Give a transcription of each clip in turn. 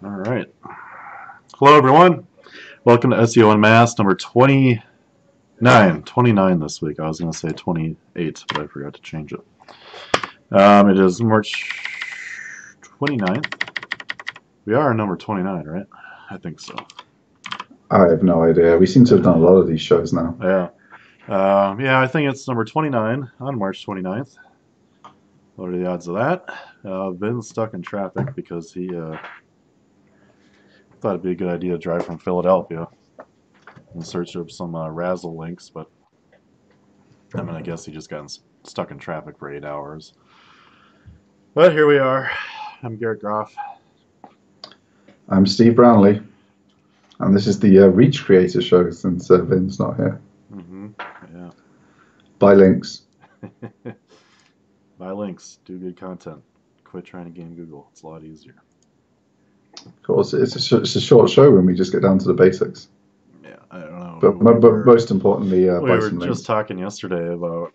All right. Hello, everyone. Welcome to SEO Unmasked number 29. 29 this week. I was going to say 28, but I forgot to change it. It is March 29th. We are number 29, right? I think so. I have no idea. We seem to have done a lot of these shows now. Yeah, I think it's number 29 on March 29th. What are the odds of that? Ben's stuck in traffic because he thought it'd be a good idea to drive from Philadelphia in search of some Razzle links, but I guess he just got stuck in traffic for 8 hours. But here we are. I'm Garrett Groff. I'm Steve Brownlee, and this is the Reach Creator Show since Vin's not here. Yeah. Buy links. Buy links. Do good content. Quit trying to game Google. It's a lot easier. Of course, it's a short show when we just get down to the basics. Yeah, I don't know. But most importantly, we buy were some just links. talking yesterday about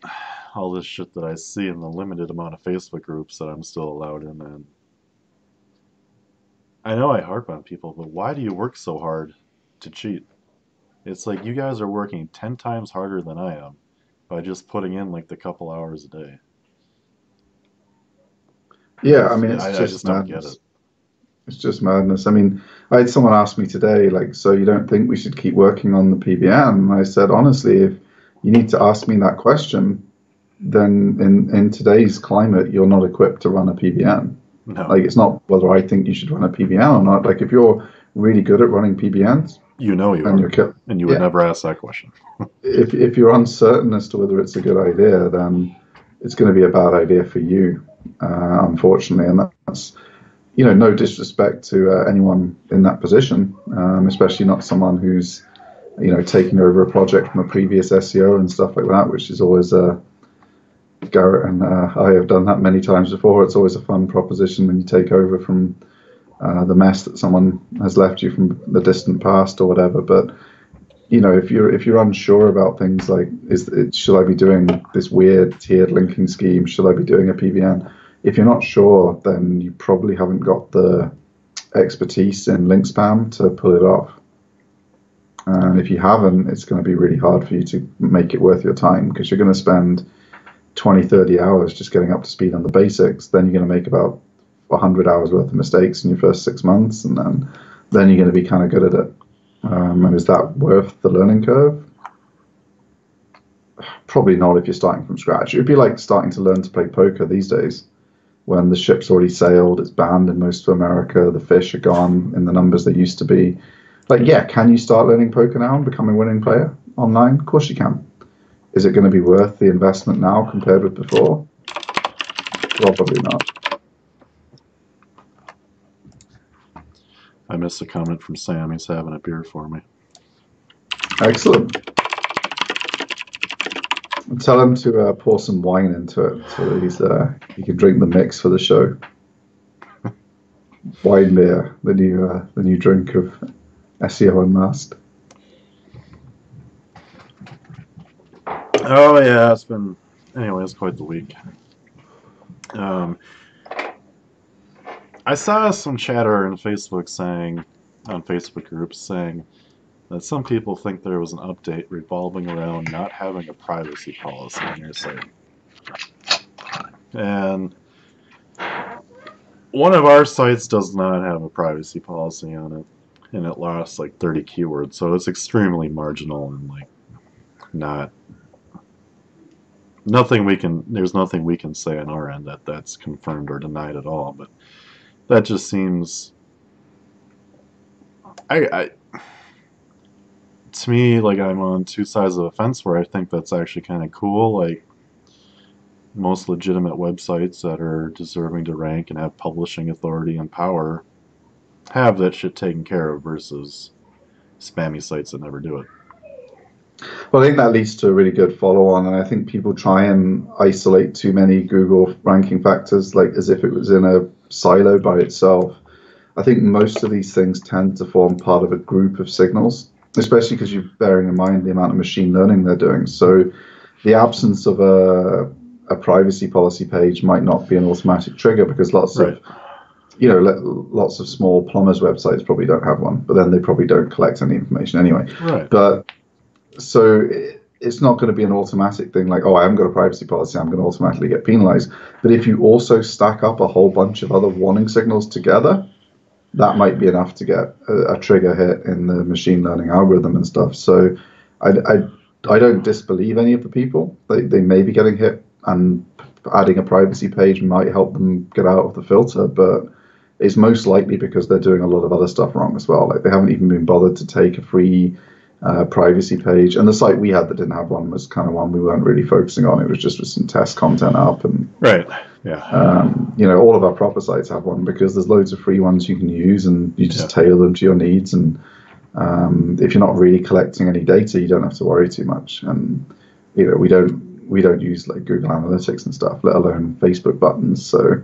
all this shit that I see in the limited amount of Facebook groups that I'm still allowed in, and I know I harp on people, but why do you work so hard to cheat? It's like you guys are working 10 times harder than I am by just putting in like the couple hours a day. Yeah, I mean, it's I just just don't get madness. it. It's just madness. I mean, I had someone ask me today, like, so you don't think we should keep working on the PBN? And I said, honestly, if you need to ask me that question, then in today's climate, you're not equipped to run a PBN. No. Like, it's not whether I think you should run a PBN or not. Like, if you're really good at running PBNs, You know you and are, and you would never ask that question. if you're uncertain as to whether it's a good idea, then it's going to be a bad idea for you, unfortunately. And that's, no disrespect to anyone in that position, especially not someone who's, taking over a project from a previous SEO and stuff like that, which is always Garrett and I have done that many times before. It's always a fun proposition when you take over from the mess that someone has left you from the distant past or whatever. But if you're unsure about things like, should I be doing this weird tiered linking scheme? Should I be doing a PBN? If you're not sure, then you probably haven't got the expertise in link spam to pull it off. And if you haven't, it's going to be really hard for you to make it worth your time, because you're going to spend 20, 30 hours just getting up to speed on the basics. Then you're going to make about 100 hours worth of mistakes in your first 6 months, and then you're going to be kind of good at it. And is that worth the learning curve? Probably not if you're starting from scratch. It'd be like starting to learn to play poker these days, when the ship's already sailed, it's banned in most of America, the fish are gone in the numbers they used to be. Like, yeah, can you start learning poker now and become a winning player online? Of course you can. Is it going to be worth the investment now compared with before? Probably not. I missed a comment from Sam. He's having a beer for me. Excellent. Tell him to pour some wine into it so he can drink the mix for the show. Wine beer, the new drink of SEO Unmasked. Oh yeah, it's quite the week. I saw some chatter in Facebook on Facebook groups saying that some people think there was an update revolving around not having a privacy policy on your site. And one of our sites does not have a privacy policy on it, and it lost like 30 keywords, so it's extremely marginal and there's nothing we can say on our end that's confirmed or denied at all. But that just seems, to me, like I'm on two sides of the fence, where I think that's actually kind of cool. Like, most legitimate websites that are deserving to rank and have publishing authority and power have that shit taken care of, versus spammy sites that never do it. Well, I think that leads to a really good follow-on, and I think people try and isolate too many Google ranking factors, like as if it was in a silo by itself. I think most of these things tend to form part of a group of signals, especially because you're bearing in mind the amount of machine learning they're doing. So the absence of a privacy policy page might not be an automatic trigger, because lots of you know, lots of small plumbers websites probably don't have one, but then they probably don't collect any information anyway. Right. But so it's not going to be an automatic thing like, oh, I haven't got a privacy policy, I'm going to automatically get penalized. But if you also stack up a whole bunch of other warning signals together, that might be enough to get a trigger hit in the machine learning algorithm and stuff. So I don't disbelieve any of the people. They may be getting hit, and adding a privacy page might help them get out of the filter, but it's most likely because they're doing a lot of other stuff wrong as well. Like they haven't even been bothered to take a free privacy page. And the site we had that didn't have one was kind of one we weren't really focusing on. It was just with some test content up. And right, yeah. You know, all of our proper sites have one because there's loads of free ones you can use, and you just tailor them to your needs. And if you're not really collecting any data, you don't have to worry too much. And you know, we don't use like Google Analytics and stuff, let alone Facebook buttons. So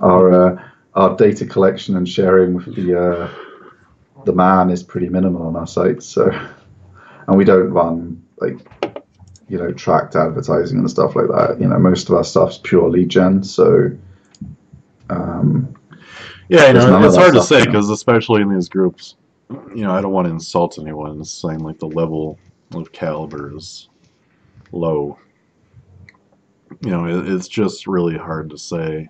our data collection and sharing with the man is pretty minimal on our site. So, and we don't run like, you know, tracked advertising and stuff like that. You know, most of our stuff's pure lead gen. So, yeah, you know, it's hard to say because especially in these groups, you know, I don't want to insult anyone saying like the level of caliber is low. You know, it's just really hard to say.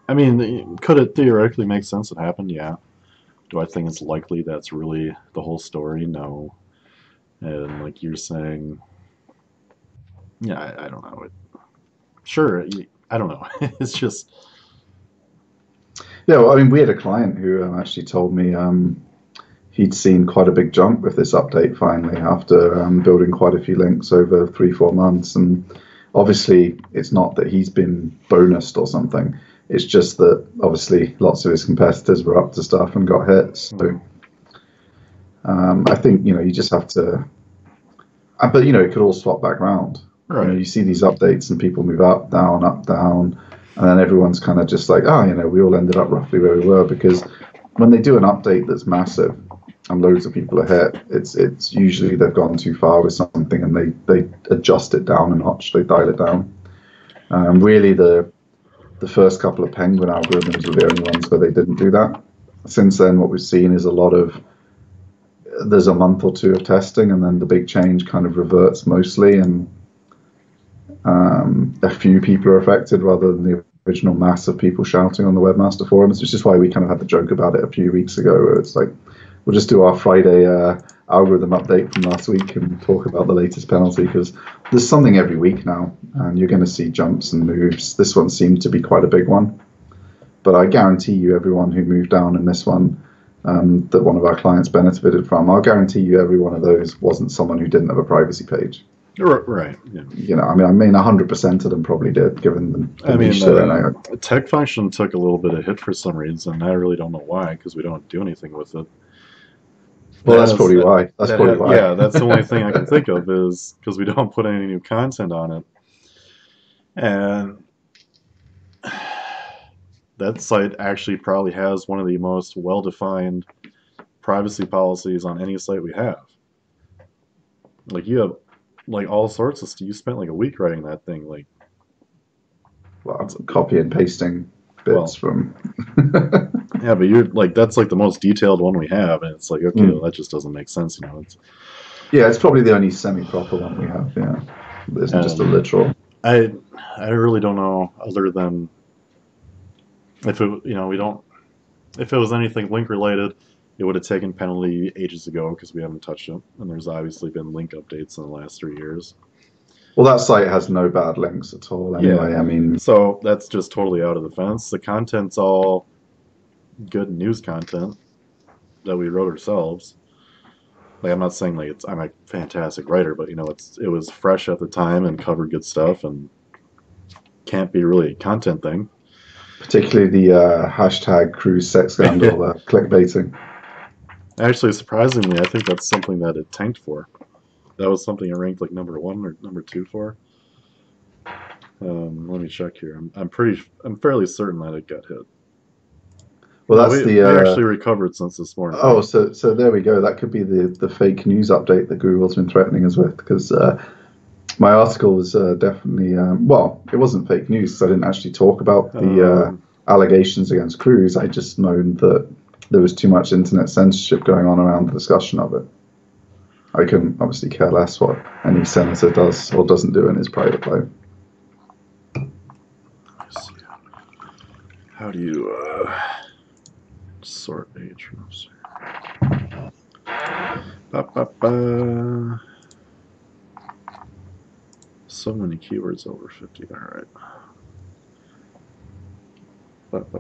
I mean, could it theoretically make sense it happened? Yeah. Do I think it's likely that's really the whole story? No. And like you're saying, yeah, I don't know. Sure, I don't know. It's just... Yeah, well, I mean, we had a client who actually told me he'd seen quite a big jump with this update finally after building quite a few links over 3-4 months. And obviously, it's not that he's been bonused or something. It's just that obviously lots of his competitors were up to stuff and got hit. So I think, you know, you just have to, but you know, it could all swap back around. Right. You know, you see these updates and people move up, down, and then everyone's kind of just like, oh, you know, we all ended up roughly where we were, because when they do an update that's massive and loads of people are hit, it's usually they've gone too far with something and they adjust it down a notch, they dial it down. Really, the first couple of Penguin algorithms were the only ones where they didn't do that. Since then, what we've seen is there's a month or two of testing, and then the big change kind of reverts mostly, and a few people are affected rather than the original mass of people shouting on the webmaster forums, which is why we kind of had the joke about it a few weeks ago, where it's like, we'll just do our Friday algorithm update from last week and talk about the latest penalty, because there's something every week now, and you're going to see jumps and moves. This one seemed to be quite a big one, but I guarantee you everyone who moved down in this one that one of our clients benefited from, I'll guarantee you every one of those wasn't someone who didn't have a privacy page. Right. Yeah. You know, I mean 100% of them probably did, given the niche they're in. Tech function took a little bit of hit for some reason. I really don't know why, because we don't do anything with it. Well, that's probably why. Yeah, that's the only thing I can think of, is because we don't put any new content on it. And that site actually probably has one of the most well-defined privacy policies on any site we have. Like, you have like all sorts of stuff. You spent like a week writing that thing. Like, well, copy and pasting bits from. Yeah, but you're like, that's like the most detailed one we have, and it's like, okay, well, that just doesn't make sense, you know. It's probably the only semi-proper one we have. Yeah, it's just a literal. I really don't know, other than if it, you know, if it was anything link related, it would have taken penalty ages ago, because we haven't touched it, and there's obviously been link updates in the last 3 years. Well, that site has no bad links at all anyway. I mean, so that's just totally out of the fence. The content's all good news content that we wrote ourselves. Like, I'm not saying like I'm a fantastic writer, but you know, it was fresh at the time and covered good stuff, and can't be really a content thing. Particularly the hashtag cruise sex scandal clickbaiting. Actually, surprisingly, I think that's something that it tanked for. That was something it ranked like number 1 or number 2 for. Let me check here. I'm fairly certain that it got hit. Well, that's we actually recovered since this morning. Oh, so there we go. That could be the fake news update that Google's been threatening us with, because my article was definitely well, it wasn't fake news, because I didn't actually talk about the allegations against Cruz. I just moaned that there was too much internet censorship going on around the discussion of it. I can obviously care less what any senator does or doesn't do in his private life. How do you sort age groups? So many keywords over 50. All right. I don't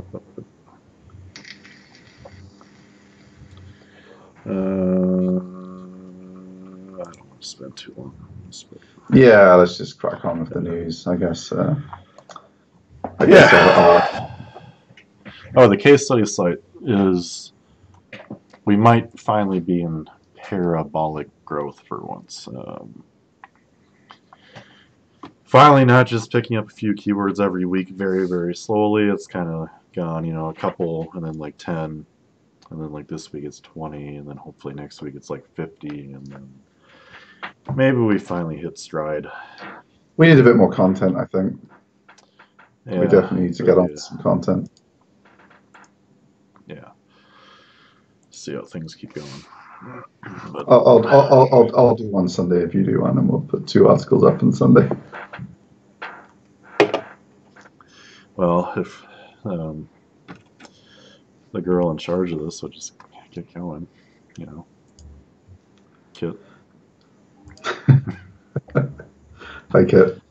want to spend too long on this. But... Yeah, let's just crack on with the news, I guess. Oh, the case study site is, we might finally be in parabolic growth for once. Finally, not just picking up a few keywords every week very, very slowly. It's kind of gone, you know, a couple, and then like 10, and then like this week it's 20, and then hopefully next week it's like 50, and then maybe we finally hit stride. We need a bit more content, I think. Yeah, we definitely need to get on some content. Yeah. See how things keep going. But I'll do one Sunday if you do one, and we'll put 2 articles up on Sunday. Well, if the girl in charge of this will just get going, you know. Kit. Hi, Kit.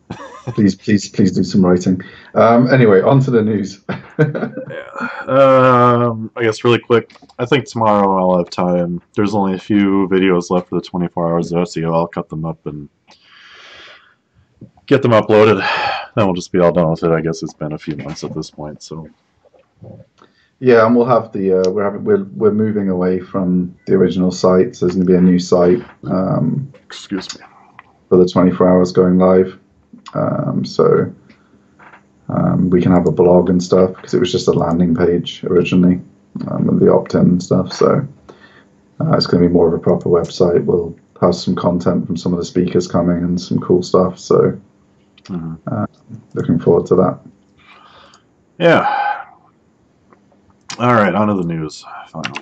Please do some writing. Anyway, on to the news. I guess really quick, I think tomorrow I'll have time. There's only a few videos left for the 24 hours of SEO. I'll cut them up and get them uploaded. Then we'll just be all done with it. I guess it's been a few months at this point, so. Yeah, and we'll have the we're moving away from the original site. So there's going to be a new site. Excuse me. For the 24 hours going live. So we can have a blog and stuff, because it was just a landing page originally with the opt-in and stuff. So it's going to be more of a proper website. We'll have some content from some of the speakers coming and some cool stuff. So looking forward to that. Yeah. All right, on to the news. Finally.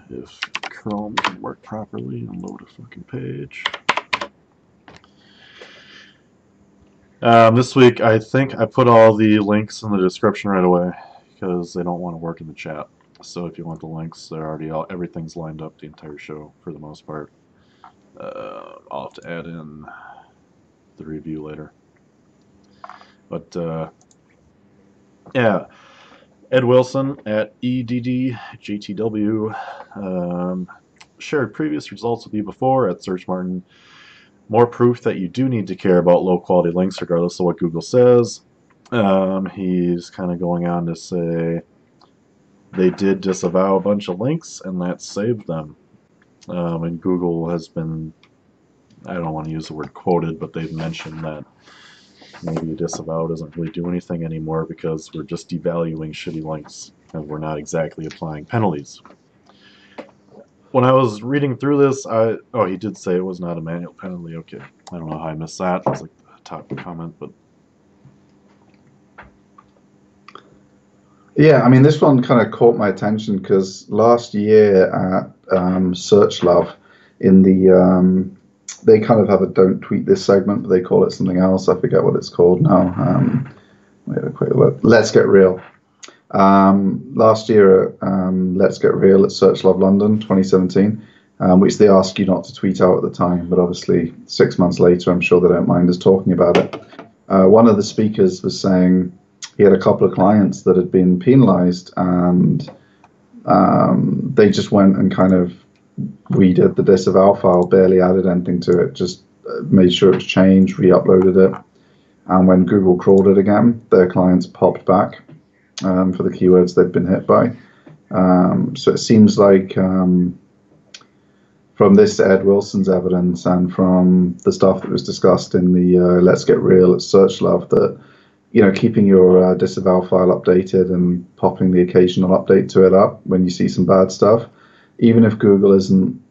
If Chrome can work properly and load a fucking page. This week, I think I put all the links in the description right away, because they don't want to work in the chat. So if you want the links, they're already everything's lined up the entire show for the most part. I'll have to add in the review later. But yeah, Ed Wilson at EDDJTW shared previous results with you before at Search Martin. More proof that you do need to care about low-quality links regardless of what Google says. He's kind of going on to say they did disavow a bunch of links, and that saved them. And Google has been, I don't want to use the word quoted, but they've mentioned that maybe disavow doesn't really do anything anymore because we're just devaluing shitty links, and we're not exactly applying penalties. When I was reading through this, oh, he did say it was not a manual penalty. Okay, I don't know how I missed that. It was like the top comment, but yeah, I mean, this one kind of caught my attention because last year at Search Love, in the they kind of have a "Don't Tweet This" segment, but they call it something else. I forget what it's called now. Wait a quick look. Let's Get Real. Last year at Let's Get Real at Search Love London 2017, which they asked you not to tweet out at the time, but obviously 6 months later, I'm sure they don't mind us talking about it. One of the speakers was saying he had a couple of clients that had been penalized, and they just went and kind of redid the disavow file, barely added anything to it, just made sure it was changed, re-uploaded it. And when Google crawled it again, their clients popped back for the keywords they'd been hit by. So it seems like from this Ed Wilson's evidence and from the stuff that was discussed in the Let's Get Real at Search Love, that keeping your disavow file updated and popping the occasional update to it up when you see some bad stuff, even if Google isn't,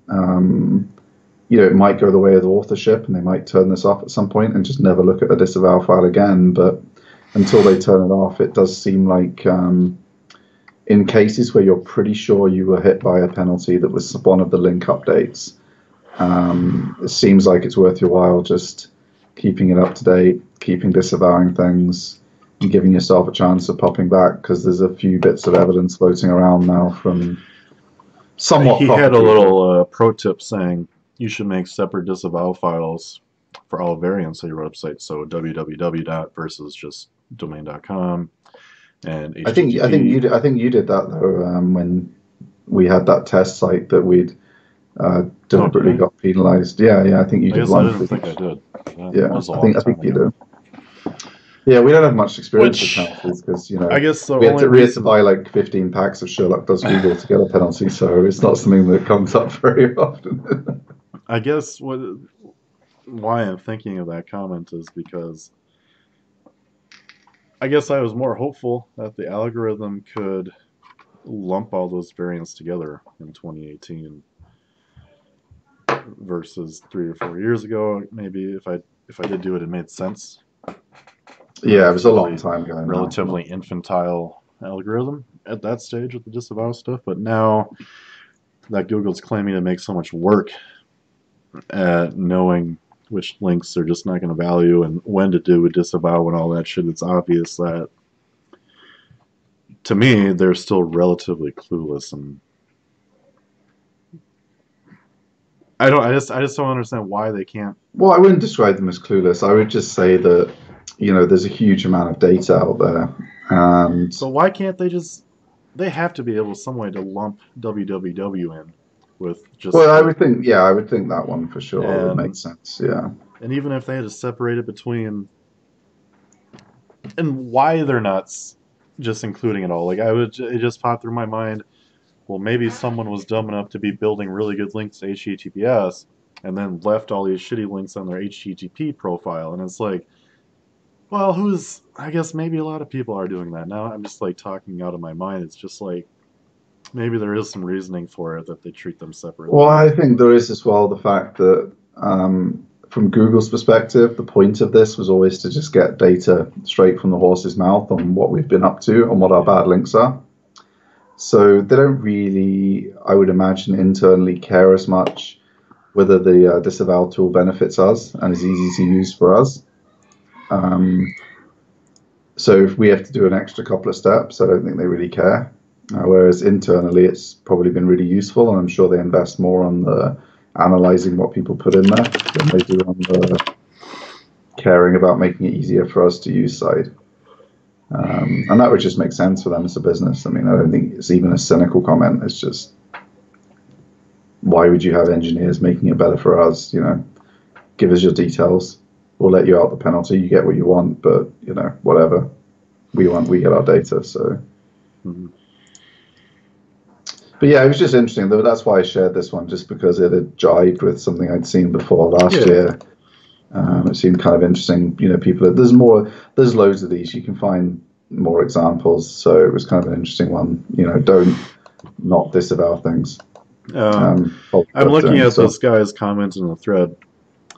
it might go the way of authorship and they might turn this off at some point and just never look at the disavow file again. But until they turn it off, it does seem like in cases where you're pretty sure you were hit by a penalty that was one of the link updates, it seems like it's worth your while just keeping it up to date, keeping disavowing things, and giving yourself a chance of popping back, because there's a few bits of evidence floating around now from somewhat. He had a little pro tip saying you should make separate disavow files for all variants of your website. So www versus just domain.com and HTTP. I think you did that though when we had that test site that we'd deliberately got penalized. Yeah, I think you did one. I didn't think I did. Yeah, I think you did. Yeah, we don't have much experience with penalties because, you know, I guess we had to buy like 15 packs of Sherlock Does Google to get a penalty, so it's not something that comes up very often. I guess why I'm thinking of that comment is because I guess I was more hopeful that the algorithm could lump all those variants together in 2018 versus 3 or 4 years ago. Maybe if I did do it, it made sense. Yeah, it was a long time ago. Relatively infantile algorithm at that stage with the disavow stuff, but now that Google's claiming to make so much work at knowing which links they're just not going to value and when to do a disavow and all that shit, it's obvious that, to me, they're still relatively clueless, and I just don't understand why they can't. Well, I wouldn't describe them as clueless. I would just say that, you know, there's a huge amount of data out there, and so why can't they just? They have to be able some way to lump www in with just. Well, I would think that one for sure would make sense. Yeah. And even if they had to separate it between, and why they're not just including it all, like it just popped through my mind. Well, maybe someone was dumb enough to be building really good links to HTTPS and then left all these shitty links on their HTTP profile, and it's like, well, I guess maybe a lot of people are doing that. Now I'm just like talking out of my mind. It's just like, maybe there is some reasoning for it that they treat them separately. Well, I think there is as well the fact that from Google's perspective, the point of this was always to just get data straight from the horse's mouth on what we've been up to and what our bad links are. So they don't really, I would imagine, internally care as much whether the disavow tool benefits us and is easy to use for us. So if we have to do an extra couple of steps, I don't think they really care. Whereas internally, it's probably been really useful, and I'm sure they invest more on the analyzing what people put in there than they do on the caring about making it easier for us to use side. And that would just make sense for them as a business. I mean, I don't think it's even a cynical comment. It's just, why would you have engineers making it better for us? You know, give us your details. We'll let you out the penalty. You get what you want, but, you know, whatever we want, we get our data. So. Mm-hmm. But yeah, it was just interesting. That's why I shared this one, just because it had jived with something I'd seen before last year. It seemed kind of interesting. You know, there's loads of these. You can find more examples. So it was kind of an interesting one. You know, don't not disavow things. I'm looking at this guy's comment in the thread,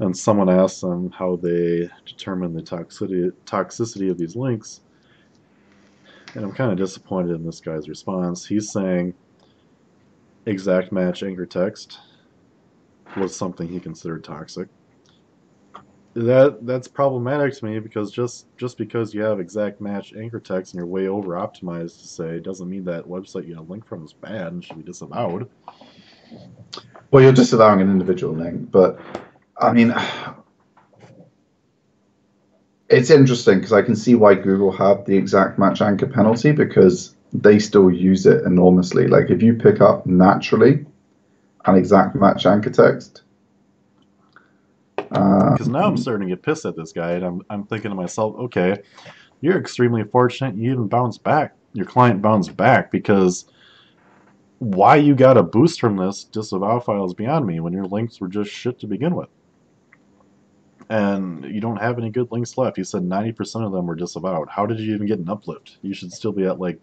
and someone asked them how they determine the toxicity of these links. And I'm kind of disappointed in this guy's response. He's saying exact match anchor text was something he considered toxic. That's problematic to me, because just because you have exact match anchor text and you're way over optimized to say, doesn't mean that website you have a link from is bad and should be disavowed. Well, you're disavowing an individual link, but I mean, it's interesting because I can see why Google had the exact match anchor penalty, because they still use it enormously. Like if you pick up naturally an exact match anchor text. Because now I'm starting to get pissed at this guy, and I'm thinking to myself, okay, you're extremely fortunate you even bounced back. Your client bounced back, because why you got a boost from this disavow file is beyond me when your links were just shit to begin with. And you don't have any good links left. You said 90% of them were disavowed. How did you even get an uplift? You should still be at like...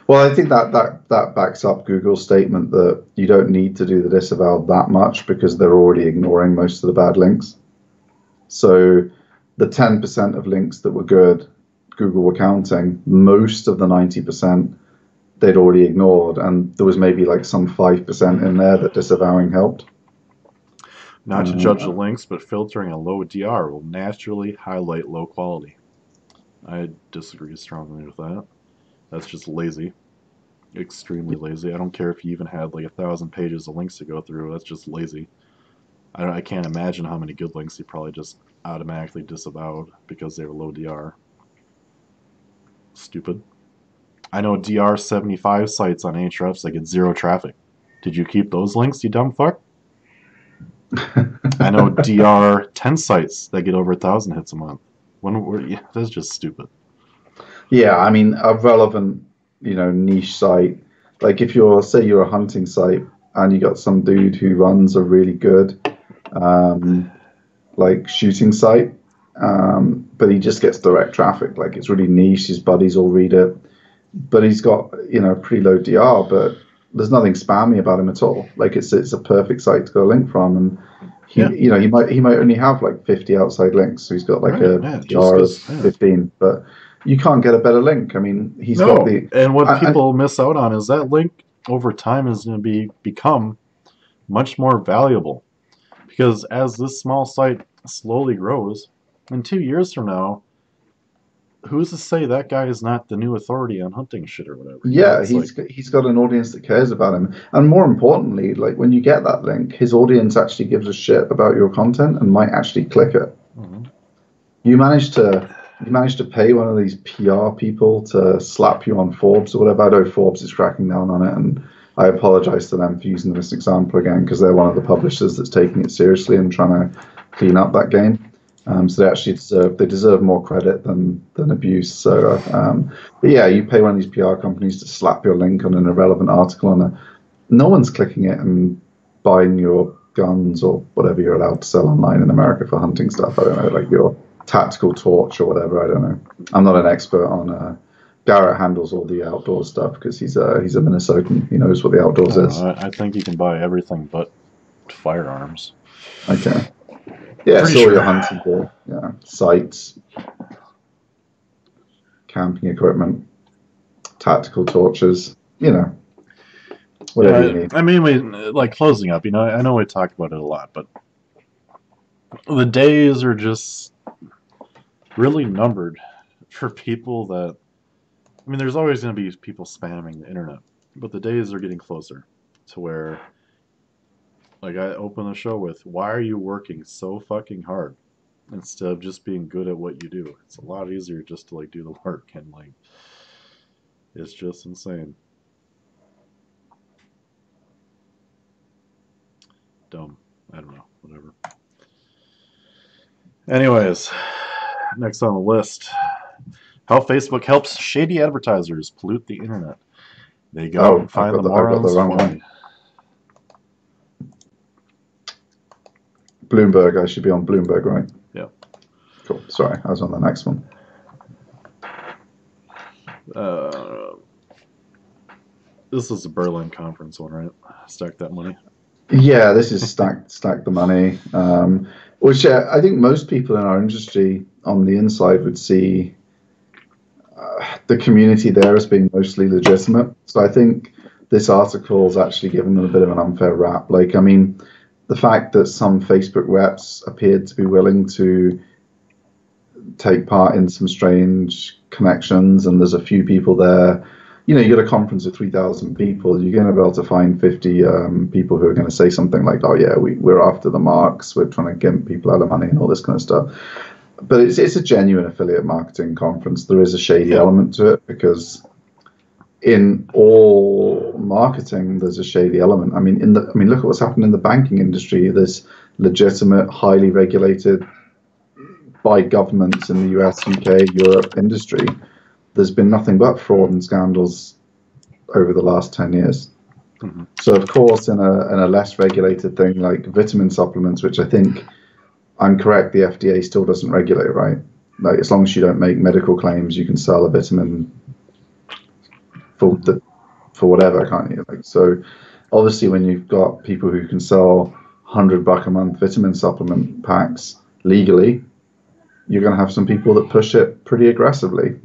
Well, I think that backs up Google's statement that you don't need to do the disavow that much because they're already ignoring most of the bad links. So the 10% of links that were good Google were counting, most of the 90% they'd already ignored, and there was maybe like some 5% in there that disavowing helped. Not to judge the links, but filtering a low DR will naturally highlight low quality. I disagree strongly with that. That's just lazy. Extremely lazy. I don't care if you even had like 1,000 pages of links to go through. That's just lazy. I can't imagine how many good links he probably just automatically disavowed because they were low DR. Stupid. I know DR 75 sites on Ahrefs that get 0 traffic. Did you keep those links, you dumb fuck? I know DR 10 sites that get over 1,000 hits a month. That's just stupid. Yeah, I mean, a relevant, niche site. Like if say you're a hunting site and you got some dude who runs a really good, like shooting site, but he just gets direct traffic. Like it's really niche. His buddies all read it, but he's got pretty low DR. But there's nothing spammy about him at all. Like it's a perfect site to go link from, and he might only have like 50 outside links. So he's got like a DR of 15, but you can't get a better link. I mean, he's got the. And what people miss out on is that link over time is going to become much more valuable, because as this small site slowly grows, in 2 years from now, who's to say that guy is not the new authority on hunting shit or whatever? Yeah, he's got an audience that cares about him, and more importantly, like when you get that link, his audience actually gives a shit about your content and might actually click it. Mm-hmm. You managed to pay one of these PR people to slap you on Forbes or whatever. I know Forbes is cracking down on it, and I apologize to them for using this example again, because they're one of the publishers that's taking it seriously and trying to clean up that game. So they actually deserve more credit than abuse. So, but yeah, you pay one of these PR companies to slap your link on an irrelevant article, and no one's clicking it and buying your guns or whatever you're allowed to sell online in America for hunting stuff. I don't know, like your tactical torch or whatever. I don't know. I'm not an expert on. Garrett handles all the outdoor stuff because he's a Minnesotan. He knows what the outdoors is. I think you can buy everything but firearms. Okay. Yeah, so your hunting gear, sights, camping equipment, tactical torches, whatever you need. I mean, like closing up, I know we talked about it a lot, but the days are just really numbered for people that, I mean, there's always going to be people spamming the internet, but the days are getting closer to where, like I open the show with, why are you working so fucking hard instead of just being good at what you do? It's a lot easier just to like do the work, and like it's just insane. Dumb. I don't know. Whatever. Anyways, next on the list, how Facebook helps shady advertisers pollute the internet. They go out and find the morons. One. Bloomberg. I should be on Bloomberg, right? Yeah. Cool. Sorry, I was on the next one. This is the Berlin conference one, right? Stack that money. Yeah, this is stack the money, which I think most people in our industry on the inside would see the community there as being mostly legitimate. So I think this article is actually giving them a bit of an unfair rap. Like, I mean, the fact that some Facebook reps appeared to be willing to take part in some strange connections, and there's a few people there. You got a conference of 3,000 people, you're going to be able to find 50 people who are going to say something like, oh yeah, we're after the marks, we're trying to get people out of money and all this kind of stuff. But it's a genuine affiliate marketing conference. There is a shady element to it, because in all marketing, there's a shady element. I mean, look at what's happened in the banking industry. There's legitimate, highly regulated by governments in the US, UK, Europe industry. There's been nothing but fraud and scandals over the last 10 years. Mm-hmm. So, of course, in a less regulated thing like vitamin supplements, which I think, I'm correct, the FDA still doesn't regulate, right? Like, as long as you don't make medical claims, you can sell a vitamin for whatever, can't you? Like, so obviously when you've got people who can sell $100 a month vitamin supplement packs legally, you're going to have some people that push it pretty aggressively.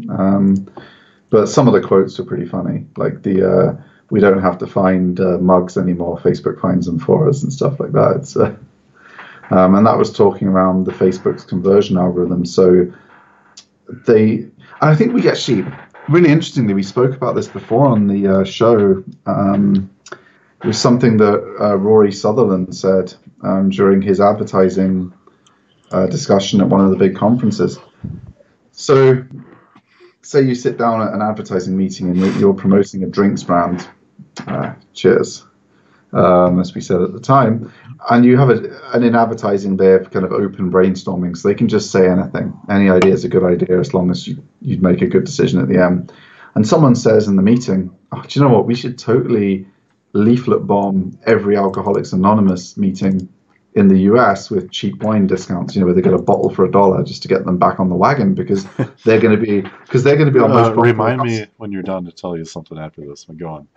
But some of the quotes are pretty funny, like the we don't have to find mugs anymore. Facebook finds them for us and stuff like that. It's, and that was talking around the Facebook's conversion algorithm. So I think we actually, really interestingly, we spoke about this before on the show. It was something that Rory Sutherland said during his advertising discussion at one of the big conferences. So, say you sit down at an advertising meeting and you're promoting a drinks brand, cheers, as we said at the time, and you have and in advertising they have kind of open brainstorming, so they can just say anything. Any idea is a good idea as long as you'd make a good decision at the end. And someone says in the meeting, oh, do you know what, we should totally leaflet bomb every Alcoholics Anonymous meeting in the US with cheap wine discounts, where they get a bottle for $1 just to get them back on the wagon, because they're going to be our most remind me when you're done to tell you something after this. Go on.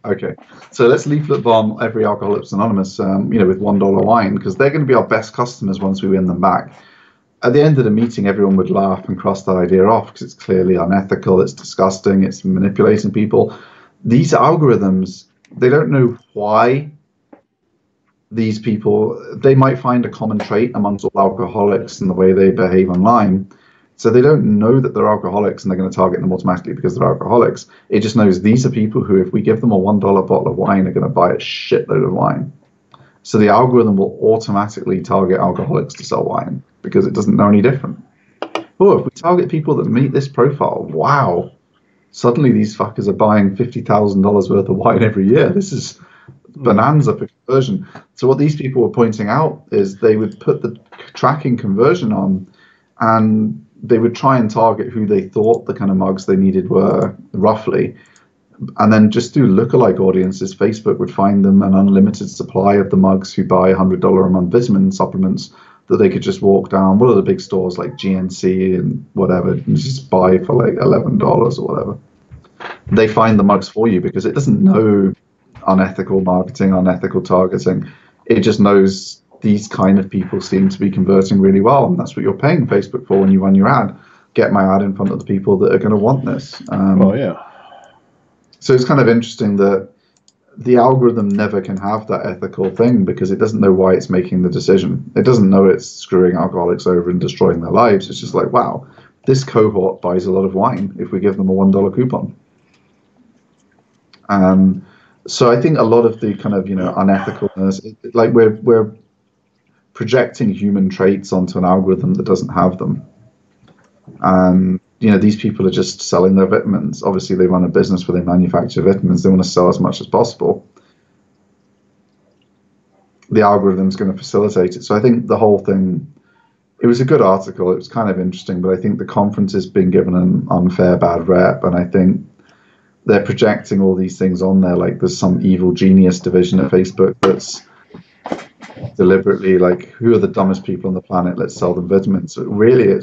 Okay, so let's leaflet bomb every Alcoholics Anonymous, with $1 wine, because they're going to be our best customers once we win them back. At the end of the meeting, everyone would laugh and cross that idea off because it's clearly unethical, it's disgusting, it's manipulating people. These algorithms, they don't know why these people, they might find a common trait amongst all alcoholics in the way they behave online. So they don't know that they're alcoholics and they're going to target them automatically because they're alcoholics. It just knows these are people who, if we give them a $1 bottle of wine, are going to buy a shitload of wine. So the algorithm will automatically target alcoholics to sell wine because it doesn't know any different. Oh, if we target people that meet this profile, wow, suddenly these fuckers are buying $50,000 worth of wine every year. This is bonanza for conversion. So what these people were pointing out is they would put the tracking conversion on, and they would try and target who they thought the kind of mugs they needed were roughly, and then just do lookalike audiences. Facebook would find them an unlimited supply of the mugs who buy $100 a month vitamin supplements that they could just walk down. What are the big stores like GNC and whatever, and just buy for like $11 or whatever. They find the mugs for you because it doesn't know unethical marketing, unethical targeting. It just knows these kind of people seem to be converting really well, and that's what you're paying Facebook for when you run your ad. Get my ad in front of the people that are going to want this. So it's kind of interesting that the algorithm never can have that ethical thing because it doesn't know why it's making the decision. It doesn't know it's screwing alcoholics over and destroying their lives. It's just like, wow, this cohort buys a lot of wine if we give them a $1 coupon. So I think a lot of the kind of, unethicalness, like we're projecting human traits onto an algorithm that doesn't have them. And, these people are just selling their vitamins. Obviously, they run a business where they manufacture vitamins. They want to sell as much as possible. The algorithm's going to facilitate it. So I think the whole thing, it was a good article. It was kind of interesting, but I think the conference has been given an unfair bad rep. And I think they're projecting all these things on there like there's some evil genius division at Facebook that's deliberately like, who are the dumbest people on the planet? Let's sell them vitamins. So really,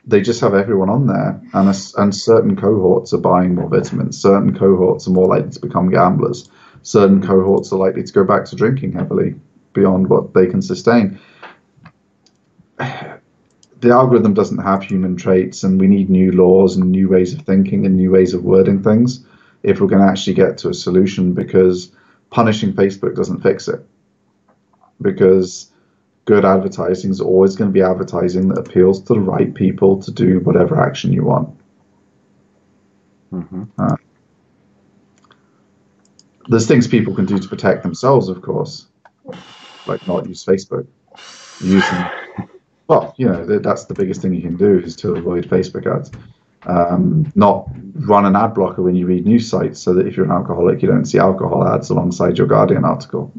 they just have everyone on there, and certain cohorts are buying more vitamins. Certain cohorts are more likely to become gamblers. Certain cohorts are likely to go back to drinking heavily beyond what they can sustain. The algorithm doesn't have human traits, and we need new laws and new ways of thinking and new ways of wording things if we're going to actually get to a solution, because punishing Facebook doesn't fix it. Because good advertising is always going to be advertising that appeals to the right people to do whatever action you want. There's things people can do to protect themselves, of course, like not use Facebook. That's the biggest thing you can do is to avoid Facebook ads. Not run an ad blocker when you read news sites, so that if you're an alcoholic, you don't see alcohol ads alongside your Guardian article.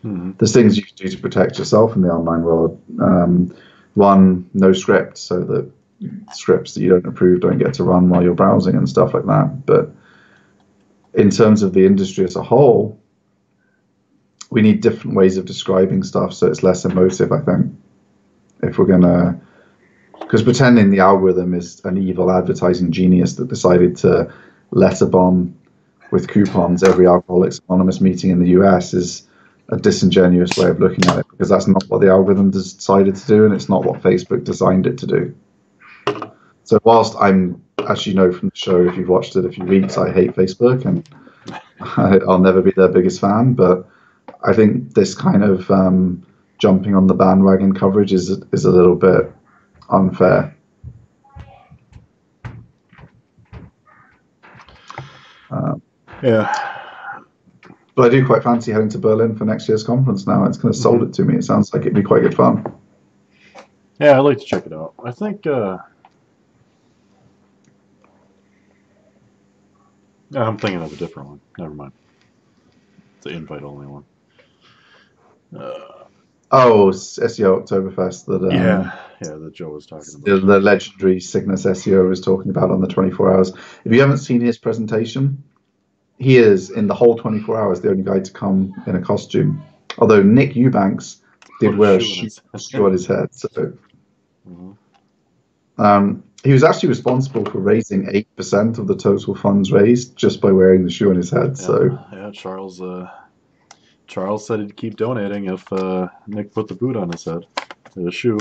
There's things you can do to protect yourself in the online world. One, no script, so that scripts that you don't approve don't get to run while you're browsing and stuff like that. But in terms of the industry as a whole, we need different ways of describing stuff so it's less emotive, I think. If we're going to, because pretending the algorithm is an evil advertising genius that decided to letter bomb with coupons every Alcoholics Anonymous meeting in the US is a disingenuous way of looking at it, because that's not what the algorithm decided to do, and it's not what Facebook designed it to do. So whilst I'm, as you know from the show, if you've watched it a few weeks, I hate Facebook and I'll never be their biggest fan, but I think this kind of jumping on the bandwagon coverage is a little bit unfair. Yeah. But I do quite fancy heading to Berlin for next year's conference now. It's kind of sold it to me. It sounds like it'd be quite good fun. Yeah, I'd like to check it out. I think I'm thinking of a different one. Never mind. It's an invite-only one. Oh, SEO Oktoberfest that that Joe was talking the about. legendary Cygnus SEO was talking about on the 24 hours. If you haven't seen his presentation, he is, in the whole 24 hours, the only guy to come in a costume. Although Nick Eubanks did wear a shoe on his head. So he was actually responsible for raising 8% of the total funds raised just by wearing the shoe on his head. Yeah, Charles said he'd keep donating if Nick put the boot on his head, the shoe.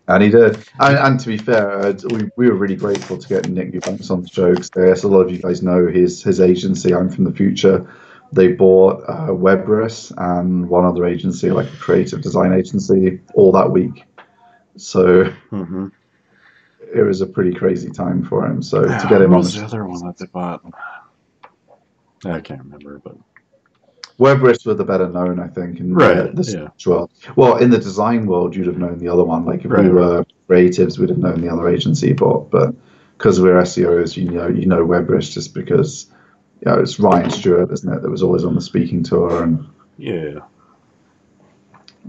And he did. And to be fair, we were really grateful to get Nick Eubanks on the show, because as a lot of you guys know, his agency, I'm From the Future, they bought Webris and one other agency, like a creative design agency, all that week. So it was a pretty crazy time for him. So to get him on the other one that they bought, I can't remember, but Webris were the better known, I think, in the world. Well, in the design world, you'd have known the other one. Like if we were creatives, we'd have known the other agency, but because we're SEOs, you know Webris just because it's Ryan Stewart, isn't it? That was always on the speaking tour, and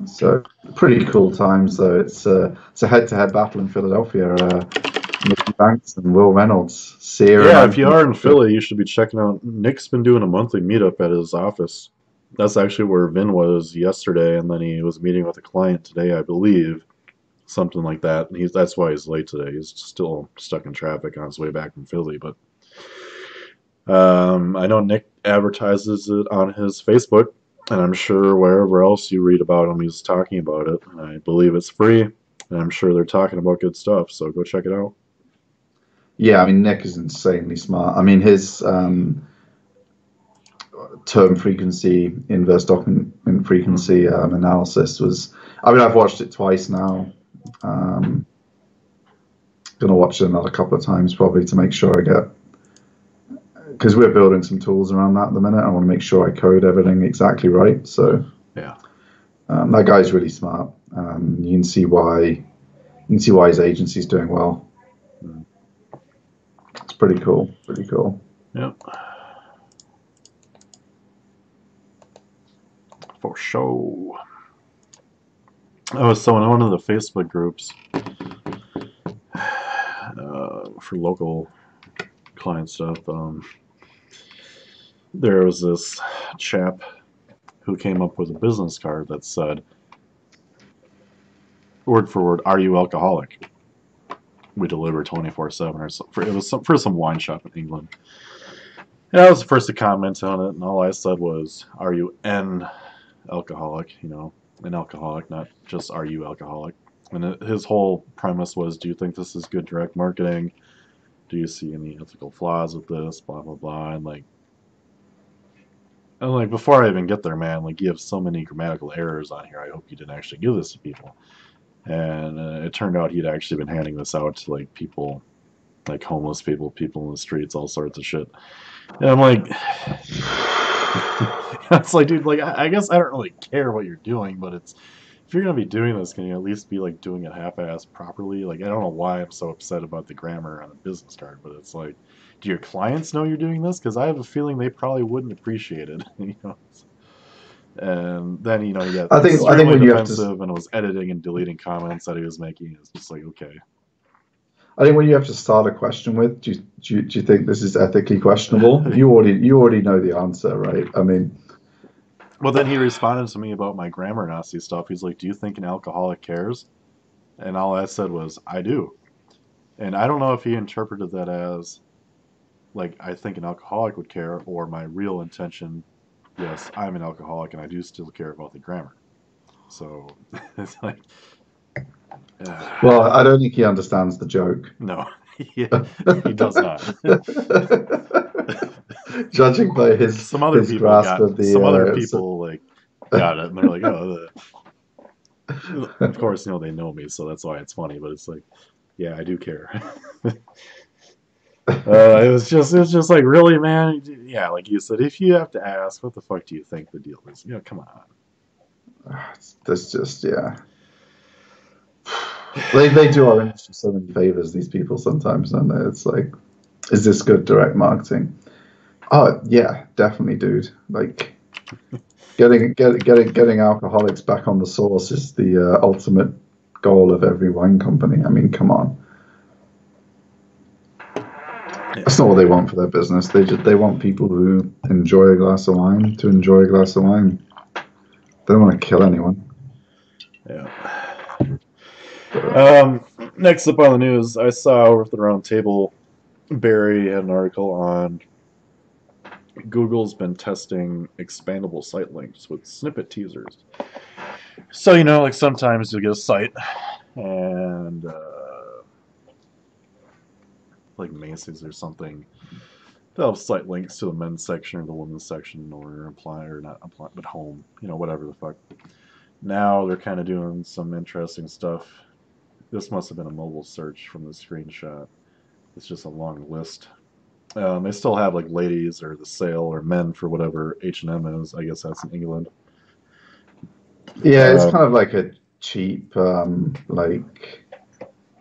so pretty cool times. Though it's a head-to-head battle in Philadelphia. Nicky Banks and Will Reynolds. If you are in Philly, you should be checking out. Nick's been doing a monthly meetup at his office. That's actually where Vin was yesterday, and then he was meeting with a client today, I believe. Something like that. And that's why he's late today. He's still stuck in traffic on his way back from Philly. But I know Nick advertises it on his Facebook, and I'm sure wherever else you read about him, he's talking about it. I believe it's free, and I'm sure they're talking about good stuff. So go check it out. Yeah, I mean, Nick is insanely smart. I mean, his term frequency, inverse document frequency analysis was, I mean, I've watched it twice now. Going to watch it another couple of times probably to make sure I get, because we're building some tools around that at the minute. I want to make sure I code everything exactly right. So that guy's really smart. You can see why his agency's doing well. It's pretty cool. Pretty cool. Yep. For sure. So in one of the Facebook groups for local client stuff, there was this chap who came up with a business card that said, word for word, "Are you alcoholic? We deliver 24/7." Or something. It was for some wine shop in England. And I was the first to comment on it, and all I said was, "Are you an alcoholic?" An alcoholic, not just "Are you alcoholic?" And his whole premise was, "Do you think this is good direct marketing? Do you see any ethical flaws with this? Blah blah blah." And before I even get there, man, you have so many grammatical errors on here. I hope you didn't actually give this to people. And it turned out he'd actually been handing this out to people, homeless people in the streets, all sorts of shit. And I'm like, it's like, dude, I guess I don't really care what you're doing, but if you're gonna be doing this, can you at least be doing it half-assed properly? I don't know why I'm so upset about the grammar on a business card, but it's like, do your clients know you're doing this? Because I have a feeling they probably wouldn't appreciate it. And then he got extremely defensive and was editing and deleting comments that he was making. It's just like, okay. I think when you have to start a question with, do you think this is ethically questionable? You already know the answer, right? I mean, well, then he responded to me about my grammar Nazi stuff. He's like, "Do you think an alcoholic cares?" And all I said was, "I do." And I don't know if he interpreted that as I think an alcoholic would care, or my real intention yes, I'm an alcoholic and I do still care about the grammar. So it's like, Well, I don't think he understands the joke. no, he does not. Judging by his Some other his people grasp got of some other the people like got it, and they're like, oh, of course, they know me, so that's why it's funny. But it's like, yeah, I do care. It was just like, really, man. Yeah, like you said, if you have to ask, what the fuck do you think the deal is? Come on. That's just, yeah. They do our industry so many favors, these people sometimes, don't they? It's like, is this good direct marketing? Oh yeah, definitely, dude. Like getting alcoholics back on the source is the ultimate goal of every wine company. I mean, come on. That's not what they want for their business. They want people who enjoy a glass of wine to enjoy a glass of wine. They don't want to kill anyone. Yeah. Next up on the news, I saw over at the round table, Barry had an article on Google's been testing expandable site links with snippet teasers. So, like sometimes you'll get a site and like Macy's or something, they'll have site links to the men's section or the women's section or apply or not apply, but home, whatever the fuck. Now they're kind of doing some interesting stuff. This must have been a mobile search from the screenshot. It's just a long list. They still have like ladies or the sale or men for whatever H&M is. I guess that's in England. Yeah, it's kind of like a cheap, like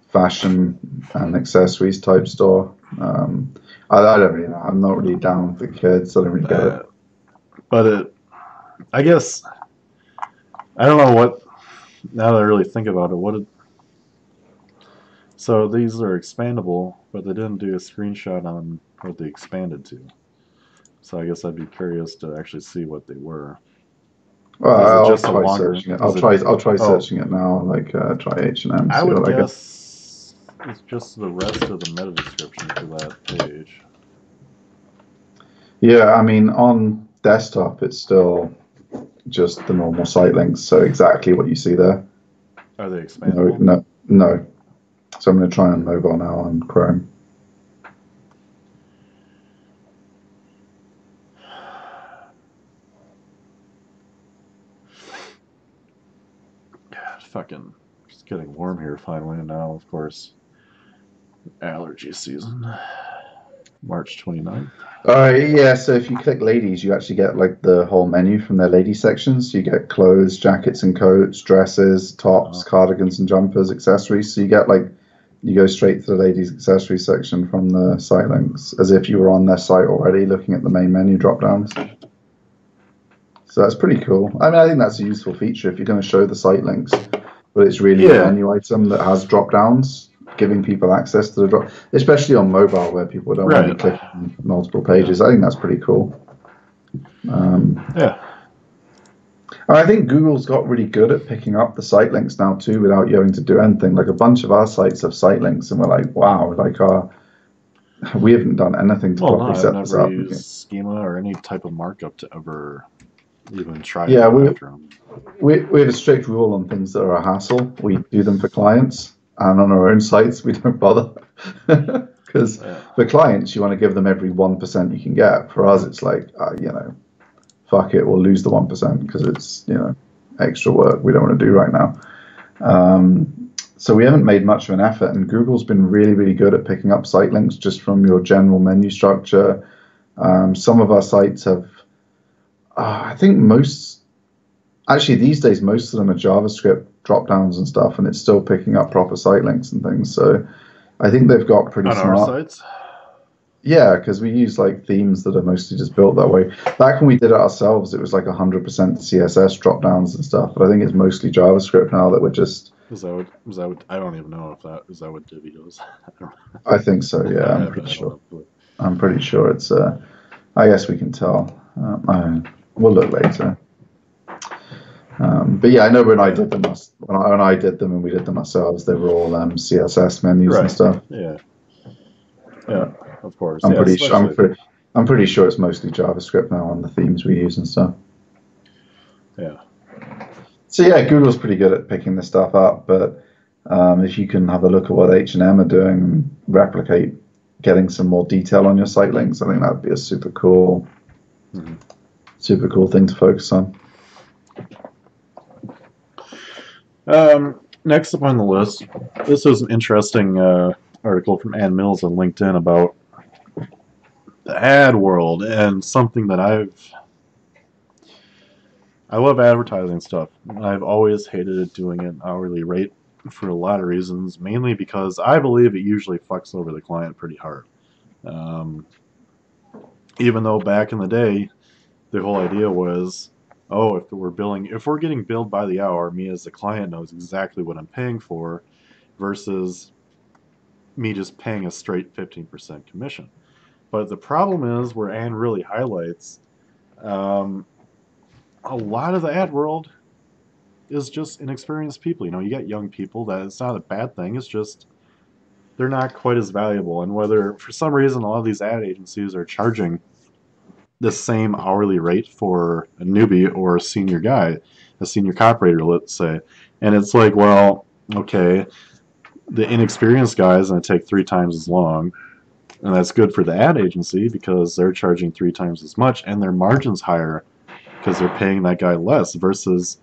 fashion and accessories type store. I don't really know. I'm not really down with the kids. I don't really get it. But I guess, I don't know what, now that I really think about it, so these are expandable, but they didn't do a screenshot on what they expanded to. So I guess I'd be curious to actually see what they were. Well, I'll try searching it. I'll try searching it now. Like try H&M. I would guess it's just the rest of the meta description for that page. Yeah, I mean on desktop it's still just the normal site links. So exactly what you see there. Are they expandable? No. So I'm going to try on mobile now on Chrome. God, fucking, it's getting warm here finally, and now, of course, allergy season. March 29th. Yeah, so if you click ladies, you actually get like the whole menu from their ladies section. So you get clothes, jackets and coats, dresses, tops, cardigans and jumpers, accessories. So you go straight to the ladies accessories section from the site links, as if you were on their site already looking at the main menu drop downs. So that's pretty cool. I mean, I think that's a useful feature if you're going to show the site links, but it's really a menu item that has drop downs, giving people access to the drop, especially on mobile where people don't want to be clicking multiple pages. I think that's pretty cool. Yeah. And I think Google's got really good at picking up the site links now too without you having to do anything. Like a bunch of our sites have site links and we're like, wow, we haven't done anything to properly set this up. I've never used schema or any type of markup to ever even try to go after them. We have a strict rule on things that are a hassle. We do them for clients, and on our own sites we don't bother. Because for clients you want to give them every 1% you can get. For us it's like, fuck it, we'll lose the 1% because it's extra work we don't want to do right now. So we haven't made much of an effort, and Google's been really, really good at picking up site links just from your general menu structure. Some of our sites have, I think these days most of them are JavaScript drop downs and stuff, and it's still picking up proper site links and things. So I think they've got pretty smart. On our sites? Yeah, because we use like themes that are mostly just built that way. Back when we did it ourselves, it was like 100% CSS drop downs and stuff. But I think it's mostly JavaScript now that we're just. Is that what I don't even know if that is that what Divi does. I think so. Yeah, I'm pretty sure. I'm pretty sure it's. I guess we can tell. We'll look later. But yeah, I know when I did them, and we did them ourselves, they were all CSS menus and stuff. Yeah. Yeah, of course. I'm pretty sure. I'm pretty sure it's mostly JavaScript now on the themes we use and stuff. Yeah. So yeah, Google's pretty good at picking this stuff up, but if you can have a look at what H&M are doing and replicate getting some more detail on your site links, I think that would be a super cool thing to focus on. Next up on the list, this is an interesting article from Ann Mills on LinkedIn about the ad world and something that I love advertising stuff. I've always hated doing an hourly rate for a lot of reasons, mainly because I believe it usually fucks over the client pretty hard. Even though back in the day, the whole idea was, oh, if we're getting billed by the hour, me as the client knows exactly what I'm paying for, versus me just paying a straight 15% commission. But the problem is, where Anne really highlights, a lot of the ad world is just inexperienced people. You know, you get young people, that it's not a bad thing. It's just they're not quite as valuable. And whether for some reason a lot of these ad agencies are charging the same hourly rate for a newbie or a senior guy, a senior copywriter, let's say, and it's like, well, okay, the inexperienced guy is going to take 3 times as long, and that's good for the ad agency because they're charging 3 times as much, and their margin's higher because they're paying that guy less versus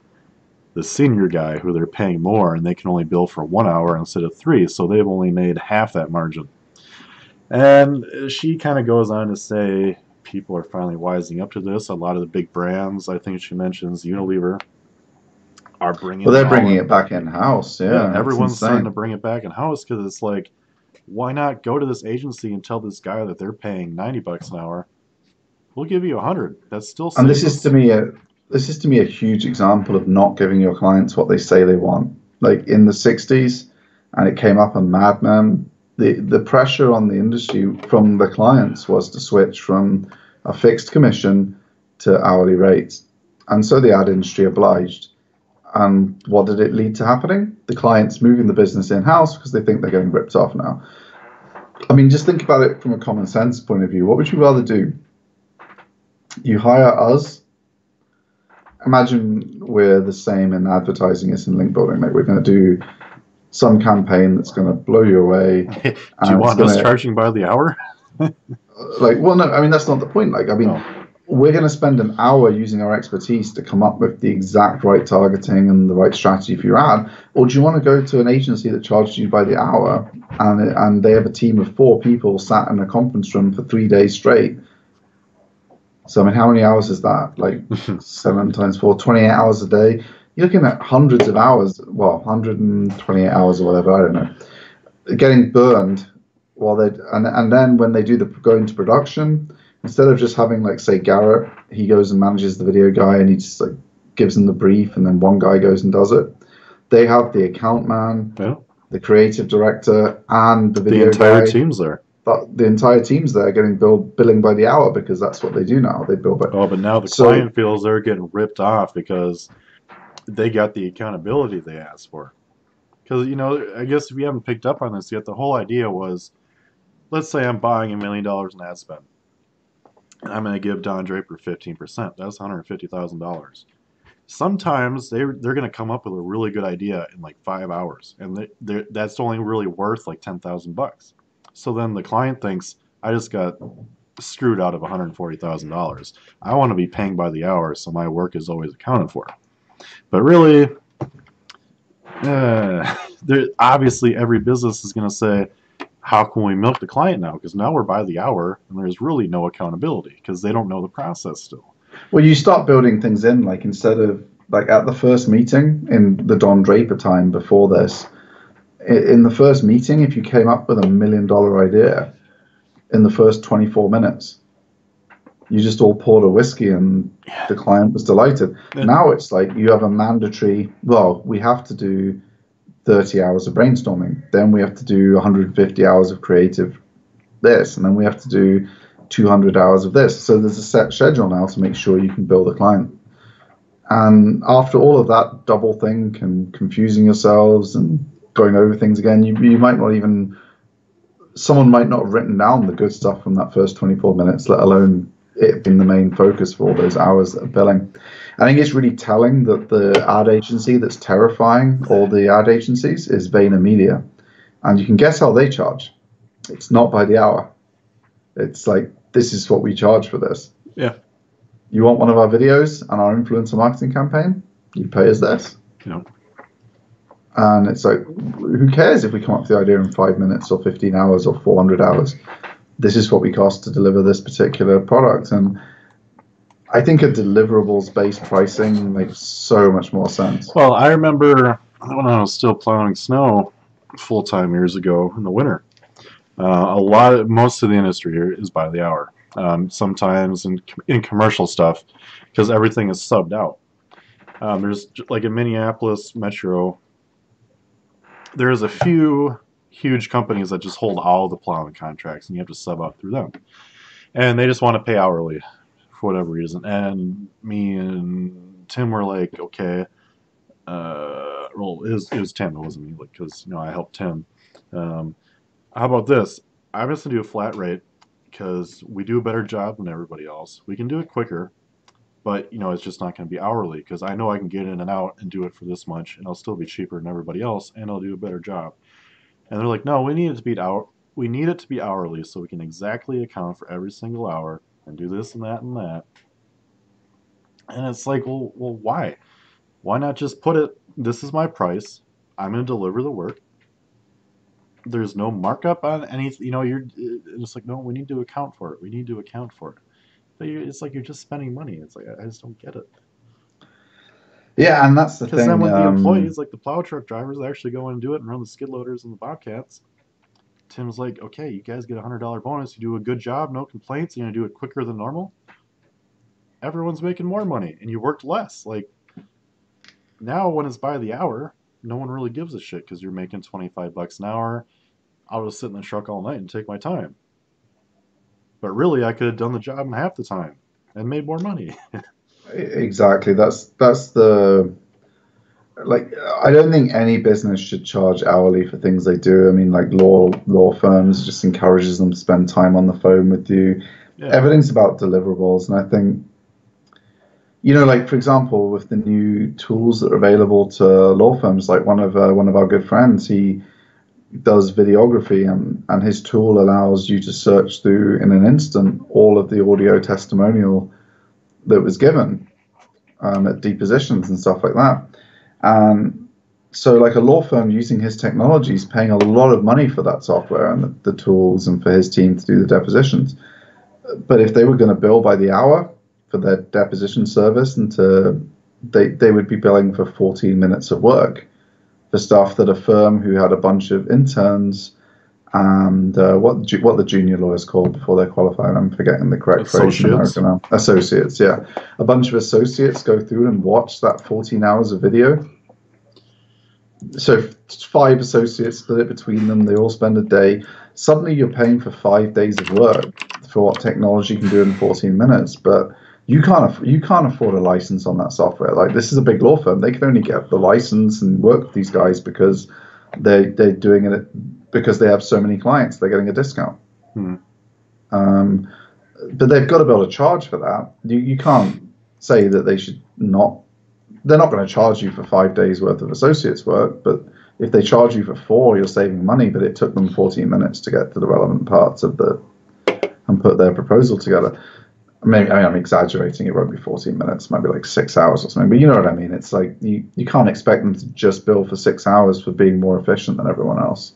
the senior guy who they're paying more, and they can only bill for 1 hour instead of 3, so they've only made half that margin. And she kind of goes on to say people are finally wising up to this. A lot of the big brands, I think she mentions Unilever, are bringing. Well, they're bringing it back in house. Yeah, everyone's starting to bring it back in house because it's like, why not go to this agency and tell this guy that they're paying $90 an hour? We'll give you 100. That's still. And this is to me a huge example of not giving your clients what they say they want. Like in the '60s, and it came up on Mad Men. The pressure on the industry from the clients was to switch from a fixed commission to hourly rates. And so the ad industry obliged. And what did it lead to happening? The clients moving the business in-house because they think they're getting ripped off now. I mean, just think about it from a common sense point of view. What would you rather do? You hire us. Imagine we're the same in advertising as in link building. Like we're going to do some campaign that's going to blow you away. Do you want us charging by the hour? Well, no, I mean, that's not the point. We're going to spend an hour using our expertise to come up with the exact right targeting and the right strategy for your ad. Or do you want to go to an agency that charges you by the hour and they have a team of 4 people sat in a conference room for 3 days straight? So, I mean, how many hours is that? Like 7 times 4, 28 hours a day. You're looking at hundreds of hours, 128 hours or whatever, I don't know, getting burned while and then when they go into production, instead of just having, like, say, Garrett, he goes and manages the video guy and he just like gives them the brief and then one guy goes and does it. They have the account man, the creative director, and the video guy. The entire team's there. The entire team's there getting billing by the hour because that's what they do now. They bill by. Oh, but now the client feels they're getting ripped off because they got the accountability they asked for. Because, you know, I guess if you haven't picked up on this yet, the whole idea was, let's say I'm buying $1 million in ad spend, and I'm going to give Don Draper 15%. That's $150,000. Sometimes they're going to come up with a really good idea in like 5 hours, and that's only really worth like $10,000. So then the client thinks, I just got screwed out of $140,000. I want to be paying by the hour, so my work is always accounted for. But really, obviously every business is going to say, how can we milk the client now? Because now we're by the hour, and there's really no accountability because they don't know the process still. Well, you start building things in, like instead of like at the first meeting in the Don Draper time before this, in the first meeting, if you came up with $1 million idea in the first 24 minutes, you just all poured a whiskey and the client was delighted. Yeah. Now it's like you have a mandatory, we have to do 30 hours of brainstorming. Then we have to do 150 hours of creative this, and then we have to do 200 hours of this. So there's a set schedule now to make sure you can bill the client. And after all of that double think and confusing yourselves and going over things again, you might not even someone might not have written down the good stuff from that first 24 minutes, let alone it being the main focus for all those hours that are billing. I think it's really telling that the ad agency that's terrifying all the ad agencies is VaynerMedia. And you can guess how they charge. It's not by the hour. It's like, this is what we charge for this. Yeah. You want one of our videos and our influencer marketing campaign? You pay us this. Yeah. And it's like, who cares if we come up with the idea in 5 minutes or 15 hours or 400 hours? This is what we cost to deliver this particular product. And I think a deliverables-based pricing makes so much more sense. Well, I remember when I was still plowing snow full-time years ago in the winter. Most of the industry here is by the hour. Sometimes in commercial stuff, because everything is subbed out. There's like in Minneapolis Metro, there's a few huge companies that just hold all the plowing contracts, and you have to sub out through them, and they just want to pay hourly for whatever reason. And me and Tim were like, okay, well, it was Tim, it wasn't me, like, because I helped Tim. How about this? I'm just gonna do a flat rate because we do a better job than everybody else. We can do it quicker, but it's just not going to be hourly because I know I can get in and out and do it for this much, and I'll still be cheaper than everybody else, and I'll do a better job. And they're like, no, we need it to be We need it to be hourly so we can exactly account for every single hour and do this and that and that. And it's like, well, why? Why not just put it? This is my price. I'm going to deliver the work. There's no markup on anything. You're just like, no, we need to account for it. We need to account for it. But it's like you're just spending money. It's like I just don't get it. Yeah, and that's the thing. Because then when the employees, like the plow truck drivers, they actually go in and do it and run the skid loaders and the bobcats. Tim's like, okay, you guys get a $100 bonus. You do a good job, no complaints. You're gonna do it quicker than normal. Everyone's making more money, and you worked less. Like now, when it's by the hour, no one really gives a shit because you're making $25 an hour. I'll just sit in the truck all night and take my time. But really, I could have done the job in half the time and made more money. Exactly. That's the, like, I don't think any business should charge hourly for things they do. I mean, like law firms just encourages them to spend time on the phone with you. Yeah. Everything's about deliverables, and I think, like, for example, with the new tools that are available to law firms, like one of our good friends, he does videography, and his tool allows you to search through in an instant all of the audio testimonial that was given at depositions and stuff like that. And so, like, a law firm using his technology is paying a lot of money for that software and the tools and for his team to do the depositions. But if they were going to bill by the hour for their deposition service, and they would be billing for 14 minutes of work for stuff that a firm who had a bunch of interns and what the junior lawyers called before they're qualified. I'm forgetting the correct phrase in America now. Associates, yeah. A bunch of associates go through and watch that 14 hours of video. So 5 associates split it between them. They all spend a day. Suddenly you're paying for 5 days of work for what technology can do in 14 minutes. But you can't afford a license on that software. Like, this is a big law firm. They can only get the license and work with these guys because they're doing it because they have so many clients. They're getting a discount. But they've got to be able to charge for that. You can't say that they should not. They're not going to charge you for 5 days worth of associates work, but if they charge you for 4, you're saving money, but it took them 14 minutes to get to the relevant parts of and put their proposal together. Maybe I'm exaggerating. It won't be 14 minutes. It might be like 6 hours or something. But you know what I mean. It's like you can't expect them to just bill for 6 hours for being more efficient than everyone else.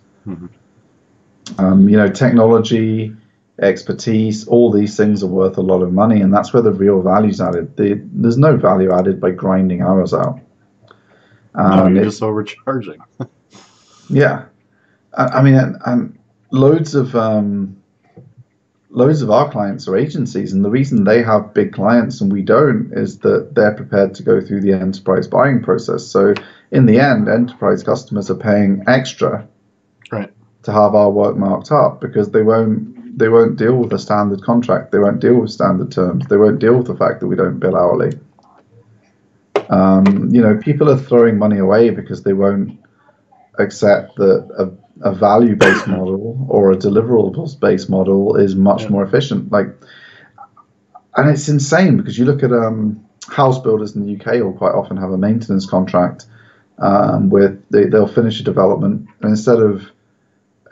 Technology, expertise, all these things are worth a lot of money, and that's where the real value's added. There's no value added by grinding hours out. No, you're just overcharging. Yeah, I mean, and loads of our clients are agencies, and the reason they have big clients and we don't is that they're prepared to go through the enterprise buying process. So in the end, enterprise customers are paying extra, right, to have our work marked up, because they won't deal with a standard contract. They won't deal with standard terms. They won't deal with the fact that we don't bill hourly. People are throwing money away because they won't accept that a value-based model or a deliverables-based model is much more efficient. Like, and it's insane because you look at house builders in the UK will quite often have a maintenance contract with they'll finish a development, and instead of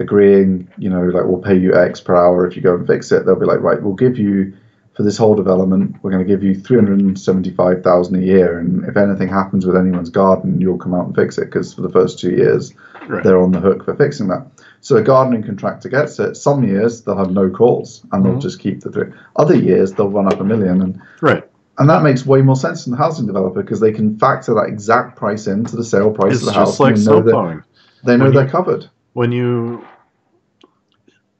agreeing, like we'll pay you X per hour if you go and fix it, they'll be like, right, we'll give you for this whole development, we're going to give you 375,000 a year, and if anything happens with anyone's garden, you'll come out and fix it because for the first 2 years, they're on the hook for fixing that. So a gardening contractor gets it. Some years they'll have no calls and they'll just keep the 3. Other years they'll run up $1 million, and that makes way more sense than the housing developer because they can factor that exact price into the sale price of the house. It's just like snowplowing. They know they're covered.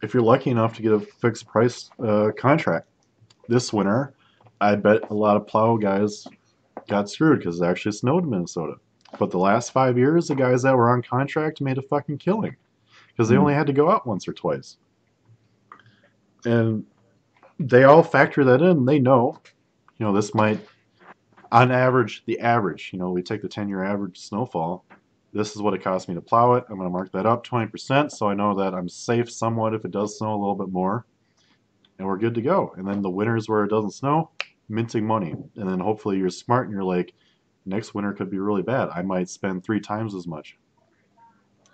If you're lucky enough to get a fixed price contract this winter, I bet a lot of plow guys got screwed because it actually snowed in Minnesota. But the last 5 years, the guys that were on contract made a fucking killing because they only had to go out once or twice. And they all factor that in. They know, this might, on average, we take the 10-year average snowfall. This is what it costs me to plow it. I'm going to mark that up 20% so I know that I'm safe somewhat if it does snow a little bit more. And we're good to go. And then the winters where it doesn't snow, minting money. And then hopefully you're smart and you're like, next winter could be really bad. I might spend 3 times as much.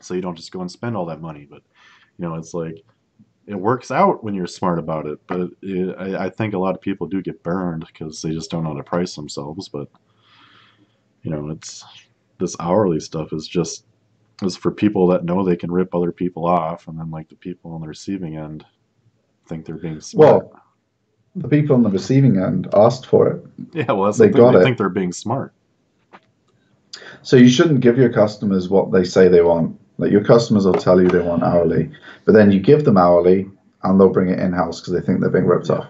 So you don't just go and spend all that money. But, it's like, it works out when you're smart about it. But I think a lot of people do get burned because they just don't know how to price themselves. But, it's this hourly stuff is for people that know they can rip other people off. And then, like, the people on the receiving end think they're being smart. Well, the people on the receiving end asked for it. Yeah, well, that's the thing. They think they're being smart. So you shouldn't give your customers what they say they want. Like, your customers will tell you they want hourly, but then you give them hourly and they'll bring it in-house because they think they're being ripped off.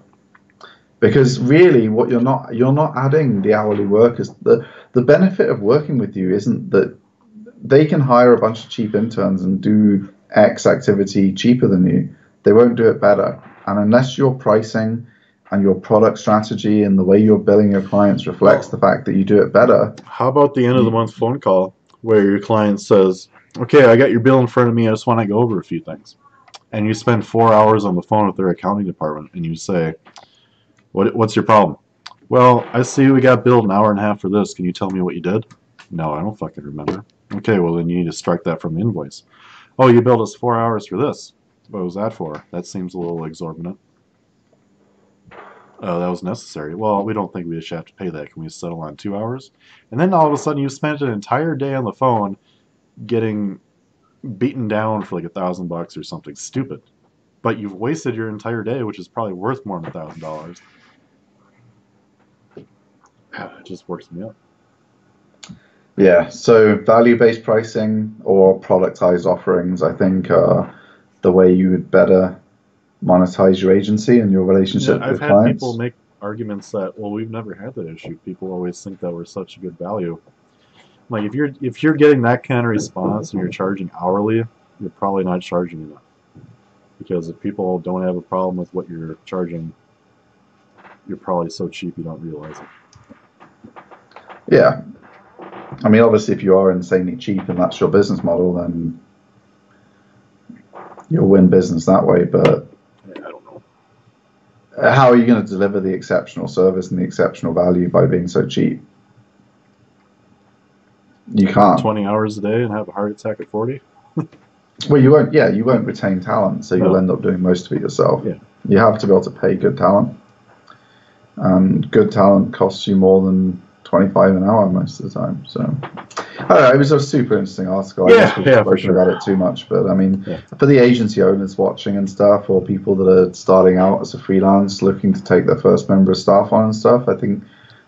Because really, what you're not adding the hourly workers. The benefit of working with you isn't that they can hire a bunch of cheap interns and do X activity cheaper than you. They won't do it better. And unless your pricing and your product strategy and the way you're billing your clients reflects the fact that you do it better. How about the end of the month phone call where your client says, okay, I got your bill in front of me. I just want to go over a few things. And you spend 4 hours on the phone with their accounting department and you say, what's your problem? Well, I see we got billed an hour and a half for this. Can you tell me what you did? No, I don't fucking remember. Okay, well then you need to strike that from the invoice. Oh, you billed us 4 hours for this. What was that for? That seems a little exorbitant. Oh, that was necessary. Well, we don't think we should have to pay that. Can we settle on 2 hours? And then all of a sudden you spent an entire day on the phone getting beaten down for like $1,000 or something stupid. But you've wasted your entire day, which is probably worth more than $1,000. It just works me up. Yeah, so value-based pricing or productized offerings, I think, are the way you would better monetize your agency and your relationship with clients. I've had people make arguments that, well, we've never had that issue. People always think that we're such a good value. Like, if you're getting that kind of response and you're charging hourly, you're probably not charging enough. Because if people don't have a problem with what you're charging, you're probably so cheap you don't realize it. Yeah. I mean, obviously, if you are insanely cheap and that's your business model, then you'll win business that way. But I don't know. How are you going to deliver the exceptional service and the exceptional value by being so cheap? You can't. 20 hours a day and have a heart attack at 40? Well, you won't. Yeah, you won't retain talent, so you'll end up doing most of it yourself. Yeah. You have to be able to pay good talent, and good talent costs you more than 25 an hour most of the time. So, I don't know, it was a super interesting article. I guess we've spoken about it too much, but I mean, for the agency owners watching and stuff, or people that are starting out as a freelance looking to take their first member of staff on and stuff, I think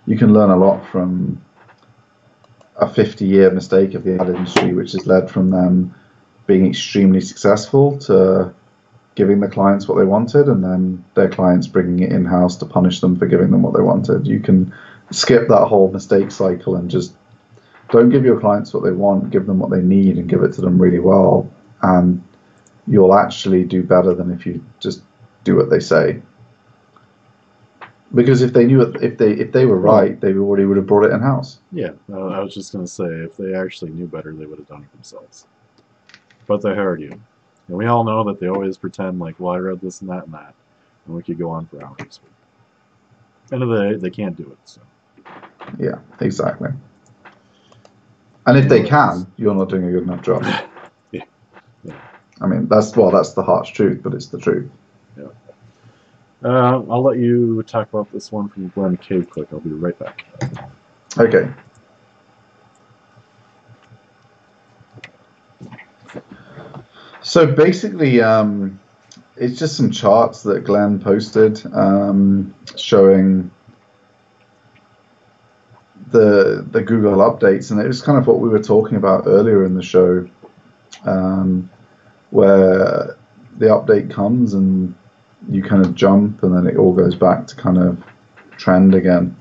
you can learn a lot from a 50-year mistake of the ad industry, which has led from them being extremely successful to giving the clients what they wanted, and then their clients bringing it in-house to punish them for giving them what they wanted. You can skip that whole mistake cycle and just don't give your clients what they want, give them what they need and give it to them really well, and you'll actually do better than if you just do what they say. Because if they knew it, if they were right, they already would have brought it in-house. Yeah, I was just going to say, if they actually knew better, they would have done it themselves. but they hired you. And we all know that they always pretend like, well, I read this and that and that. And we could go on for hours. End of the day, they can't do it. So. Yeah, exactly. And if they can, you're not doing a good enough job. Yeah. I mean, that's the harsh truth, but it's the truth. Yeah. I'll let you talk about this one from Glenn Cave quick. I'll be right back. Okay. So basically, it's just some charts that Glenn posted showing the Google updates, and it was kind of what we were talking about earlier in the show, where the update comes and you kind of jump, and then it all goes back to kind of trend again.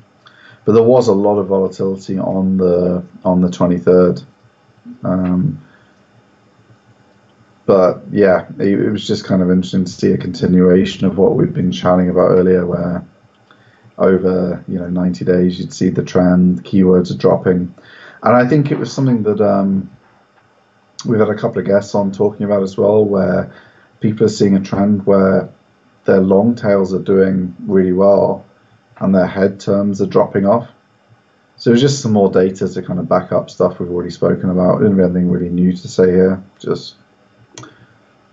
But there was a lot of volatility on the 23rd. But yeah, it was just kind of interesting to see a continuation of what we've been chatting about earlier, where over 90 days you'd see the trend, keywords are dropping. And I think it was something that we've had a couple of guests on talking about as well, where people are seeing a trend where their long tails are doing really well and their head terms are dropping off. So it's just some more data to kind of back up stuff we've already spoken about. Didn't have anything really new to say here, just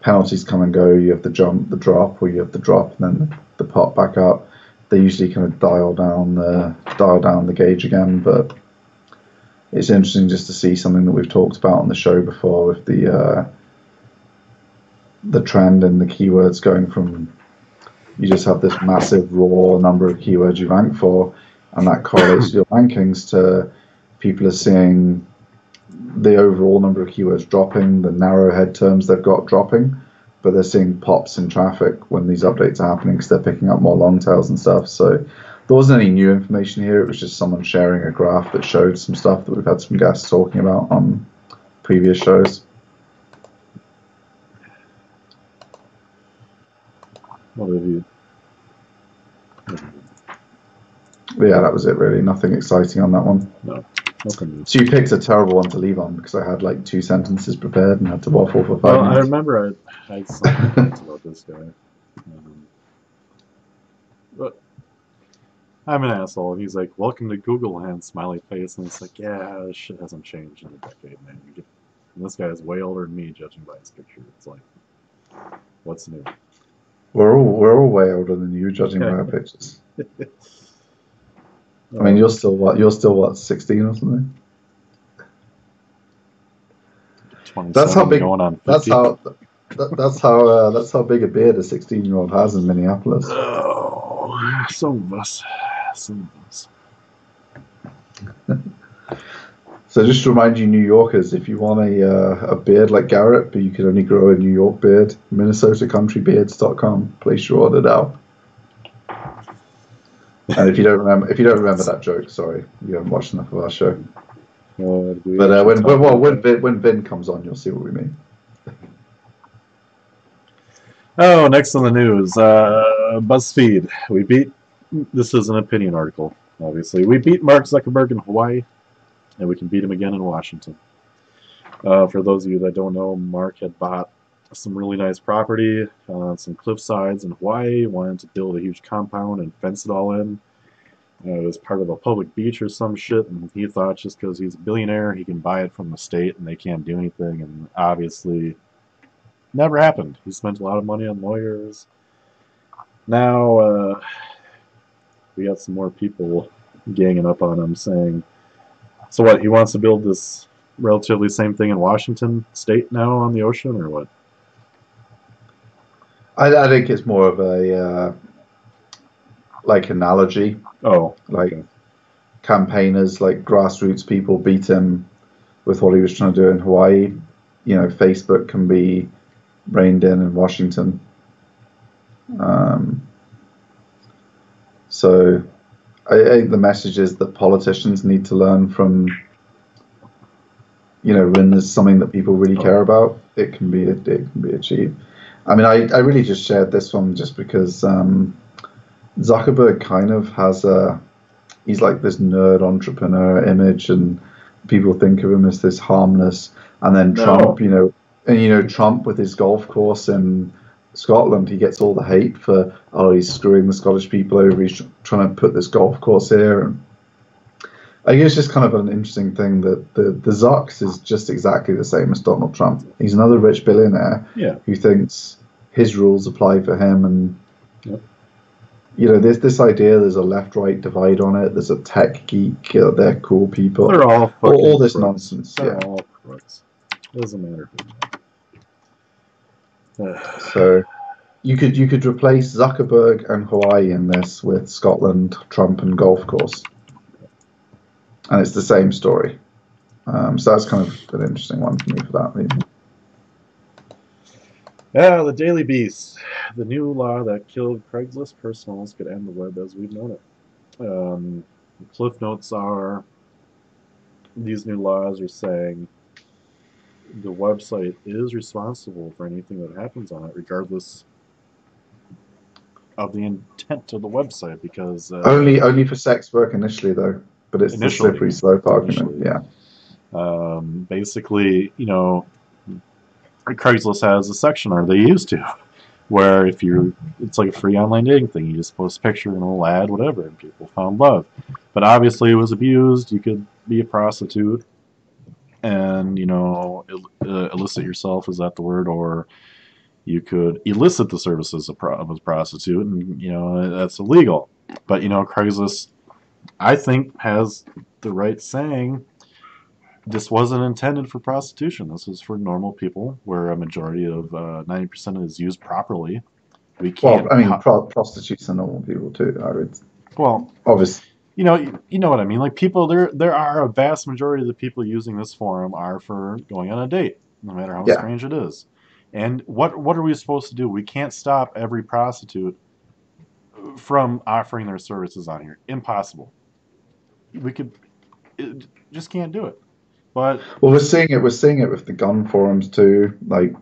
penalties come and go. You have the jump, the drop, or you have the drop and then the pop back up. They usually kind of dial down the gauge again, but it's interesting just to see something that we've talked about on the show before, with the trend and the keywords going from, you just have this massive raw number of keywords you rank for, and that correlates your rankings to people are seeing the overall number of keywords dropping, the narrow head terms they've got dropping, but they're seeing pops in traffic when these updates are happening because they're picking up more long tails and stuff. So there wasn't any new information here. It was just someone sharing a graph that showed some stuff that we've had some guests talking about on previous shows. What have you? Yeah, that was it really. Nothing exciting on that one. No. Nothing. So you picked a terrible one to leave on because I had like 2 sentences prepared and had to waffle for 5 minutes. I remember I had some thoughts about this guy. But I'm an asshole. He's like, welcome to Google Hand, smiley face. And it's like, yeah, this shit hasn't changed in a decade, man. And this guy is way older than me, judging by his picture. It's like, what's new? We're all way older than you, judging by our pictures. I mean, you're still what, 16 or something? That's how big. Going on 50. That's how big a beard a 16-year-old has in Minneapolis. Oh, some of us. So just to remind you, New Yorkers, if you want a beard like Garrett, but you can only grow a New York beard, MinnesotaCountryBeards.com. Place your order now. And if you don't remember that joke, sorry, you haven't watched enough of our show. But when Vin comes on, you'll see what we mean. Oh, next on the news, BuzzFeed. This is an opinion article, obviously. We beat Mark Zuckerberg in Hawaii, and we can beat him again in Washington. For those of you that don't know, Mark had bought some really nice property on some cliff sides in Hawaii, wanted to build a huge compound and fence it all in. It was part of a public beach or some shit, and he thought just because he's a billionaire, he can buy it from the state and they can't do anything, and obviously never happened. He spent a lot of money on lawyers. Now we got some more people ganging up on him saying, so what, he wants to build this relatively same thing in Washington state now on the ocean, or what? I think it's more of a like analogy. Oh, like okay. Campaigners, like grassroots people beat him with what he was trying to do in Hawaii. Facebook can be reined in Washington. So I think the message is that politicians need to learn from, when there's something that people really care about, it can be achieved. I mean, I really just shared this one just because Zuckerberg kind of has he's like this nerd entrepreneur image, and people think of him as this harmless. And then Trump, And you know, Trump with his golf course in Scotland, he gets all the hate for, oh, he's screwing the Scottish people over. He's trying to put this golf course here. And I guess it's just kind of an interesting thing that the Zucks is just exactly the same as Donald Trump. He's another rich billionaire who thinks his rules apply for him. And, you know, there's this idea there's a left-right divide on it. There's a tech geek. They're cool people. They're all this nonsense. They're all crooks. Doesn't matter. So you could replace Zuckerberg and Hawaii in this with Scotland, Trump, and golf course, and it's the same story. So that's kind of an interesting one for me for that reason. Yeah, the Daily Beast. The new law that killed Craigslist personals could end the web as we've known it. The cliff notes are these new laws are saying the website is responsible for anything that happens on it, regardless of the intent of the website. Because only for sex work initially, though. But it's the slippery slope argument. Yeah. Basically, you know, Craigslist has a section, or they used to, where if it's like a free online dating thing. You just post a picture and a little ad, whatever, and people found love. But obviously, it was abused. You could be a prostitute and, you know, elicit yourself, is that the word? Or you could elicit the services of a prostitute, and, you know, that's illegal. But, you know, Craigslist, I think, has the right saying, this wasn't intended for prostitution. This was for normal people, where a majority of 90% is used properly. We can't. Well, I mean, prostitutes are normal people too. I would. Well, obviously. You know what I mean. Like, people, there are a vast majority of the people using this forum are for going on a date, no matter how strange it is. And what are we supposed to do? We can't stop every prostitute from offering their services on here. Impossible. Just can't do it. But we're seeing it with the gun forums too. Like,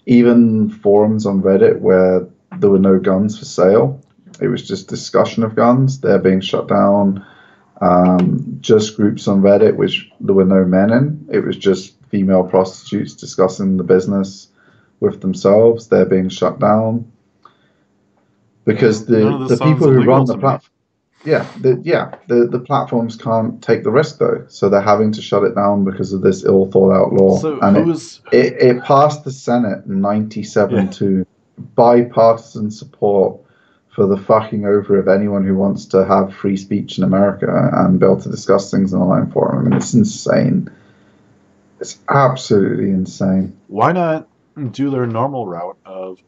even forums on Reddit where there were no guns for sale. It was just discussion of guns. They're being shut down. Just groups on Reddit which there were no men in. It was just female prostitutes discussing the business with themselves. They're being shut down because the people who run the platform. The platforms can't take the risk though, so they're having to shut it down because of this ill thought out law. So and it passed the Senate 97 to bipartisan support for the fucking over of anyone who wants to have free speech in America and be able to discuss things in an online forum. I mean, it's insane. It's absolutely insane. Why not do their normal route of,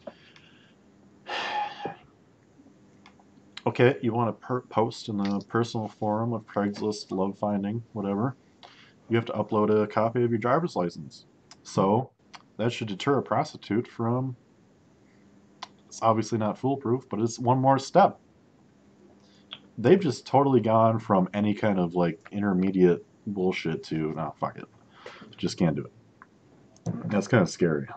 okay, you want to post in the personal forum of Craigslist, love finding, whatever, you have to upload a copy of your driver's license. So that should deter a prostitute from, it's obviously not foolproof, but it's one more step. They've just totally gone from any kind of like intermediate bullshit to, no, fuck it. Just can't do it. That's kind of scary.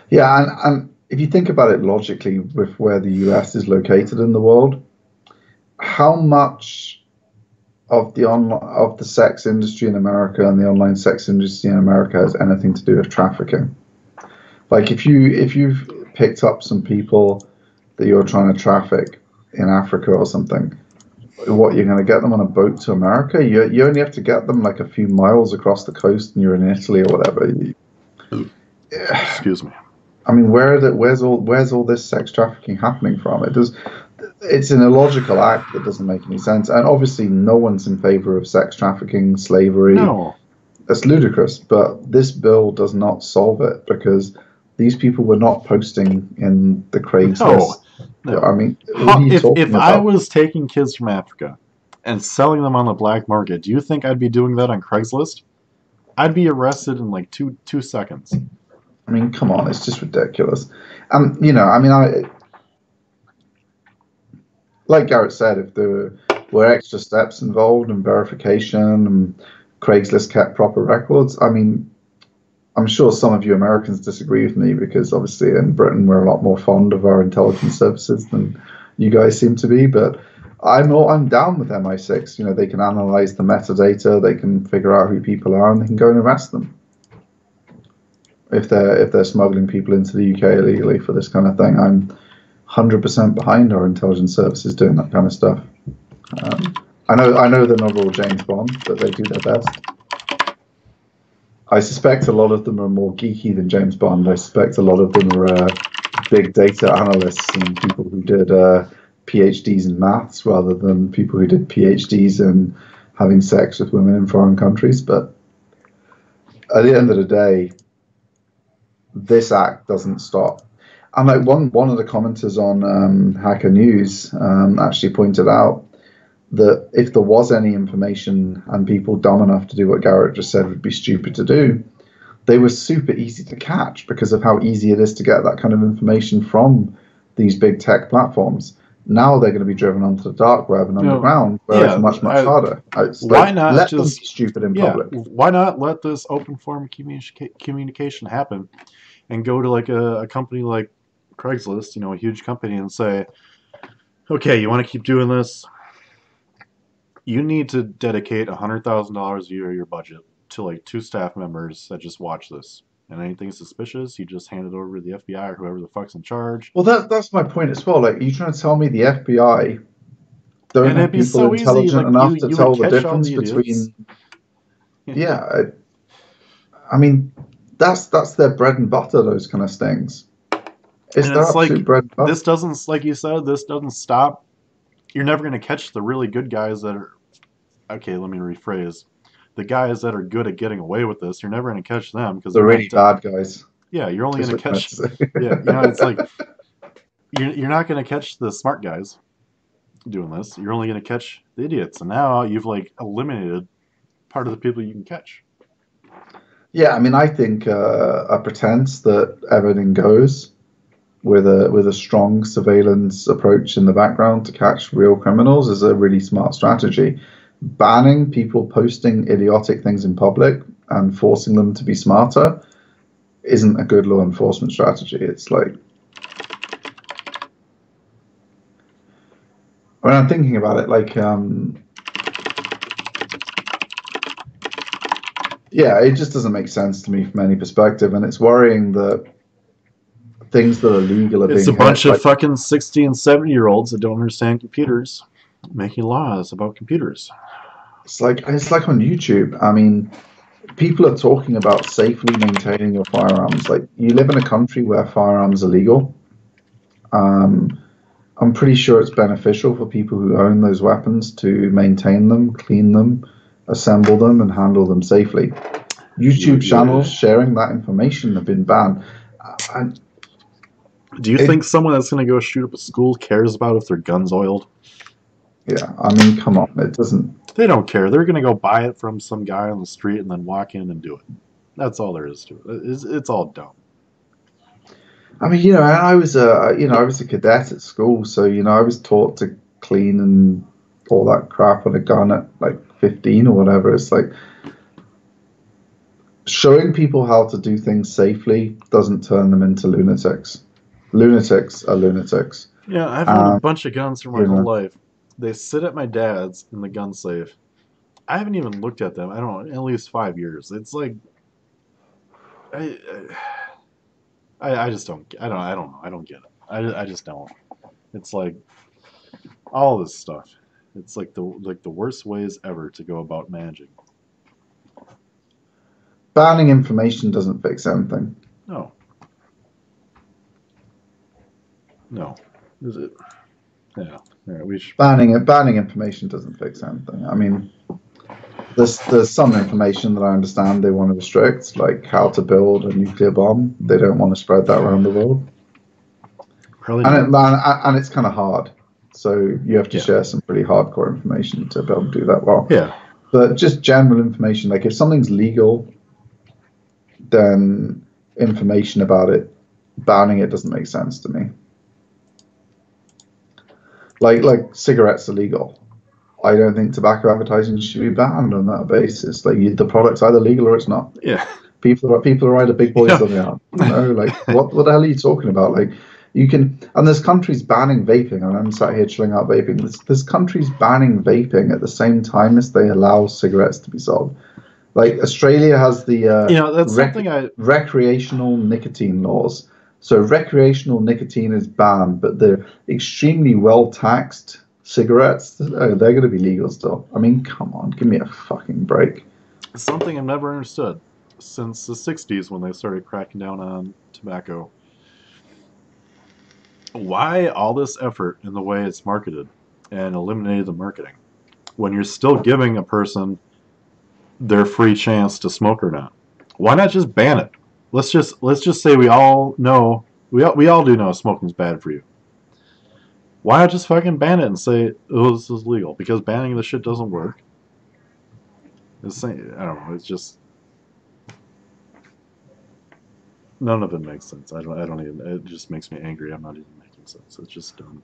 Yeah, and if you think about it logically with where the US is located in the world, how much of the sex industry in America and the online sex industry in America has anything to do with trafficking? Like, if you've picked up some people that you're trying to traffic in Africa or something, what, you're going to get them on a boat to America? You only have to get them like a few miles across the coast, and you're in Italy or whatever. Excuse me. I mean, where's all this sex trafficking happening from? It's an illogical act that doesn't make any sense. And obviously, no one's in favor of sex trafficking, slavery. No. That's ludicrous. But this bill does not solve it, because these people were not posting in the Craigslist. No. I mean, what are you talking about? I was taking kids from Africa and selling them on the black market, do you think I'd be doing that on Craigslist? I'd be arrested in like two seconds. I mean, come on, it's just ridiculous. You know, I mean, like Garrett said, if there were extra steps involved in verification and Craigslist kept proper records, I mean, I'm sure some of you Americans disagree with me, because obviously in Britain we're a lot more fond of our intelligence services than you guys seem to be. But I'm down with MI6. You know, they can analyze the metadata, they can figure out who people are, and they can go and arrest them. if they're smuggling people into the UK illegally for this kind of thing. I'm 100% behind our intelligence services doing that kind of stuff. I know they're not all James Bond, but they do their best. I suspect a lot of them are more geeky than James Bond. I suspect a lot of them are big data analysts and people who did PhDs in maths rather than people who did PhDs in having sex with women in foreign countries. But at the end of the day, this act doesn't stop. And like one of the commenters on Hacker News actually pointed out that if there was any information and people dumb enough to do what Garrett just said would be stupid to do, they were super easy to catch because of how easy it is to get that kind of information from these big tech platforms. Now they're going to be driven onto the dark web and underground, where it's much harder. It's why not let just them be stupid in public? Why not let this open form of communication happen, and go to like a company like Craigslist, a huge company, and say, okay, you want to keep doing this? You need to dedicate $100,000 a year of your budget to like 2 staff members that just watch this. And anything suspicious, you just hand it over to the FBI or whoever the fuck's in charge. Well, that's my point as well. Like, are you trying to tell me the FBI don't have people intelligent enough to tell the difference between? Yeah, I mean, that's their bread and butter. Those kind of stings. It's their absolute bread and butter. This doesn't, like you said, this doesn't stop. You're never going to catch the really good guys that are. Okay, let me rephrase. The guys that are good at getting away with this, you're never going to catch them because they're really bad guys. Yeah, you're only going to catch. Yeah, it's like you're not going to catch the smart guys doing this. You're only going to catch the idiots, and now you've like eliminated part of the people you can catch. Yeah, I mean, I think a pretense that everything goes with a strong surveillance approach in the background to catch real criminals is a really smart strategy. Banning people posting idiotic things in public and forcing them to be smarter isn't a good law enforcement strategy. It's like, when I'm thinking about it, like, yeah, it just doesn't make sense to me from any perspective, and it's worrying that things that are legal are being. It's a bunch of fucking 60 and 70-year-olds that don't understand computers making laws about computers. It's like on YouTube. I mean, people are talking about safely maintaining your firearms. Like, you live in a country where firearms are legal. I'm pretty sure it's beneficial for people who own those weapons to maintain them, clean them, assemble them, and handle them safely. YouTube channels sharing that information have been banned. Do you think someone that's going to go shoot up a school cares about if their gun's oiled? Yeah, I mean, come on, it doesn't. They don't care. They're going to go buy it from some guy on the street and then walk in and do it. That's all there is to it. It's all dumb. I mean, I was a cadet at school, so I was taught to clean and all that crap on a gun at like 15 or whatever. It's like showing people how to do things safely doesn't turn them into lunatics. Lunatics are lunatics. Yeah, I've owned a bunch of guns for my whole life. They sit at my dad's in the gun safe. I haven't even looked at them. I don't know, in at least 5 years. It's like, I just don't. I don't know. I don't get it. I just don't. It's like all this stuff. It's like the worst ways ever to go about managing. Banning information doesn't fix anything. No. Is it? Yeah. We should. Banning information doesn't fix anything. I mean, there's some information that I understand they want to restrict, like how to build a nuclear bomb. They don't want to spread that around the world. And it's kind of hard. So you have to share some pretty hardcore information to be able to do that well. Yeah. But just general information, like if something's legal, then information about it, banning it doesn't make sense to me. Like cigarettes are legal. I don't think tobacco advertising should be banned on that basis. Like the product's either legal or it's not. Yeah. People are either big boys or they aren't. Like what the hell are you talking about? Like you can, and there's countries banning vaping, and I'm sat here chilling out vaping. There's countries banning vaping at the same time as they allow cigarettes to be sold. Like Australia has the that's something recreational nicotine laws. So recreational nicotine is banned, but the extremely well taxed cigarettes, they're going to be legal still. I mean, come on, give me a fucking break. Something I've never understood since the 60s when they started cracking down on tobacco. Why all this effort in the way it's marketed and eliminated the marketing when you're still giving a person their free chance to smoke or not? Why not just ban it? Let's just say we all know, we all do know smoking's bad for you. Why not just fucking ban it and say, oh, this is legal? Because banning the shit doesn't work. I don't know. It's just none of it makes sense. I don't even. It just makes me angry. I'm not even making sense. It's just dumb.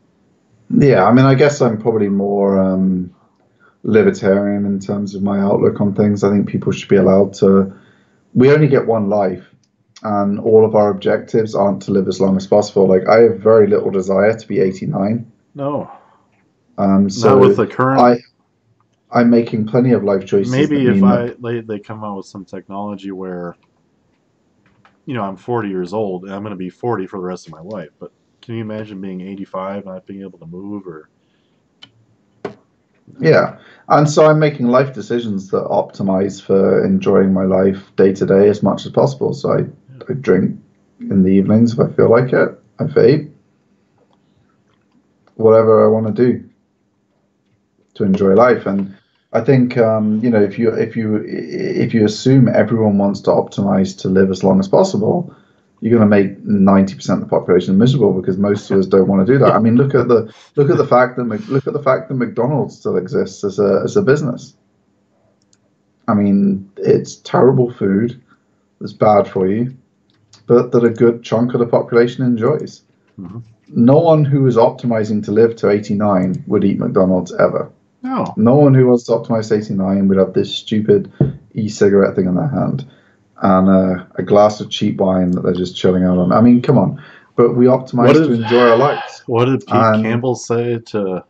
Yeah, I mean, I guess I'm probably more libertarian in terms of my outlook on things. I think people should be allowed to. We only get one life, and all of our objectives aren't to live as long as possible. Like, I have very little desire to be 89. No. So not with the current. I'm making plenty of life choices. Maybe if they come out with some technology where, I'm 40 years old and I'm going to be 40 for the rest of my life. But can you imagine being 85, not being able to move or? Yeah, and so I'm making life decisions that optimize for enjoying my life day to day as much as possible. So I drink in the evenings if I feel like it. I vape. Whatever I want to do to enjoy life. And I think if you assume everyone wants to optimize to live as long as possible, you're going to make 90% of the population miserable because most of us don't want to do that. I mean, look at the fact that McDonald's still exists as a business. I mean, it's terrible food. It's bad for you, but that a good chunk of the population enjoys. Mm-hmm. No one who is optimizing to live to 89 would eat McDonald's ever. No. No one who wants to optimize to 89 would have this stupid e-cigarette thing in their hand and a glass of cheap wine that they're just chilling out on. I mean, come on. But we optimize to enjoy our lives. What did Pete Campbell say to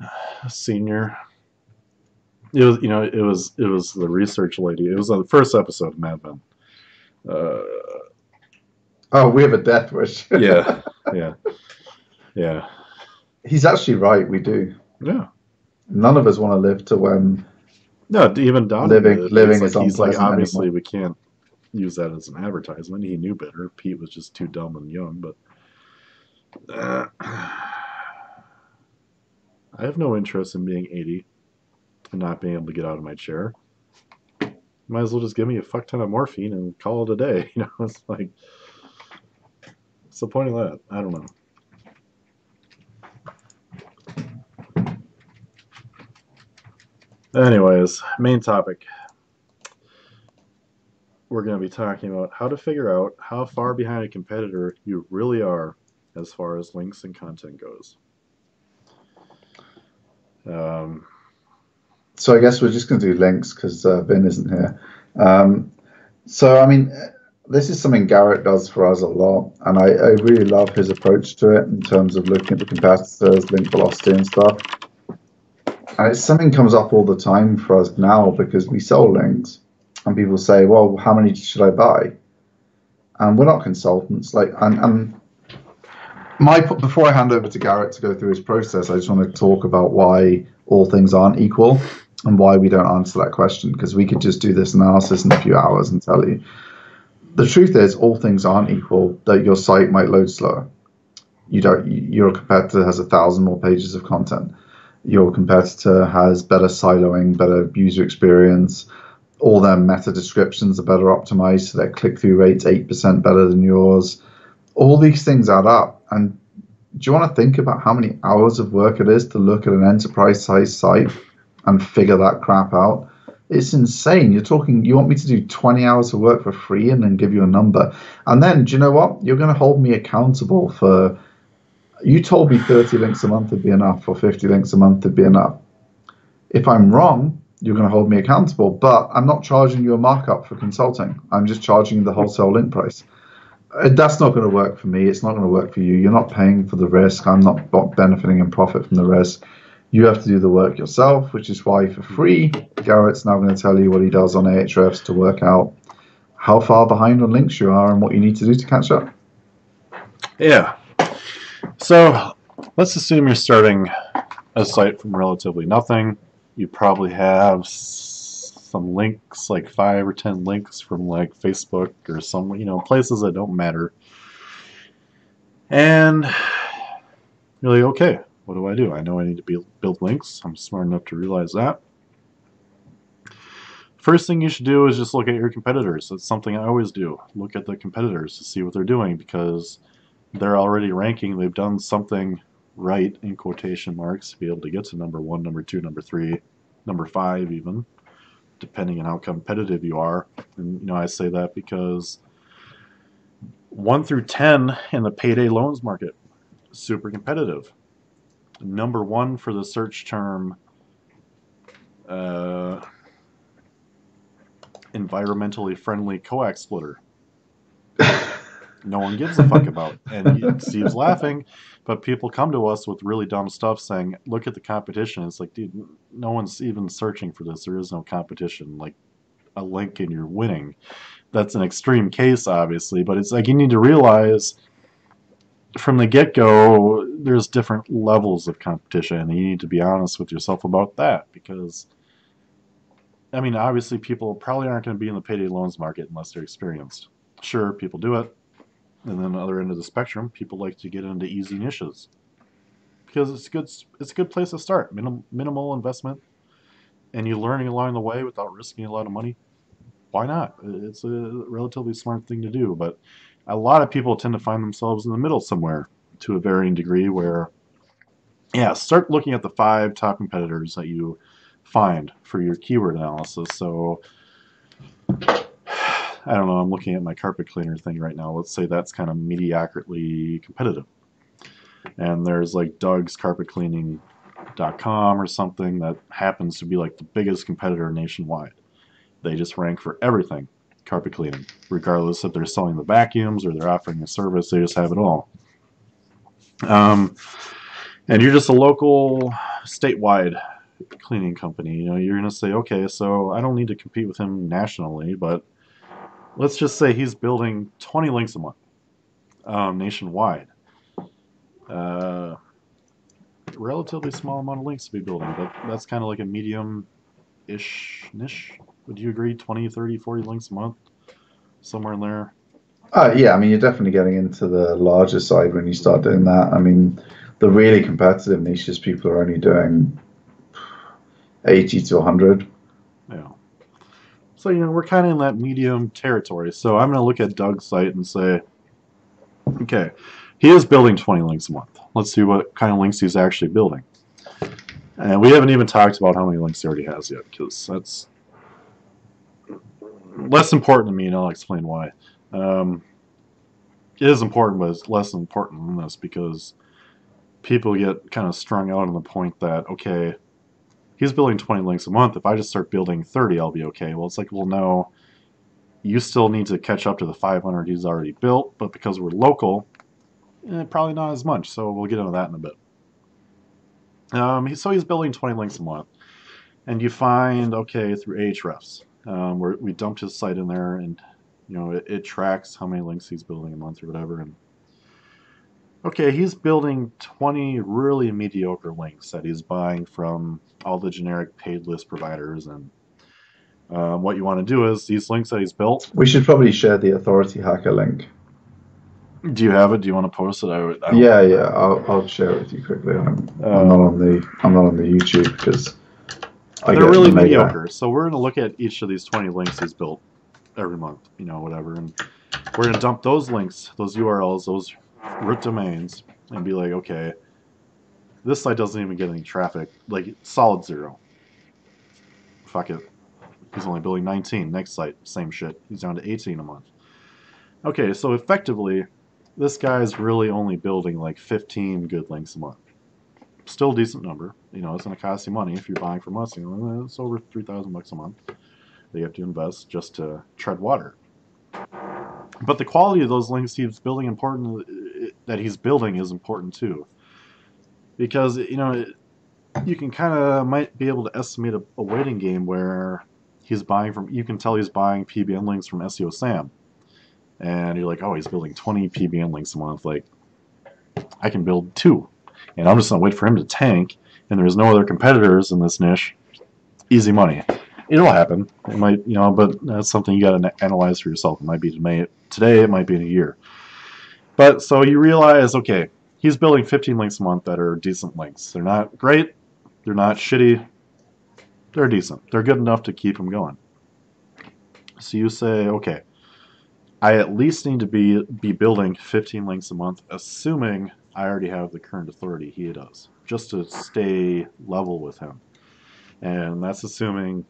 a senior? It was the research lady. It was on the first episode of Mad Men. We have a death wish. Yeah. He's actually right. We do. Yeah. None of us want to live to when. No, even Don living is like, he's like, obviously anymore. We can't use that as an advertisement. He knew better. Pete was just too dumb and young. But I have no interest in being 80 and not being able to get out of my chair. Might as well just give me a fuck ton of morphine and call it a day. It's like, what's the point of that? I don't know. Anyways, main topic. We're going to be talking about how to figure out how far behind a competitor you really are as far as links and content goes. So I guess we're just going to do links because Ben isn't here. So, I mean, this is something Garrett does for us a lot, and I really love his approach to it in terms of looking at the competitors, link velocity and stuff. And it's something comes up all the time for us now because we sell links, and people say, well, how many should I buy? And we're not consultants. Before I hand over to Garrett to go through his process, I just want to talk about why all things aren't equal and why we don't answer that question, because we could just do this analysis in a few hours and tell you. The truth is, all things aren't equal. That your site might load slower. Your competitor has 1,000 more pages of content. Your competitor has better siloing, better user experience. All their meta descriptions are better optimized, so their click-through rate's 8% better than yours. All these things add up. And do you want to think about how many hours of work it is to look at an enterprise-sized site and figure that crap out? It's insane. You want me to do 20 hours of work for free and then give you a number. And then, do you know what? You're going to hold me accountable for, you told me 30 links a month would be enough or 50 links a month would be enough. If I'm wrong, you're going to hold me accountable, but I'm not charging you a markup for consulting. I'm just charging you the wholesale link price. That's not going to work for me. It's not going to work for you. You're not paying for the risk. I'm not benefiting in profit from the risk. You have to do the work yourself, which is why for free, Garrett's now going to tell you what he does on Ahrefs to work out how far behind on links you are and what you need to do to catch up. Yeah. So let's assume you're starting a site from relatively nothing. You probably have some links, like 5 or 10 links from like Facebook or some, places that don't matter. And you're like, okay, what do I do? I know I need to build links. I'm smart enough to realize that. First thing you should do is just look at your competitors. That's something I always do. Look at the competitors to see what they're doing, because they're already ranking. They've done something right, in quotation marks, to be able to get to number 1, number 2, number 3, number 5 even, depending on how competitive you are. And I say that because 1 through 10 in the payday loans market, super competitive. Number 1 for the search term environmentally friendly coax splitter. No one gives a fuck about. And Steve's laughing, but people come to us with really dumb stuff saying, look at the competition. It's like, dude, no one's even searching for this. There is no competition. Like a link and you're winning. That's an extreme case, obviously, but it's like you need to realize from the get-go there's different levels of competition, and you need to be honest with yourself about that, because obviously people probably aren't going to be in the payday loans market unless they're experienced. Sure, people do it. And then on the other end of the spectrum, people like to get into easy niches because it's a good place to start. Minimal investment, and you're learning along the way without risking a lot of money. Why not? It's a relatively smart thing to do. But a lot of people tend to find themselves in the middle somewhere to a varying degree, where, yeah, start looking at the 5 top competitors that you find for your keyword analysis. So I don't know, I'm looking at my carpet cleaner thing right now. Let's say that's kind of mediocrely competitive. And there's like Doug's carpetcleaning.com or something that happens to be like the biggest competitor nationwide. They just rank for everything carpet cleaning, regardless if they're selling the vacuums or they're offering a service. They just have it all. And you're just a local, statewide cleaning company. You're going to say, okay, so I don't need to compete with him nationally, but let's just say he's building 20 links a month nationwide. Relatively small amount of links to be building, but that's kind of like a medium-ish niche. Would you agree? 20, 30, 40 links a month? Somewhere in there? Yeah, you're definitely getting into the larger side when you start doing that. The really competitive niches, people are only doing 80 to 100. Yeah. So, we're kind of in that medium territory. So I'm going to look at Doug's site and say, okay, he is building 20 links a month. Let's see what kind of links he's actually building. And we haven't even talked about how many links he already has yet, because that's less important to me, and I'll explain why. It is important, but it's less important than this, because people get kind of strung out on the point that, okay, he's building 20 links a month. If I just start building 30, I'll be okay. Well, it's like, well, no, you still need to catch up to the 500 he's already built, but because we're local, probably not as much. So we'll get into that in a bit. So he's building 20 links a month, and you find, okay, through Ahrefs, where we dumped his site in there, and it tracks how many links he's building a month or whatever. And okay, he's building 20 really mediocre links that he's buying from all the generic paid list providers. And what you want to do is these links that he's built. We should probably share the authority hacker link. Do you have it? Do you want to post it? Yeah. I'll share it with you quickly. I'm not on the YouTube because they're really mediocre. So we're going to look at each of these 20 links he's built every month, whatever, and we're going to dump those links, those URLs, those root domains, and be like, okay, this site doesn't even get any traffic, like solid 0. Fuck it. He's only building 19. Next site, same shit. He's down to 18 a month. Okay, so effectively, this guy's really only building like 15 good links a month. Still a decent number. It's going to cost you money if you're buying from us. It's over $3,000 a month that you have to invest just to tread water. But the quality of those links he's building is important too, because you can kind of might be able to estimate a waiting game where he's buying from. You can tell he's buying PBN links from SEO Sam, and you're like, oh, he's building 20 PBN links a month. Like, I can build 2, and I'm just gonna wait for him to tank. And there's no other competitors in this niche. Easy money. It'll happen. It might, but that's something you got to analyze for yourself. It might be today. It might be in a year. But so you realize, okay, he's building 15 links a month that are decent links. They're not great. They're not shitty. They're decent. They're good enough to keep him going. So you say, okay, I at least need to be building 15 links a month, assuming I already have the current authority he does, just to stay level with him. And that's assuming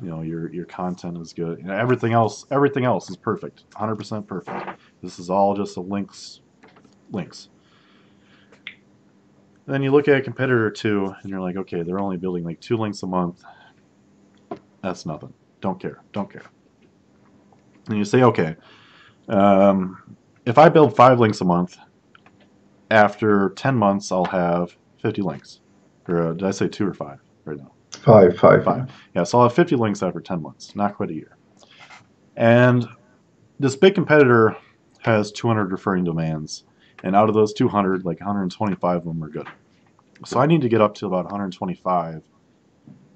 your content is good. Everything else is perfect, 100% perfect. This is all just a links. And then you look at a competitor or two, and you're like, okay, they're only building like 2 links a month. That's nothing. Don't care. And you say, okay, if I build 5 links a month, after 10 months, I'll have 50 links. Or did I say 2 or 5 right now? 5. Yeah, so I'll have 50 links after 10 months. Not quite a year. And this big competitor has 200 referring domains. And out of those 200, like 125 of them are good. So I need to get up to about 125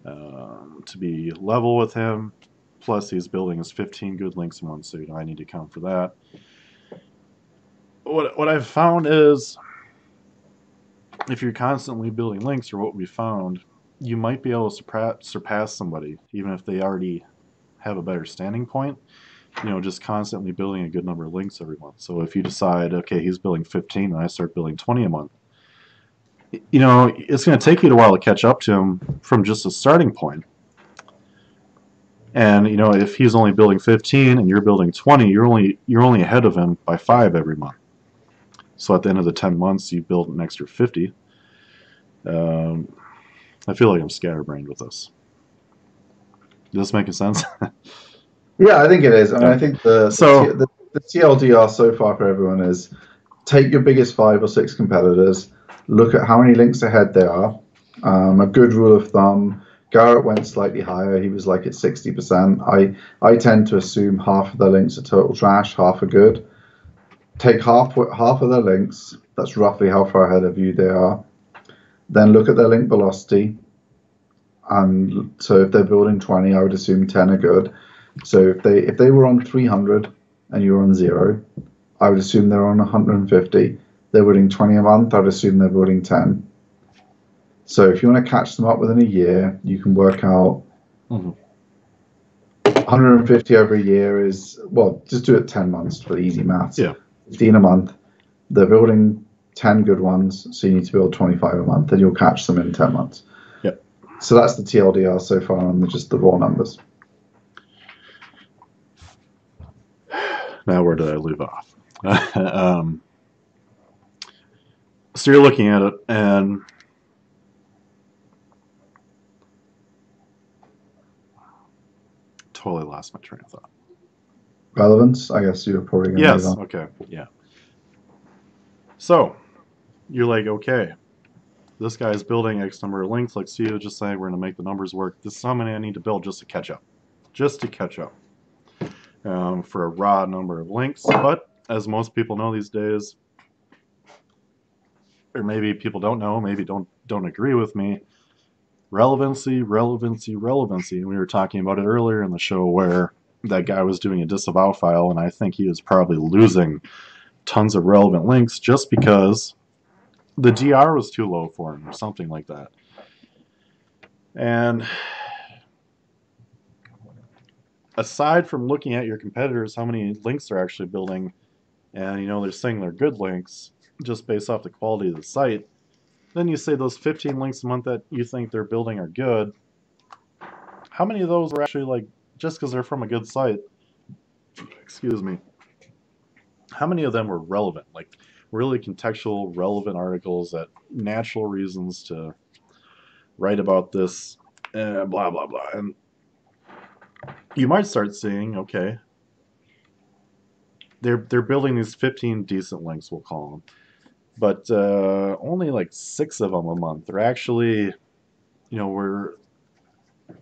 to be level with him. Plus, he's building his 15 good links a month, so I need to count for that. What I've found is, if you're constantly building links, or what we found, you might be able to surpass somebody, even if they already have a better standing point. Just constantly building a good number of links every month. So if you decide, okay, he's building 15, and I start building 20 a month, it's going to take you a while to catch up to him from just a starting point. And if he's only building 15 and you're building 20, you're only ahead of him by 5 every month. So at the end of the 10 months, you build an extra 50. I feel like I'm scatterbrained with this. Does this make sense? Yeah, I think it is. I mean, I think the TLDR so far for everyone is take your biggest 5 or 6 competitors, look at how many links ahead they are. A good rule of thumb, Garrett went slightly higher. He was like at 60%. I tend to assume half of the links are total trash, half are good. Take half of their links. That's roughly how far ahead of you they are. Then look at their link velocity. And so if they're building 20, I would assume 10 are good. So if they were on 300 and you were on 0, I would assume they're on 150. They're building 20 a month. I'd assume they're building 10. So if you want to catch them up within a year, you can work out 150 every year is, well, just do it 10 months for the easy maths. Yeah. 15 a month. They're building 10 good ones, so you need to build 25 a month, and you'll catch them in 10 months. Yep. So that's the TLDR so far on just the raw numbers. Now where did I leave off? So you're looking at it, and totally lost my train of thought. Relevance, I guess you're probably going to Yes, okay, yeah. So, you're like, okay, this guy's building X number of links, like Steve was just saying, we're going to make the numbers work. This is how many I need to build just to catch up. For a raw number of links. But, as most people know these days, or maybe people don't know, maybe don't agree with me, relevancy. And we were talking about it earlier in the show where that guy was doing a disavow file, and I think he was probably losing tons of relevant links just because the DR was too low for him or something like that. And aside from looking at your competitors, how many links they're actually building, and they're saying they're good links just based off the quality of the site, then you say those 15 links a month that you think they're building are good. How many of those are actually, like, just because they're from a good site, excuse me, how many of them were relevant, like really contextual, relevant articles that natural reasons to write about this, blah, blah, blah. And you might start seeing, okay, they're building these 15 decent links, we'll call them. but only like 6 of them a month. They're actually, we're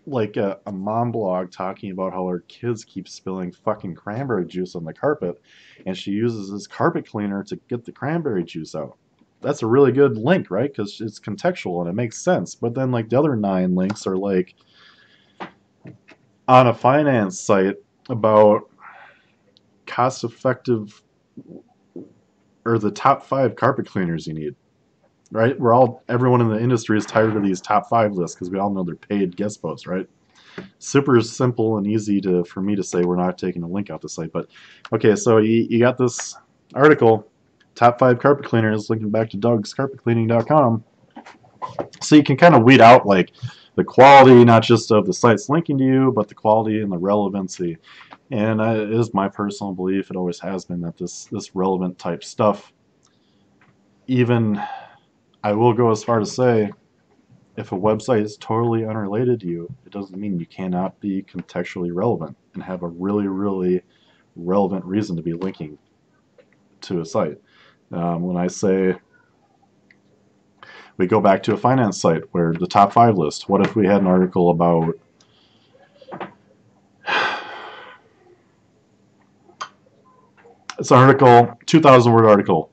like a mom blog talking about how her kids keep spilling fucking cranberry juice on the carpet, and she uses this carpet cleaner to get the cranberry juice out. That's a really good link, right? Because it's contextual and it makes sense. But then, like, the other 9 links are like on a finance site about cost effective or the top 5 carpet cleaners you need. Right? Everyone in the industry is tired of these top 5 lists because we all know they're paid guest posts, right? Super simple and easy for me to say. We're not taking a link out the site, but okay. So you got this article, top 5 carpet cleaners, linking back to Doug'sCarpetCleaning.com. So you can kind of weed out like the quality, not just of the sites linking to you, but the quality and the relevancy. And it is my personal belief, it always has been, that this relevant type stuff, even I will go as far to say, if a website is totally unrelated to you, it doesn't mean you cannot be contextually relevant and have a really, really relevant reason to be linking to a site. When I say we go back to a finance site where the top 5 list, what if we had an article about it's an article, 2,000 word article,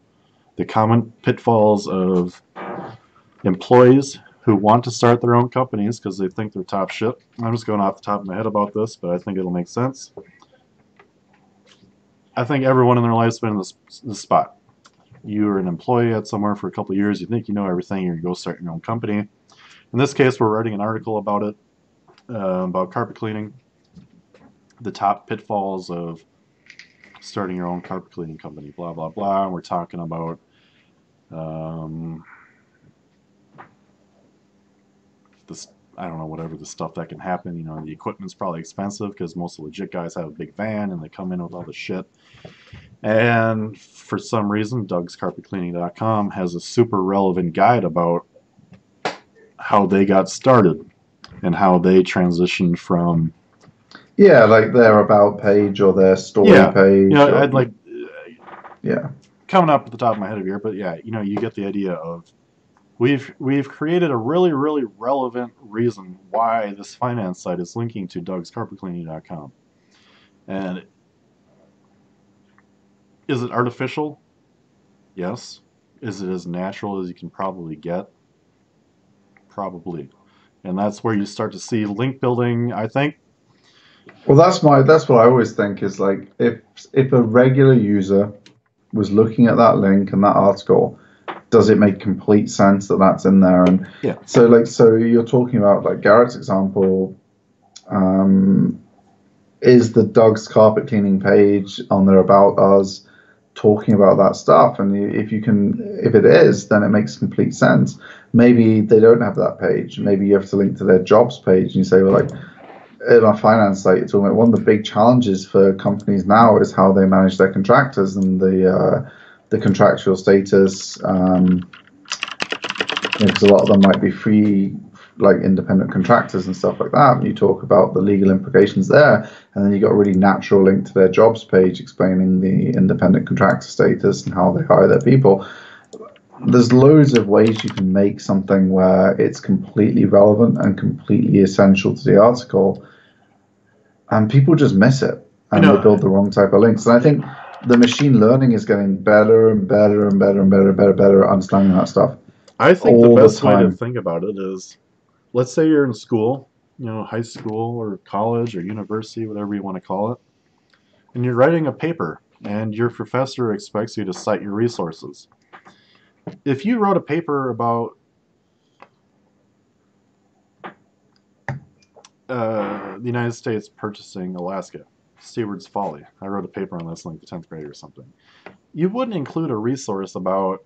the common pitfalls of employees who want to start their own companies because they think they're top shit. I'm just going off the top of my head about this, but I think it'll make sense. I think everyone in their life's been in this spot. You're an employee at somewhere for a couple of years, you think you know everything, you're going to go start your own company. In this case, we're writing an article about it, about carpet cleaning, the top pitfalls of starting your own carpet cleaning company, blah, blah, blah. And we're talking about this, I don't know, whatever the stuff that can happen. The equipment's probably expensive because most legit guys have a big van and they come in with all the shit. And for some reason, Doug'sCarpetCleaning.com has a super relevant guide about how they got started and how they transitioned from like their about page or their story page. I'd like yeah, coming up at the top of my head here, but yeah, you get the idea of we've created a really, really relevant reason why this finance site is linking to Doug'sCarpetCleaning.com. And is it artificial? Yes. Is it as natural as you can probably get? Probably. And that's where you start to see link building, I think. Well, that's what I always think is like if a regular user was looking at that link and that article, does it make complete sense that that's in there? And yeah. So you're talking about like Garrett's example. Is the Doug's carpet cleaning page on their About Us talking about that stuff? And if it is, then it makes complete sense. Maybe they don't have that page. Maybe you have to link to their jobs page, and you say, well, like in our finance site, you're talking about one of the big challenges for companies now is how they manage their contractors and the contractual status. Because a lot of them might be free, like independent contractors and stuff like that. And you talk about the legal implications there, and then you got a really natural link to their jobs page explaining the independent contractor status and how they hire their people. There's loads of ways you can make something where it's completely relevant and completely essential to the article, and people just miss it, and they build the wrong type of links. And I think the machine learning is getting better and better and better and better at understanding that stuff. I think the best way to think about it is, let's say you're in school, high school or college or university, whatever you want to call it, and you're writing a paper, and your professor expects you to cite your resources. If you wrote a paper about the United States purchasing Alaska, Seward's Folly, I wrote a paper on this in like the 10th grade or something, you wouldn't include a resource about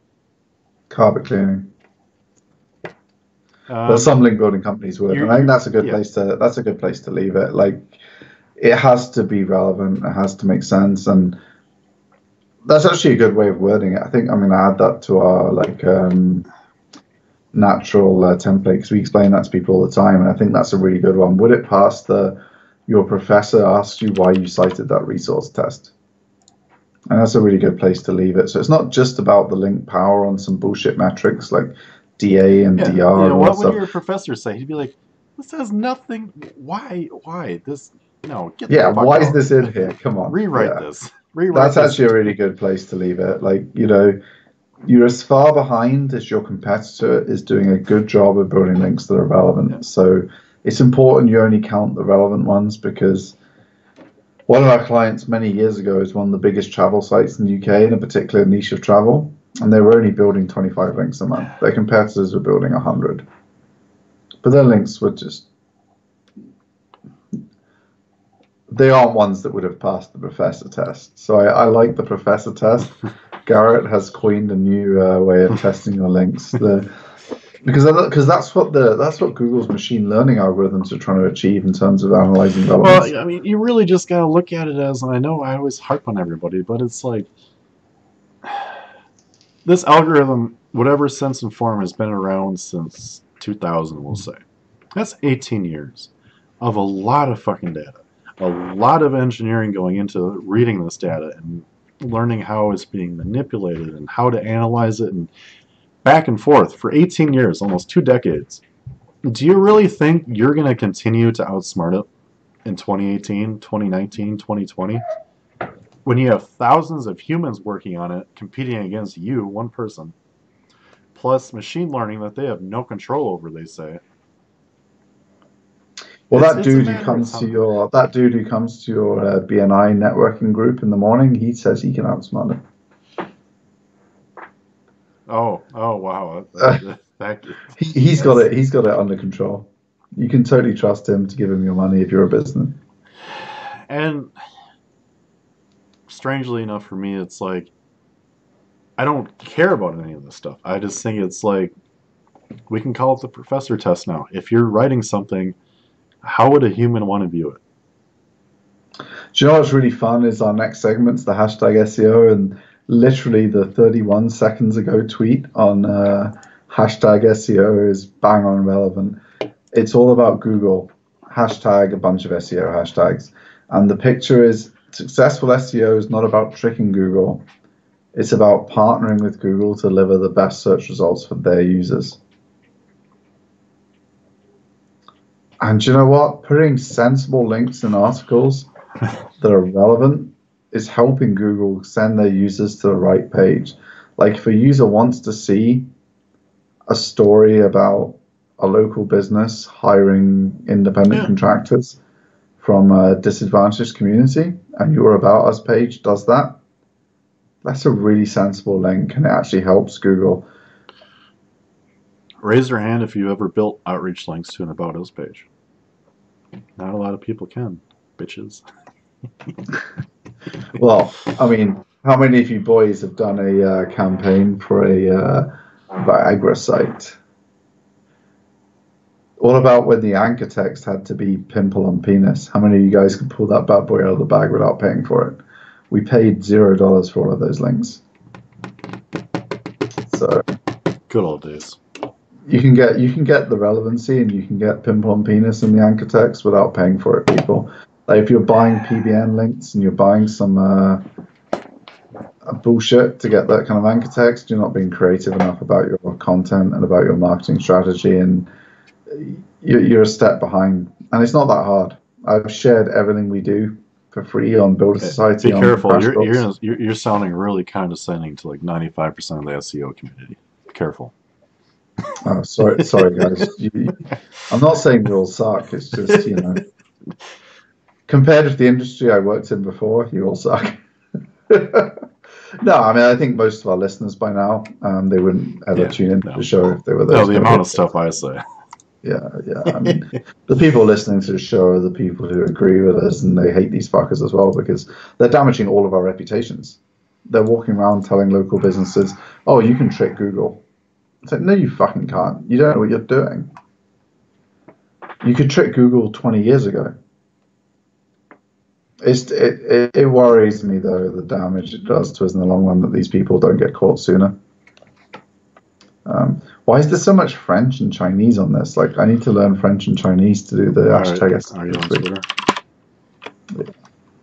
carpet cleaning. But some link building companies would, and I think that's a good place to leave it. Like, it has to be relevant, it has to make sense, and that's actually a good way of wording it. I think I'm going to add that to our natural template, because we explain that to people all the time, and I think that's a really good one. Would it pass your professor asks you why you cited that resource test? And that's a really good place to leave it. So it's not just about the link power on some bullshit metrics like DA and Yeah, DR and all what that would stuff. your professor say? He'd be like, "This has nothing. Why this? No, get the Yeah, fuck why is out. this in here? Come on. Rewrite Yeah. this. Rewrite That's this." actually a really good place to leave it. Like, you know, you're as far behind as your competitor is doing a good job of building links that are relevant. Yeah. So it's important you only count the relevant ones, because one of our clients many years ago is one of the biggest travel sites in the UK in a particular niche of travel, and they were only building 25 links a month. Their competitors were building 100. But their links were just, they aren't ones that would have passed the professor test. So I like the professor test. Garrett has coined a new way of testing your links. Because that's what Google's machine learning algorithms are trying to achieve in terms of analyzing relevance. Well, I mean, you really just gotta look at it as, and I know I always harp on everybody, but it's like this algorithm, whatever sense and form, has been around since 2000, we'll say. That's 18 years of a lot of fucking data, a lot of engineering going into reading this data and learning how it's being manipulated and how to analyze it, and back and forth for 18 years, almost 2 decades. Do you really think you're going to continue to outsmart it in 2018, 2019, 2020? When you have thousands of humans working on it, competing against you, one person, plus machine learning that they have no control over, they say. Well, that dude who comes to your BNI networking group in the morning, he says he can outsmart it. Oh, wow. He's got it. He's got it under control. You can totally trust him to give him your money if you're a business. And strangely enough for me, it's like, I don't care about any of this stuff. I just think it's like, we can call it the professor test now. If you're writing something, how would a human want to view it? Do you know what's really fun is our next segment's the hashtag SEO, and literally the 31 seconds ago tweet on hashtag SEO is bang on relevant. It's all about Google, hashtag a bunch of SEO hashtags. And the picture is successful SEO is not about tricking Google. It's about partnering with Google to deliver the best search results for their users. And do you know what? Putting sensible links in articles that are relevant is helping Google send their users to the right page. Like if a user wants to see a story about a local business hiring independent contractors from a disadvantaged community, and your About Us page does that, that's a really sensible link, and it actually helps Google. Raise your hand if you ever built outreach links to an About Us page. Not a lot of people can, bitches. Well, I mean, how many of you boys have done a campaign for a Viagra site? What about when the anchor text had to be pimple on penis? How many of you guys could pull that bad boy out of the bag without paying for it? We paid $0 for all of those links. So good old days. You can get the relevancy, and you can get pimple on penis in the anchor text without paying for it, people. Like if you're buying PBN links and you're buying some bullshit to get that kind of anchor text, you're not being creative enough about your content and about your marketing strategy, and you're a step behind. And it's not that hard. I've shared everything we do for free on Builder Society. Be careful. You're sounding really condescending to like 95% of the SEO community. Be careful. Oh, sorry, guys. I'm not saying you all suck. It's just, compared with the industry I worked in before, you all suck. No, I mean, I think most of our listeners by now, they wouldn't ever tune into the show if they were those. No, the amount of stuff I say. Yeah. I mean, the people listening to the show are the people who agree with us, and they hate these fuckers as well because they're damaging all of our reputations. They're walking around telling local businesses, "Oh, you can trick Google." It's like, no, you fucking can't. You don't know what you're doing. You could trick Google 20 years ago. It worries me, though, the damage it does to us in the long run that these people don't get caught sooner. Why is there so much French and Chinese on this? Like, I need to learn French and Chinese to do the hashtag. Are you on Twitter? Yeah.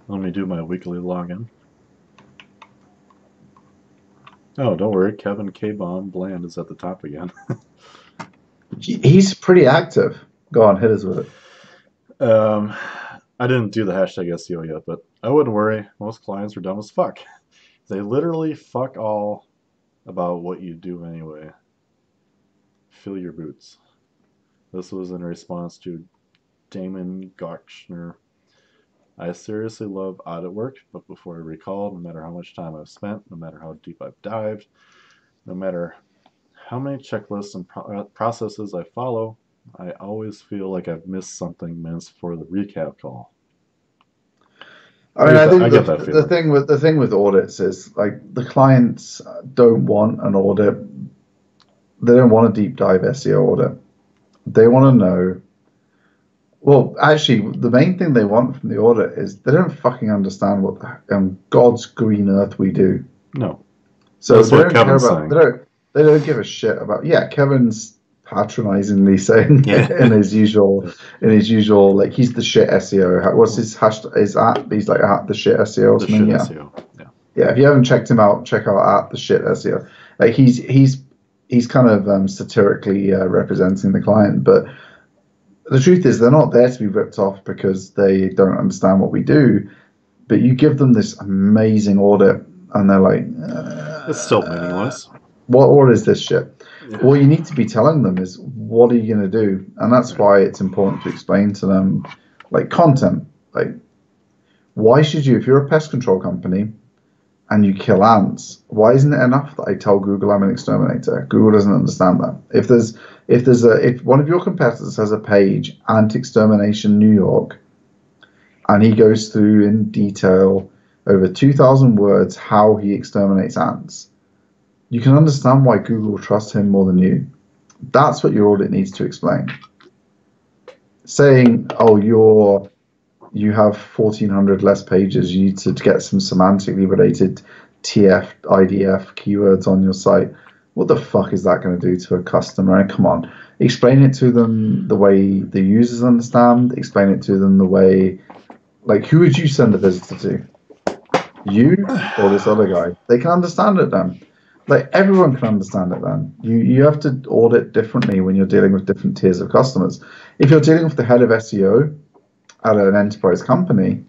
Let me do my weekly login. Oh, don't worry. Kevin K-Bomb Bland is at the top again. He's pretty active. Go on, hit us with it. I didn't do the hashtag SEO yet, but I wouldn't worry. Most clients are dumb as fuck. They literally fuck all about what you do anyway. Fill your boots. This was in response to Damon Gochner. I seriously love audit work, but before I recall, no matter how much time I've spent, no matter how deep I've dived, no matter how many checklists and processes I follow, I always feel like I've missed something minutes before the recap call. I mean, I I think get that the feeling. thing with audits is like the clients don't want an audit. They don't want a deep dive SEO audit. They want to know. Well, actually, the main thing they want from the audit is they don't fucking understand what God's green earth we do. No, So that's they what don't care Kevin's about saying. they don't give a shit about. Yeah, Kevin's patronizingly saying Yeah, in his usual like he's the shit SEO. What's his hashtag? Is at he's like at the shit SEO or the something. shit Yeah, SEO. Yeah, yeah. If you haven't checked him out, check out at the shit SEO. Like he's kind of satirically representing the client, but the truth is they're not there to be ripped off because they don't understand what we do. But you give them this amazing audit, and they're like, it's still meaningless. what is this shit? Yeah, What you need to be telling them is what are you going to do, and that's right. why it's important to explain to them like content. Like, why should you, if you're a pest control company and you kill ants, why isn't it enough that I tell Google I'm an exterminator? Google doesn't understand that. If one of your competitors has a page, Ant Extermination New York, and he goes through in detail over 2,000 words how he exterminates ants, you can understand why Google trusts him more than you. That's what your audit needs to explain. Saying, oh, you have 1,400 less pages, you need to get some semantically related TF, IDF keywords on your site. What the fuck is that going to do to a customer? And come on, explain it to them the way the users understand. Explain it to them the way, like, who would you send a visitor to? You or this other guy? They can understand it then. Like everyone can understand it then. You have to audit differently when you're dealing with different tiers of customers. If you're dealing with the head of SEO at an enterprise company,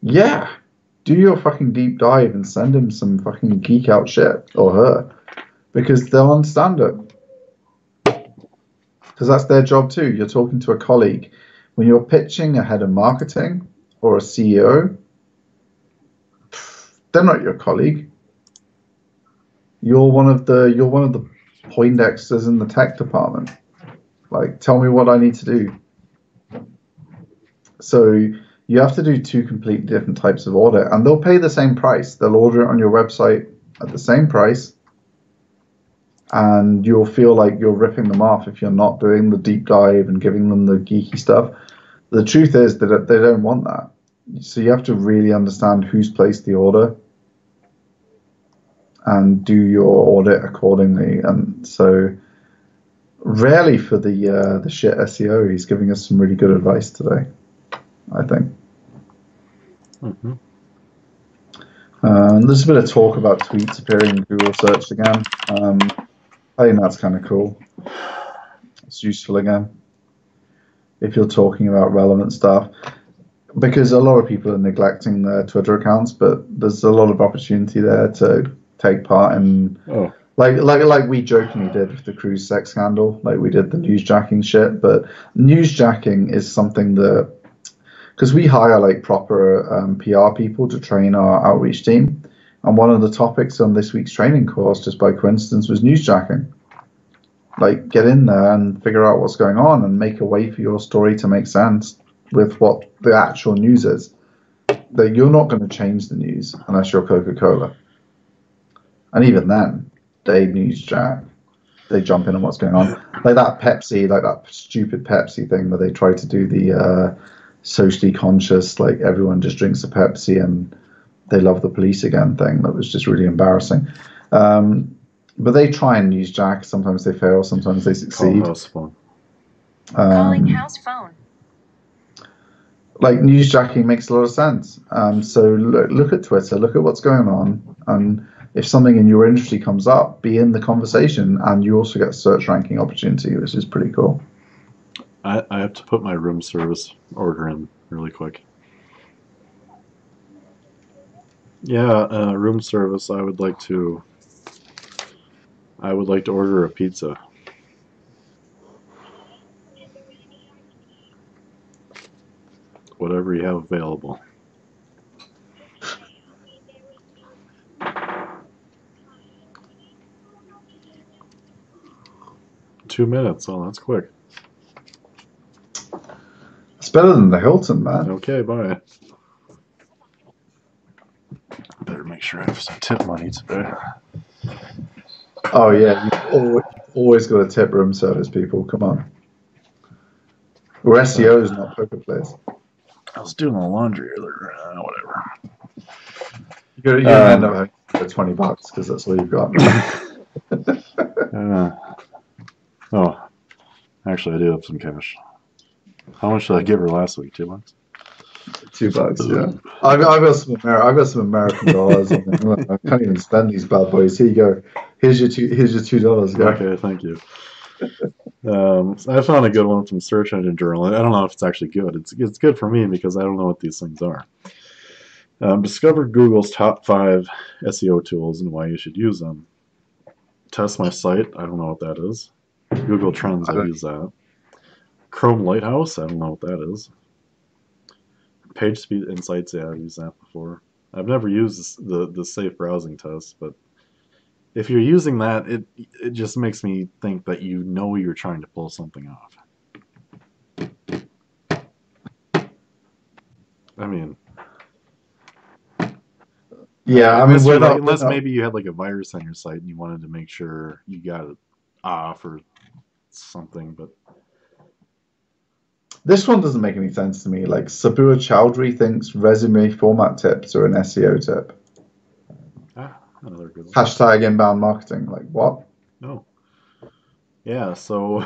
yeah, do your fucking deep dive and send him some fucking geek out shit or her because they'll understand it. Because that's their job too. You're talking to a colleague. When you're pitching a head of marketing or a CEO, they're not your colleague. You're one of the Poindexters in the tech department. Like, tell me what I need to do. So you have to do two completely different types of audit, and they'll pay the same price. They'll order it on your website at the same price, and you'll feel like you're ripping them off if you're not doing the deep dive and giving them the geeky stuff. The truth is that they don't want that. So you have to really understand who's placed the order and do your audit accordingly. And so, rarely for the shit SEO, he's giving us some really good advice today, I think. Mm-hmm. There's a bit of talk about tweets appearing in Google search again. I think that's kind of cool. It's useful again if you're talking about relevant stuff because a lot of people are neglecting their Twitter accounts, but there's a lot of opportunity there to take part in Oh, like we jokingly did with the cruise sex scandal, like we did the newsjacking shit. But newsjacking is something that because we hire like proper PR people to train our outreach team, and one of the topics on this week's training course, just by coincidence, was newsjacking. Like, get in there and figure out what's going on and make a way for your story to make sense with what the actual news is. That you're not going to change the news unless you're Coca-Cola, and even then, they newsjack. They jump in on what's going on, like that Pepsi, like that stupid Pepsi thing where they try to do the socially conscious, like everyone just drinks a Pepsi and they love the police again thing. That was just really embarrassing. But they try and use Jack. Sometimes they fail. Sometimes they call succeed. house phone. Calling house phone. Like newsjacking makes a lot of sense. So look at Twitter. Look at what's going on, and if something in your industry comes up, be in the conversation, and you also get a search ranking opportunity, which is pretty cool. I have to put my room service order in really quick. Yeah, room service. I would like to order a pizza. Whatever you have available. Two minutes. Oh, that's quick. It's better than the Hilton, man. Okay, bye. Better make sure I have some tip money today. Oh yeah, you've always got to tip room service people. Come on. We're SEOs, not poker players. I was doing the laundry earlier. Whatever. You're gonna end up having $20 because that's all you've got. Oh, actually, I do have some cash. How much did I give her last week? $2? $2, yeah. I've got some American dollars. I can't even spend these bad boys. Here you go. Here's your $2. Go. Okay, thank you. I found a good one from Search Engine Journal. I don't know if it's actually good. It's good for me because I don't know what these things are. Discover Google's top 5 SEO tools and why you should use them. Test my site. I don't know what that is. Google Trends. I've used that. Chrome Lighthouse. I don't know what that is. Page Speed Insights. Yeah, I've used that before. I've never used the safe browsing test, but if you're using that, it just makes me think that you know you're trying to pull something off. I mean, yeah, unless maybe you had like a virus on your site and you wanted to make sure you got it off or something, but this one doesn't make any sense to me. Like Sabua Chowdhury thinks resume format tips are an SEO tip. Another good one. Hashtag inbound marketing. Like what? No. Yeah, so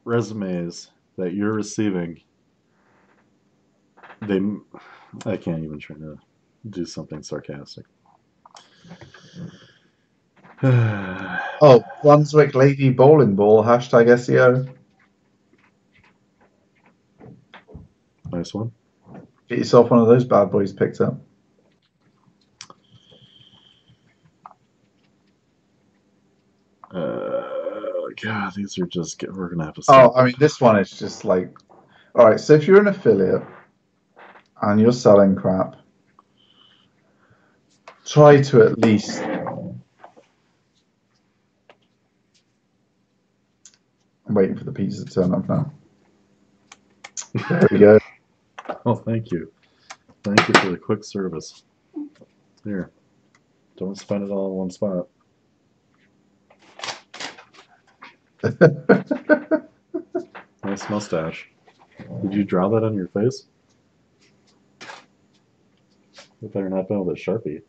resumes that you're receiving, I can't even try to do something sarcastic. Oh, Brunswick Lady Bowling Ball, hashtag SEO. Nice one. Get yourself one of those bad boys picked up. God, these are just, we're going to have to stop. Oh, I mean, this one is just like, all right, so if you're an affiliate and you're selling crap, try to at least I'm waiting for the pizza to turn up now. There we go. Oh, thank you. Thank you for the quick service. Here. Don't spend it all in one spot. Nice mustache. Did you draw that on your face? You better not been with a Sharpie.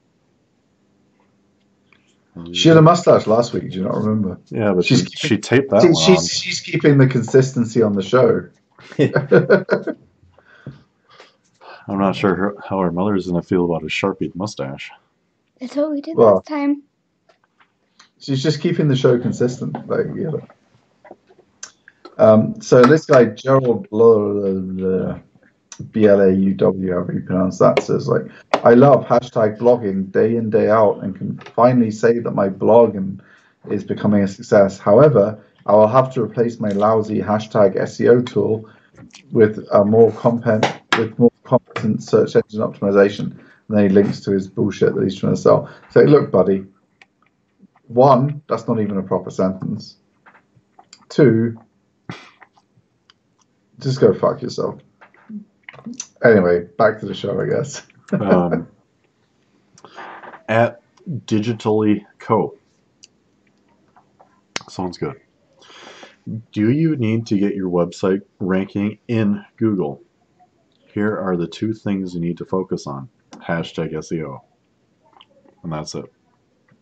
She had a mustache last week. Do you not remember? Yeah, but she taped that one on. She's keeping the consistency on the show. I'm not sure how her mother's going to feel about a Sharpie mustache. That's what we did last time. She's just keeping the show consistent. Like, you know. So this guy, Gerald Blauw, B-L-A-U-W, however you pronounce that, says, like, I love hashtag blogging day in, day out, and can finally say that my blog is becoming a success. However, I will have to replace my lousy hashtag SEO tool with more competent search engine optimization. And then he links to his bullshit that he's trying to sell. So look, buddy, 1, that's not even a proper sentence. 2, just go fuck yourself. Anyway, back to the show, I guess. At Digitally Co. Sounds good. Do you need to get your website ranking in Google? Here are the 2 things you need to focus on. Hashtag SEO. And that's it.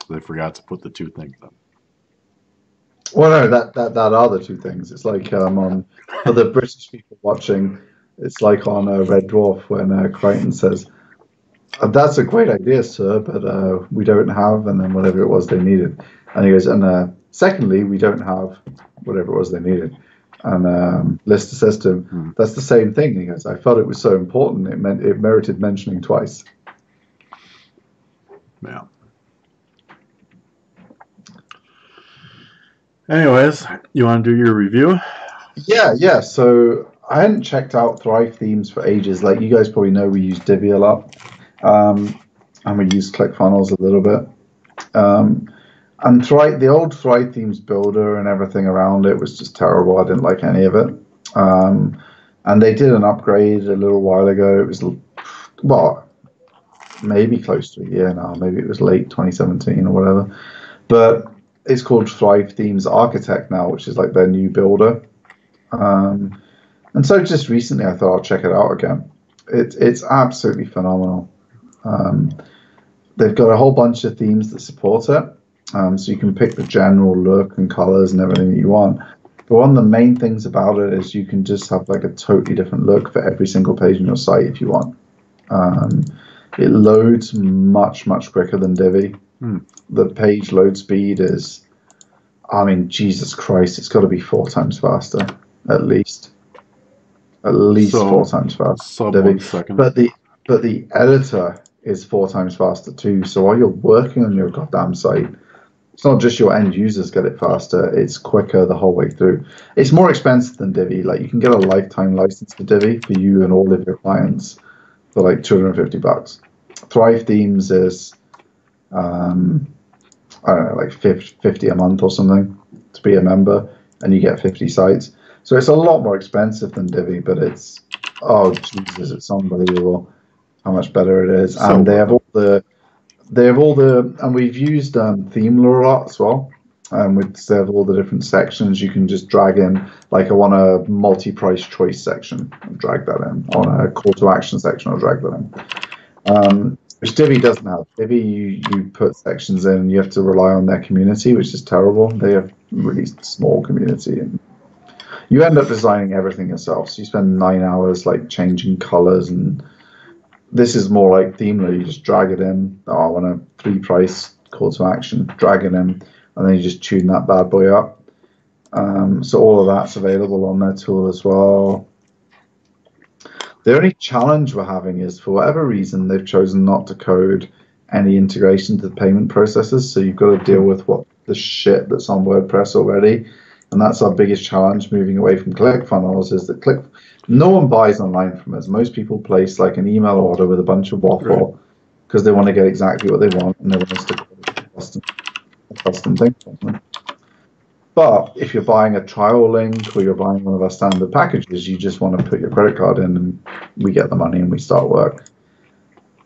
They forgot to put the 2 things in. Well, no, that are the 2 things. It's like for the British people watching, It's like on Red Dwarf when Crichton says, "That's a great idea, sir, but we don't have," and then whatever it was they needed. And he goes, "And secondly, we don't have whatever it was they needed." And Lister says to him, "That's the same thing." And he goes, "I felt it was so important, it merited mentioning twice." Yeah. Anyways, you want to do your review? Yeah. So I hadn't checked out Thrive themes for ages. Like you guys probably know, we use Divi a lot, and we use ClickFunnels a little bit. And the old Thrive themes builder and everything around it was just terrible. I didn't like any of it. And they did an upgrade a little while ago. It was, well, maybe close to a year now. Maybe it was late 2017 or whatever. But it's called Thrive Themes Architect now, which is like their new builder. And so just recently I thought I'll check it out again. It's absolutely phenomenal. They've got a whole bunch of themes that support it. So you can pick the general look and colors and everything that you want. But one of the main things about it is you can just have like a totally different look for every single page on your site if you want. It loads much quicker than Divi. The page load speed is, I mean, Jesus Christ, it's got to be 4 times faster, at least. At least So, 4 times faster. Sub Divi. 1 second. But the editor is 4 times faster too. So while you're working on your goddamn site, it's not just your end users get it faster, it's quicker the whole way through. It's more expensive than Divi. Like you can get a lifetime license to Divi for you and all of your clients for like $250. Thrive Themes is I don't know, like 50 a month or something to be a member, and you get 50 sites. So it's a lot more expensive than Divi, but it's, oh Jesus, it's unbelievable how much better it is. So and they have all the, and we've used Themelure a lot as well. They have all the different sections you can just drag in. Like I want a multi-price choice section, I'll drag that in. I want a call to action section, I'll drag that in. Which Divi doesn't have. Divi, you put sections in and you have to rely on their community, which is terrible. They have really small community, and you end up designing everything yourself. So you spend 9 hours like changing colors, and this is more like Themelure. You just drag it in. Oh, I want a 3 price call to action, drag it in, and then you just tune that bad boy up. So all of that's available on their tool as well. The only challenge we're having is, for whatever reason, they've chosen not to code any integration to the payment processes. So you've got to deal with what the shit that's on WordPress already. And that's our biggest challenge moving away from ClickFunnels, is that no one buys online from us. Most people place like an email order with a bunch of waffle because they want to get exactly what they want, and they want us to custom thing for them. But if you're buying a trial link or you're buying one of our standard packages, you just want to put your credit card in and we get the money and we start work.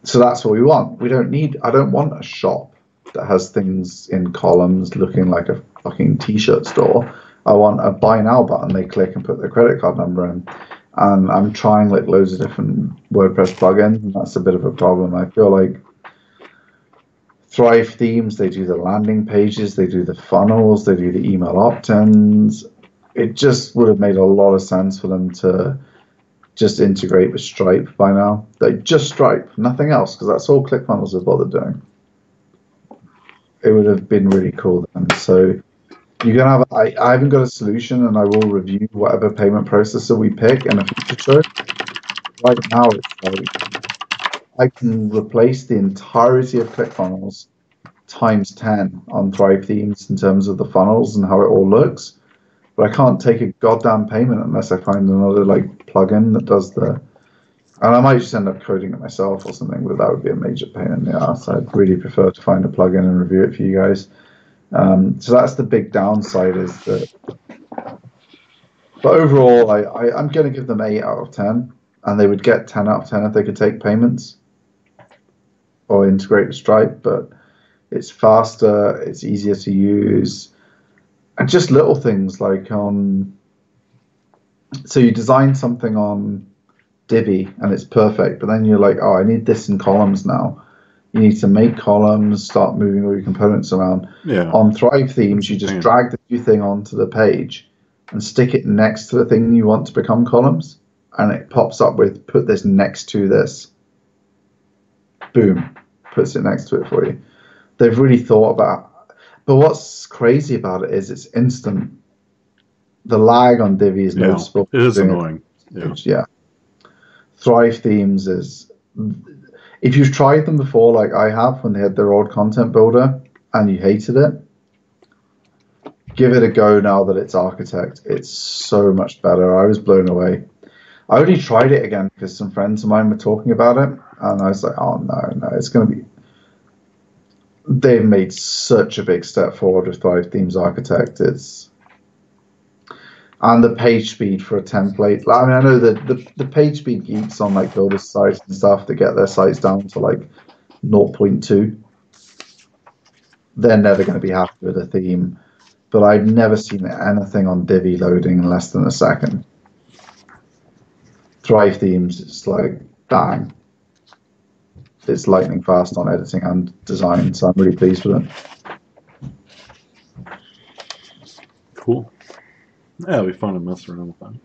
So that's what we want. I don't want a shop that has things in columns looking like a fucking t-shirt store. I want a buy now button. They click and put their credit card number in. And I'm trying like loads of different WordPress plugins, and that's a bit of a problem. I feel like Thrive Themes, they do the landing pages, they do the funnels, they do the email opt-ins. It just would have made a lot of sense for them to just integrate with Stripe by now. Like just Stripe, nothing else, because that's all ClickFunnels have bothered doing. It would have been really cool then. So you're gonna have. I haven't got a solution, and I will review whatever payment processor we pick in a future show. Right now, it's like I can replace the entirety of ClickFunnels times 10 on Thrive Themes in terms of the funnels and how it all looks, but I can't take a goddamn payment unless I find another like plugin that does the. And I might just end up coding it myself or something, but that would be a major pain in the ass. I'd really prefer to find a plugin and review it for you guys. So that's the big downside, is that. But overall, I'm going to give them 8 out of 10, and they would get 10 out of 10 if they could take payments or integrate with Stripe. But it's faster, it's easier to use, and just little things like so you design something on Divi and it's perfect, but then you're like, oh, I need this in columns now. You need to make columns, start moving all your components around. Yeah. On Thrive Themes, you just drag the new thing onto the page and stick it next to the thing you want to become columns. and it pops up with put this next to this. Boom, puts it next to it for you. They've really thought about. But what's crazy about it is it's instant. The lag on Divi is noticeable. It is annoying. Yeah. Thrive Themes is. If you've tried them before, like I have, when they had their old content builder, and you hated it, give it a go now that it's Architect. It's so much better. I was blown away. I only tried it again because some friends of mine were talking about it, and I was like, oh, no, it's going to be... They've made such a big step forward with Thrive Themes Architect. And the page speed for a template. I mean, I know that the page speed geeks on like builder sites and stuff that get their sites down to like 0.2. They're never going to be happy with a theme. But I've never seen anything on Divi loading in less than a second. Thrive Themes, it's like, bang. It's lightning fast on editing and design, so I'm really pleased with it. Cool. Yeah, it'll be fun to mess around with that.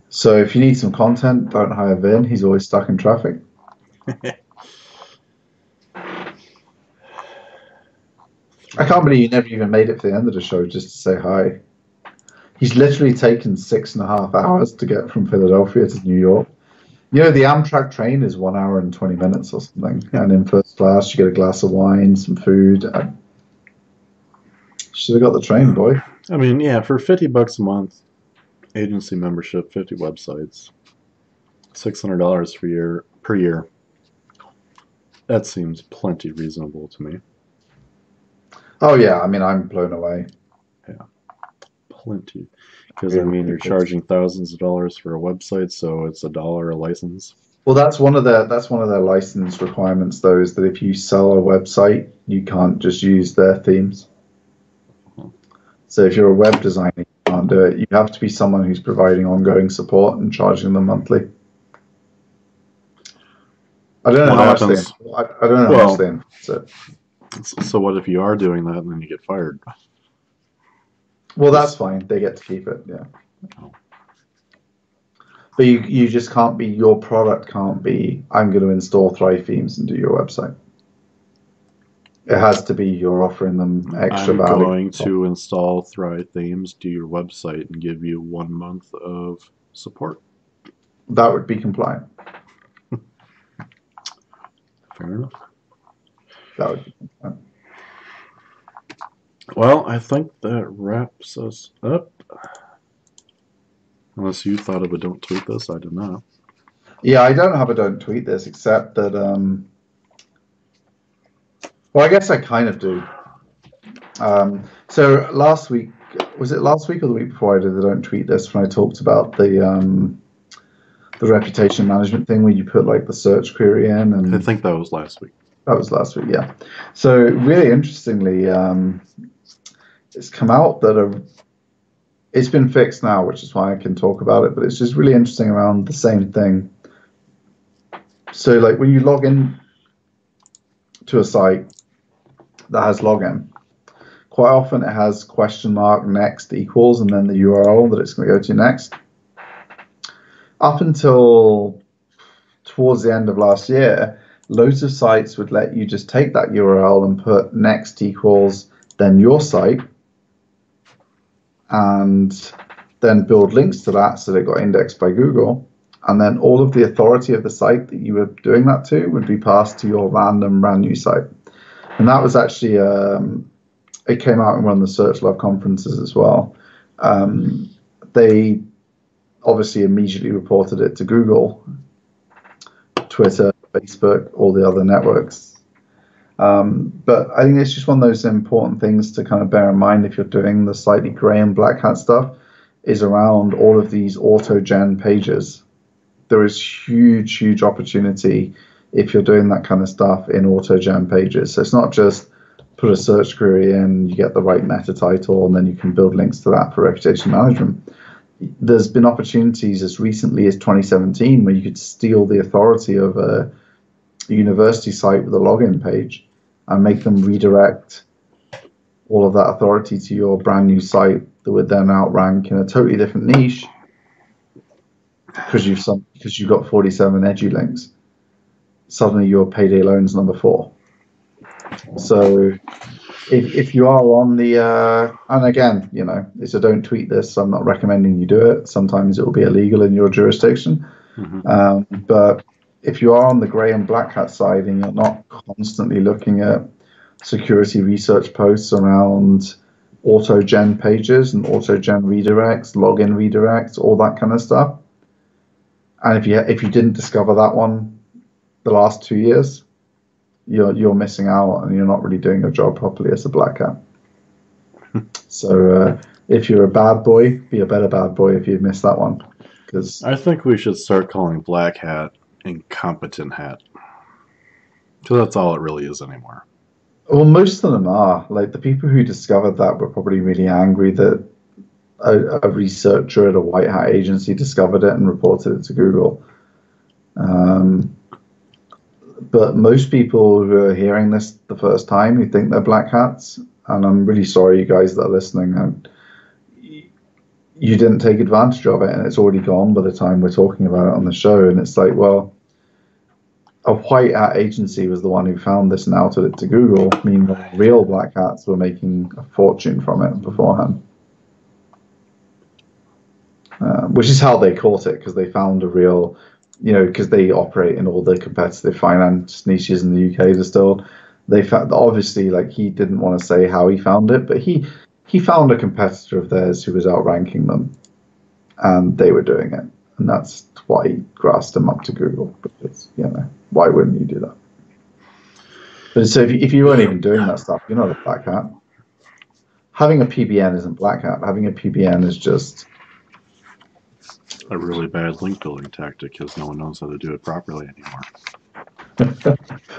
So if you need some content, don't hire Vin. He's always stuck in traffic. I can't believe you never even made it to the end of the show just to say hi. He's literally taken 6.5 hours to get from Philadelphia to New York. You know, the Amtrak train is 1 hour and 20 minutes or something. And in first class, you get a glass of wine, some food. Should have got the train, boy. I mean, yeah, for $50 a month, agency membership, 50 websites, $600 per year. That seems plenty reasonable to me. Oh, yeah. I mean, I'm blown away. Yeah, plenty. Because, I mean, you're charging thousands of dollars for a website, so it's $1 a license. Well, that's one of their license requirements, though, is that if you sell a website, you can't just use their themes. So if you're a web designer, you can't do it. You have to be someone who's providing ongoing support and charging them monthly. I don't know how much they enforce it. So what if you are doing that and then you get fired? Well, that's fine. They get to keep it, yeah. But you just can't be, your product can't be, I'm going to install Thrive Themes and do your website. It has to be you're offering them extra value. I'm going to install Thrive Themes, do your website, and give you 1 month of support. That would be compliant. Fair enough. That would be compliant. Well, I think that wraps us up. Unless you thought of a don't tweet this, I did not. Yeah, I don't have a don't tweet this, except that, well, I guess I kind of do. So last week, was it last week or the week before I did the don't tweet this when I talked about the reputation management thing where you put like the search query in? And I think that was last week. That was last week, yeah. So really interestingly, it's come out that it's been fixed now, which is why I can talk about it, but it's just really interesting around the same thing. So like when you log in to a site that has login, quite often it has $next equals and then the URL that it's going to go to next. Up until towards the end of last year, loads of sites would let you just take that URL and put next equals then your site, and then build links to that so they got indexed by Google. And then all of the authority of the site that you were doing that to would be passed to your random brand new site. And that was actually, it came out in one of the Search Love conferences as well. They obviously immediately reported it to Google, Twitter, Facebook, all the other networks. But I think it's just one of those important things to kind of bear in mind if you're doing the slightly gray and black hat stuff, is around all of these auto-gen pages. There is huge opportunity if you're doing that kind of stuff in auto-gen pages. So it's not just put a search query in, you get the right meta title, and then you can build links to that for reputation management. There's been opportunities as recently as 2017 where you could steal the authority of a university site with a login page and make them redirect all of that authority to your brand new site that would then outrank in a totally different niche because you've got 47 edu links, suddenly your payday loan's number 4. So if you are on the and again, so don't tweet this. I'm not recommending you do it. Sometimes it will be illegal in your jurisdiction. But if you are on the grey and black hat side and you're not constantly looking at security research posts around auto-gen pages and auto-gen redirects, login redirects, all that kind of stuff, and if you didn't discover that one the last 2 years, you're missing out and you're not really doing your job properly as a black hat. So if you're a bad boy, be a better bad boy if you missed that one. Because I think we should start calling black hat incompetent hat. Because that's all it really is anymore. Well, most of them are. Like, the people who discovered that were probably really angry that a researcher at a white hat agency discovered it and reported it to Google. But most people who are hearing this the first time, who think they're black hats, and I'm really sorry, you guys that are listening, and you didn't take advantage of it, and it's already gone by the time we're talking about it on the show. And it's like, well, a white hat agency was the one who found this and outed it to Google. Meanwhile, real black hats were making a fortune from it beforehand. Which is how they caught it, because they found a real, because they operate in all the competitive finance niches in the UK still. They found, obviously, like, he didn't want to say how he found it, but he found a competitor of theirs who was outranking them, and they were doing it. And that's why he grassed them up to Google, because, why wouldn't you do that? But so if you weren't even doing that stuff, you're not a black hat. Having a PBN isn't black hat. Having a PBN is just a really bad link building tactic, because no one knows how to do it properly anymore.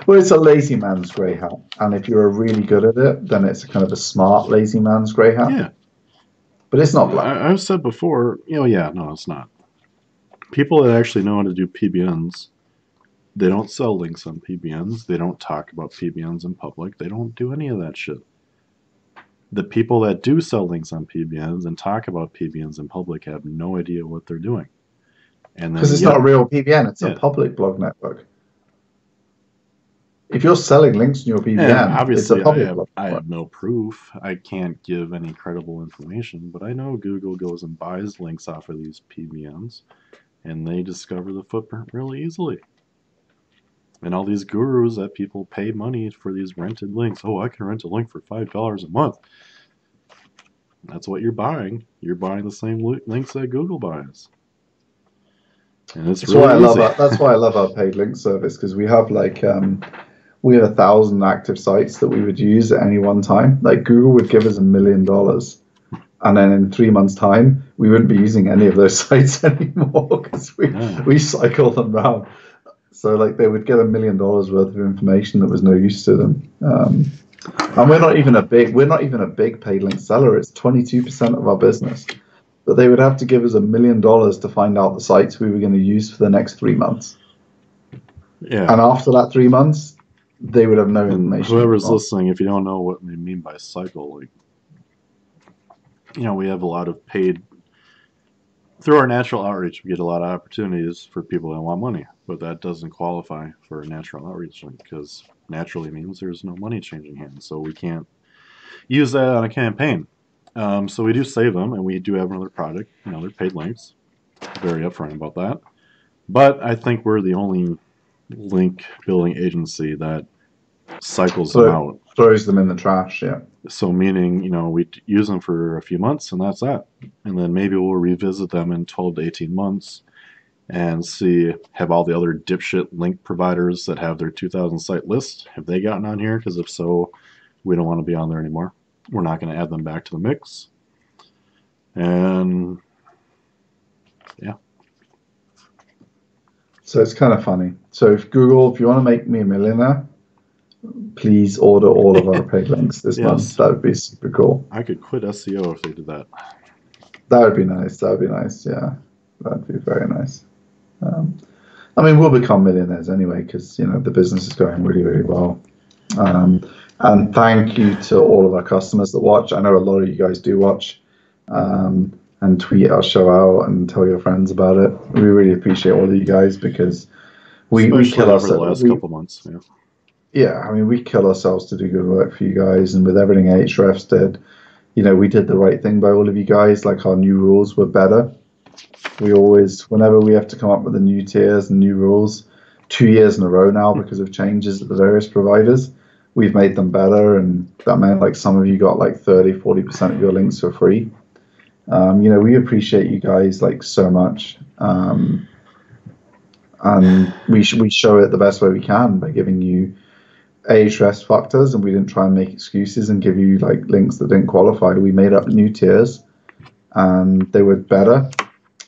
Well, it's a lazy man's grey hat, and if you're really good at it, then it's kind of a smart lazy man's grey hat. Yeah, but it's not black. I've said before, no, it's not. People that actually know how to do PBNs, they don't sell links on PBNs. They don't talk about PBNs in public. They don't do any of that shit. The people that do sell links on PBNs and talk about PBNs in public have no idea what they're doing. Because it's not a real PBN, it's a public blog network. If you're selling links in your PBN, it's a public blog network. I have no proof. I can't give any credible information, but I know Google goes and buys links off of these PBNs, and they discover the footprint really easily. And all these gurus that people pay money for these rented links. Oh, I can rent a link for $5 a month. That's what you're buying. You're buying the same links that Google buys. And it's that's really why I easy. That's why I love our paid link service, because we have like we have 1,000 active sites that we would use at any one time. Like, Google would give us $1 million, and then in 3 months' time, we wouldn't be using any of those sites anymore, because we cycle them round. So, like, they would get $1 million worth of information that was no use to them. And we're not even a big paid link seller. It's 22% of our business. But they would have to give us $1 million to find out the sites we were going to use for the next 3 months. Yeah. And after that 3 months, they would have no information. Whoever's listening, if you don't know what we mean by cycle, like, we have a lot of paid. Through our natural outreach, we get a lot of opportunities for people that want money, but that doesn't qualify for a natural outreach link, because naturally means there's no money changing hands, so we can't use that on a campaign. So we do save them, and we do have another product. They're paid links. Very upfront about that. But I think we're the only link building agency that cycles them out. Throws them in the trash, yeah. So meaning, we use them for a few months, and that's that. And then maybe we'll revisit them in 12 to 18 months and see, have all the other dipshit link providers that have their 2,000 site list, have they gotten on here? Because if so, we don't want to be on there anymore. We're not going to add them back to the mix. And yeah. So it's kind of funny. So if you want to make me a millionaire, please order all of our paid links this month. That would be super cool. I could quit SEO if they did that. That would be nice. Yeah. That'd be very nice. We'll become millionaires anyway, because the business is going really, really well. And thank you to all of our customers that watch. I know a lot of you guys do watch. and tweet our show out and tell your friends about it. We really appreciate all of you guys because we kill over the ourselves. last couple months. Yeah. Yeah, I mean, we kill ourselves to do good work for you guys, and with everything Ahrefs did, we did the right thing by all of you guys. Like, our new rules were better. We always, whenever we have to come up with the new tiers and new rules, 2 years in a row now because of changes at the various providers, we've made them better, and that meant like some of you got like 30-40% of your links for free. We appreciate you guys like so much, and we show it the best way we can by giving you Ahrefs factors, and we didn't try and make excuses and give you like links that didn't qualify. We made up new tiers, and they were better,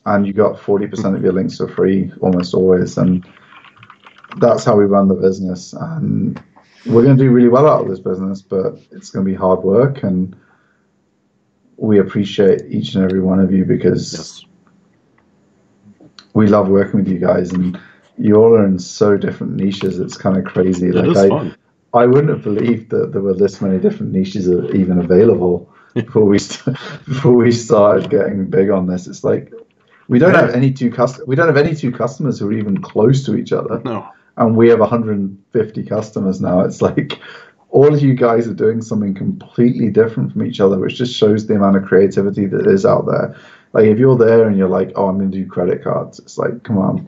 and you got 40% of your links for free almost always, and that's how we run the business. And we're going to do really well out of this business, but it's going to be hard work, and we appreciate each and every one of you because we love working with you guys, and you all are in so different niches. It's kind of crazy. It is fun. I wouldn't have believed that there were this many different niches even available before we started getting big on this. It's like we don't have any two customers who are even close to each other. No. And we have 150 customers now. It's like all of you guys are doing something completely different from each other, which just shows the amount of creativity that is out there. Like, if you're there and you're like, oh, I'm going to do credit cards, it's like, come on,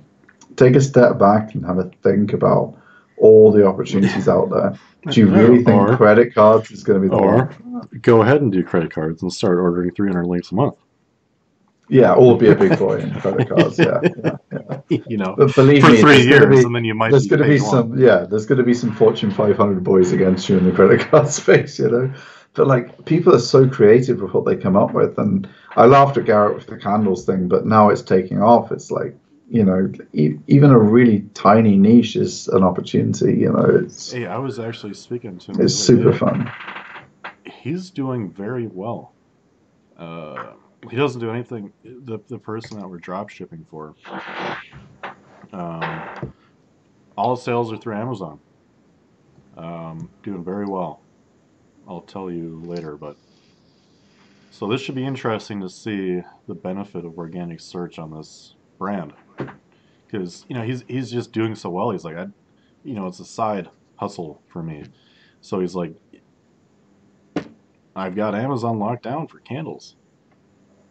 take a step back and have a think about all the opportunities out there. Do you really think credit cards is going to be the one? Go ahead and do credit cards and start ordering 300 links a month. Yeah, or be a big boy in credit cards. Yeah. But believe me, for 3 years, and then you might. There's going to be some. Yeah, there's going to be some Fortune 500 boys against you in the credit card space. But like, people are so creative with what they come up with, and I laughed at Garrett with the candles thing, but now it's taking off. It's like, even a really tiny niche is an opportunity. It's. Hey, I was actually speaking to him. It's super fun. He's doing very well. He doesn't do anything. The person that we're drop shipping for, all sales are through Amazon. Doing very well. I'll tell you later, but so this should be interesting to see the benefit of organic search on this brand, because he's just doing so well. He's like, it's a side hustle for me. So he's like, I've got Amazon locked down for candles.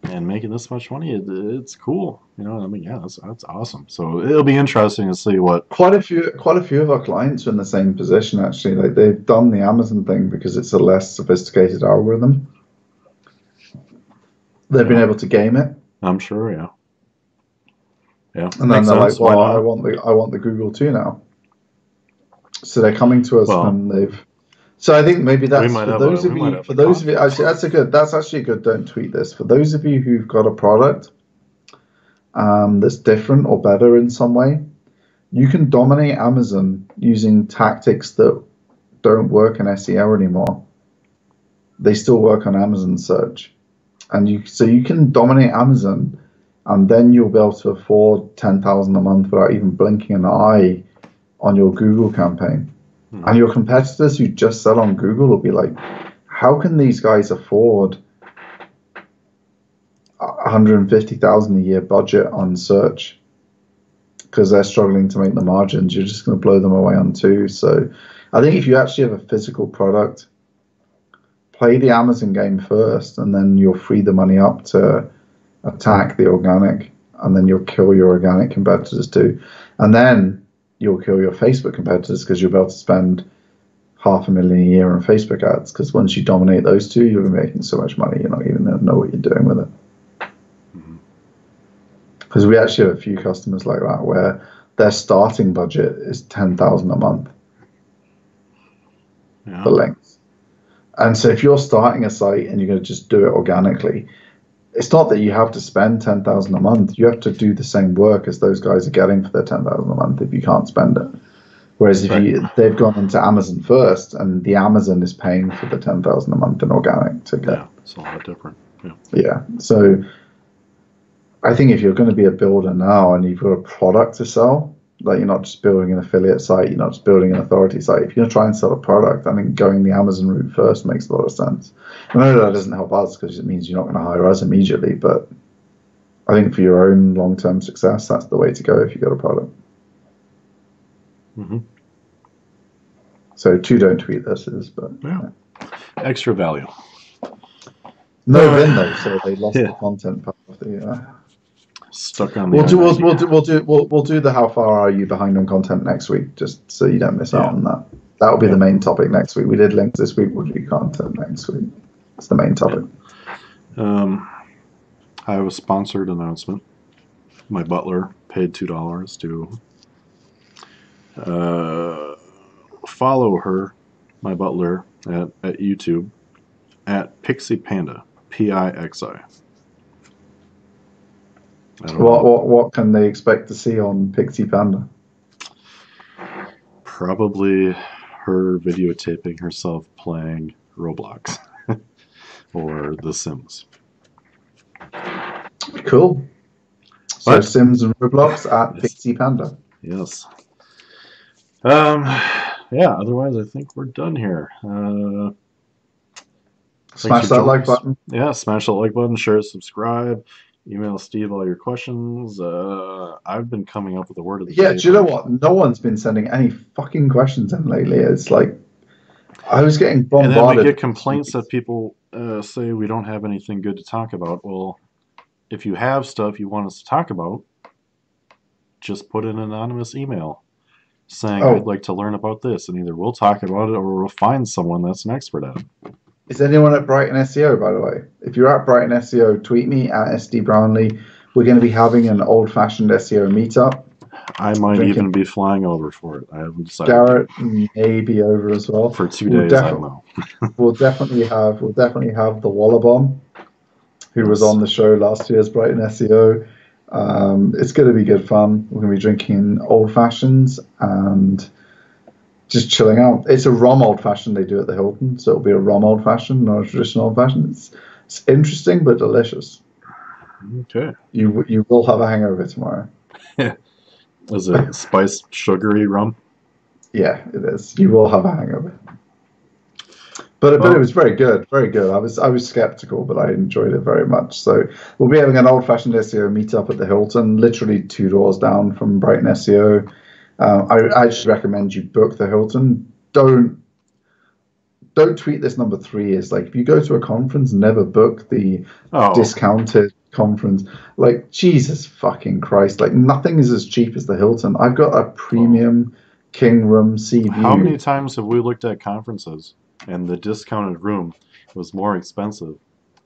And making this much money, it's cool. Yeah, that's awesome. So it'll be interesting to see what. Quite a few of our clients are in the same position, actually. Like, they've done the Amazon thing because it's a less sophisticated algorithm. They've been able to game it. I'm sure, yeah. Yeah. And then they're like, well, I want the Google too now. So they're coming to us, and they've. So I think maybe that's for those of you. Actually, that's actually a good. Don't tweet this. For those of you who've got a product that's different or better in some way, you can dominate Amazon using tactics that don't work in SEO anymore. They still work on Amazon search, and you can dominate Amazon, and then you'll be able to afford 10,000 a month without even blinking an eye on your Google campaign. And your competitors who just sell on Google will be like, how can these guys afford 150,000 a year budget on search? Because they're struggling to make the margins. You're just going to blow them away on two. So I think if you actually have a physical product, play the Amazon game first, and then you'll free the money up to attack the organic, and then you'll kill your organic competitors too. And then you'll kill your Facebook competitors because you'll be able to spend $500,000 a year on Facebook ads, because once you dominate those two, you'll be making so much money you're not even going to know what you're doing with it. Because we actually have a few customers like that where their starting budget is $10,000 a month for links. And so if you're starting a site and you're going to just do it organically, it's not that you have to spend $10,000 a month. You have to do the same work as those guys are getting for their $10,000 a month if you can't spend it. Whereas if they've gone into Amazon first, and the Amazon is paying for the $10,000 a month in organic to get. Yeah, it's a lot different. Yeah. So I think if you're going to be a builder now and you've got a product to sell, like, you're not just building an affiliate site, you're not just building an authority site. If you're going to try and sell a product, I think going the Amazon route first makes a lot of sense. I know that doesn't help us because it means you're not going to hire us immediately, but I think for your own long-term success, that's the way to go if you've got a product. Mm-hmm. So 2 don't tweet this is, but yeah. Extra value. No bin though, so they lost the content part of the. Stuck on the. We'll do the how far are you behind on content next week, just so you don't miss out on that. That will be the main topic next week. We did links this week. We'll do content next week. It's the main topic. I have a sponsored announcement. My butler paid $2 to follow her, my butler, at YouTube at Pixie Panda, Pixi. What can they expect to see on Pixie Panda? Probably her videotaping herself playing Roblox or The Sims. Cool. So Sims and Roblox at Pixie Panda. Yes. Yeah, otherwise I think we're done here. Smash that like button. Yeah, smash that like button, share, subscribe, email Steve all your questions. I've been coming up with a word of the day. Yeah, do you know what? No one's been sending any fucking questions in lately. It's like I was getting bombarded. And then we get complaints that people say we don't have anything good to talk about. Well, if you have stuff you want us to talk about, just put in an anonymous email saying I'd like to learn about this, and either we'll talk about it or we'll find someone that's an expert at it. Is anyone at Brighton SEO, by the way? If you're at Brighton SEO, tweet me at SD Brownlee. We're going to be having an old-fashioned SEO meetup. I might even be flying over for it. I haven't decided. Garrett may be over as well for 2 days. I don't know. we'll definitely have the Wallabomb, who was on the show last year's Brighton SEO. It's going to be good fun. We're going to be drinking old fashions and just chilling out. It's a rum old fashioned they do at the Hilton, so it'll be a rum old fashioned, not a traditional old fashioned. It's interesting but delicious. Okay. You will have a hangover tomorrow. Is it spiced sugary rum? Yeah, it is. You will have a hangover. But it was very good, very good. I was skeptical, but I enjoyed it very much. So we'll be having an old-fashioned SEO meetup at the Hilton, literally 2 doors down from Brighton SEO. I just recommend you book the Hilton. Don't tweet this number 3. Is like if you go to a conference, never book the discounted conference. Like Jesus fucking Christ! Like nothing is as cheap as the Hilton. I've got a premium king room sea view. How many times have we looked at conferences and the discounted room was more expensive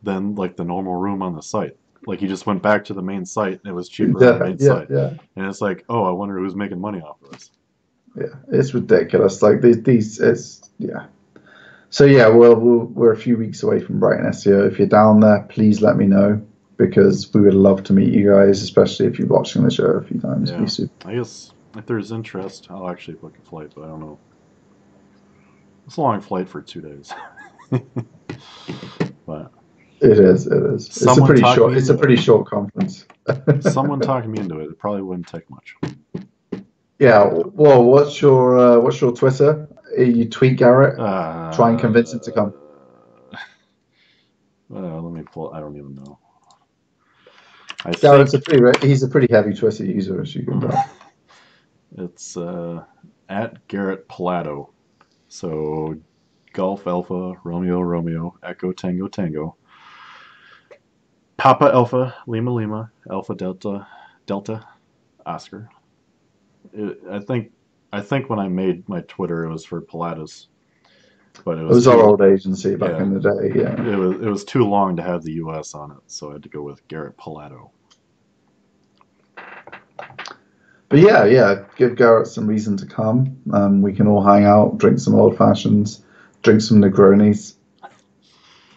than like the normal room on the site? Like you just went back to the main site and it was cheaper on the main site. Yeah. And it's like, oh, I wonder who's making money off of this. Yeah, it's ridiculous. Like So yeah, we're a few weeks away from Brighton SEO. If you're down there, please let me know because we would love to meet you guys, especially if you're watching the show a few times. Yeah. I guess if there's interest, I'll actually book a flight, but I don't know. It's a long flight for 2 days. But it is. It's a pretty short conference. Someone talking me into it. It probably wouldn't take much. Yeah. Well, what's your Twitter? You tweet Garrett. Try and convince him to come. Let me pull. I don't even know. Garrett's he's a pretty heavy Twitter user, as you can tell. It's at Garrett Palato. So Golf Alpha Romeo Romeo Echo Tango Tango Papa Alpha Lima Lima Alpha Delta Delta Oscar. I think when I made my Twitter it was for Pilatus, but it was our old agency back in the day. Yeah, it was too long to have the US on it, so I had to go with Garrett Palato. But yeah, give Garrett some reason to come. We can all hang out, drink some old fashions, drink some Negronis.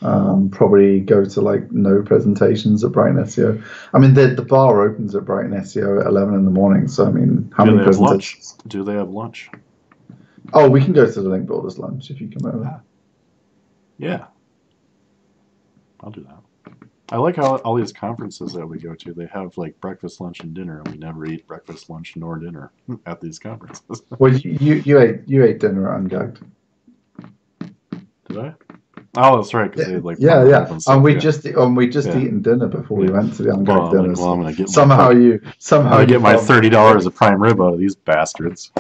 Probably go to like no presentations at Brighton SEO. I mean, the bar opens at Brighton SEO at 11 in the morning. So I mean, how many presentations? Do they have lunch? Oh, we can go to the Link Builders lunch if you come over. Yeah, I'll do that. I like how all these conferences that we go to, they have like breakfast, lunch, and dinner, and we never eat breakfast, lunch, nor dinner at these conferences. Well, you ate dinner at Ungagged. Did I? Oh, that's right. Because they had, like, yeah, prime yeah. rib and stuff, And we yeah. just eaten dinner before we went to the ungagged Well, dinner. I'm gonna get somehow I'm you gonna get my found, $30 of prime rib out of these bastards.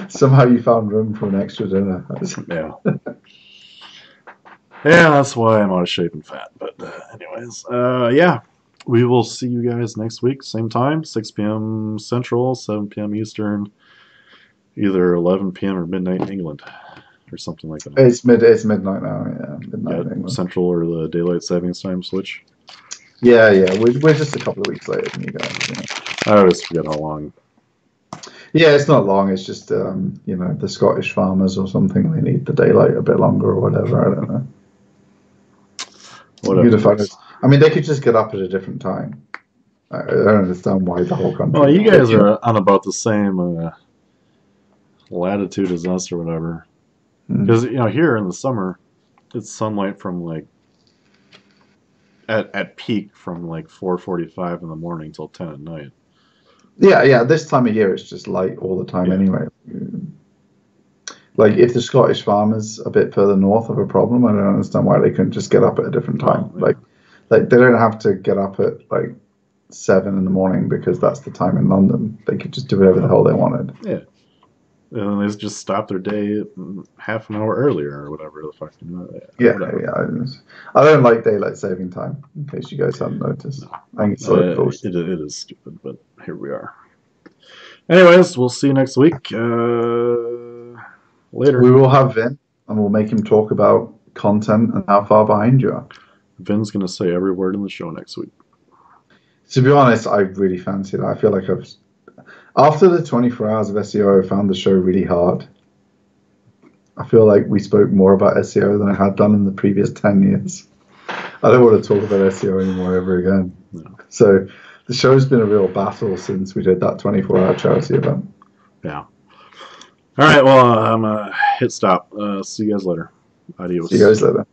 somehow you found room for an extra dinner. Yeah. Yeah, that's why I'm out of shape and fat. But anyways, yeah. We will see you guys next week, same time, 6 p.m. Central, 7 p.m. Eastern, either 11 p.m. or midnight in England, or something like that. It's midnight now. Yeah, midnight in England. Central or the daylight savings time switch. Yeah. We're just a couple of weeks later than you guys. I always forget how long. Yeah, it's not long. It's just the Scottish farmers or something. They need the daylight a bit longer or whatever. I don't know. Whatever. I mean, they could just get up at a different time. I don't understand why the whole country. Well, you guys are on about the same latitude as us or whatever. Because here in the summer, it's sunlight from like at peak from like 4:45 in the morning till 10 at night. Yeah. This time of year, it's just light all the time anyway. Like, if the Scottish farmers a bit further north have a problem, I don't understand why they couldn't just get up at a different time. Oh, yeah. Like they don't have to get up at like 7 in the morning because that's the time in London. They could just do whatever the hell they wanted. Yeah. And then they just stop their day half an hour earlier or whatever the fuck. Yeah. I don't like daylight saving time, in case you guys haven't noticed. No. I think it's sort of bullshit. It is stupid, but here we are. Anyways, we'll see you next week. Later. We will have Vin, and we'll make him talk about content and how far behind you are. Vin's going to say every word in the show next week. To be honest, I really fancied it. I feel like after the 24 hours of SEO, I found the show really hard. I feel like we spoke more about SEO than I had done in the previous 10 years. I don't want to talk about SEO anymore ever again. No. So the show's been a real battle since we did that 24-hour charity event. Yeah. All right, well, I'm going to hit stop. See you guys later. Adios. See you guys later.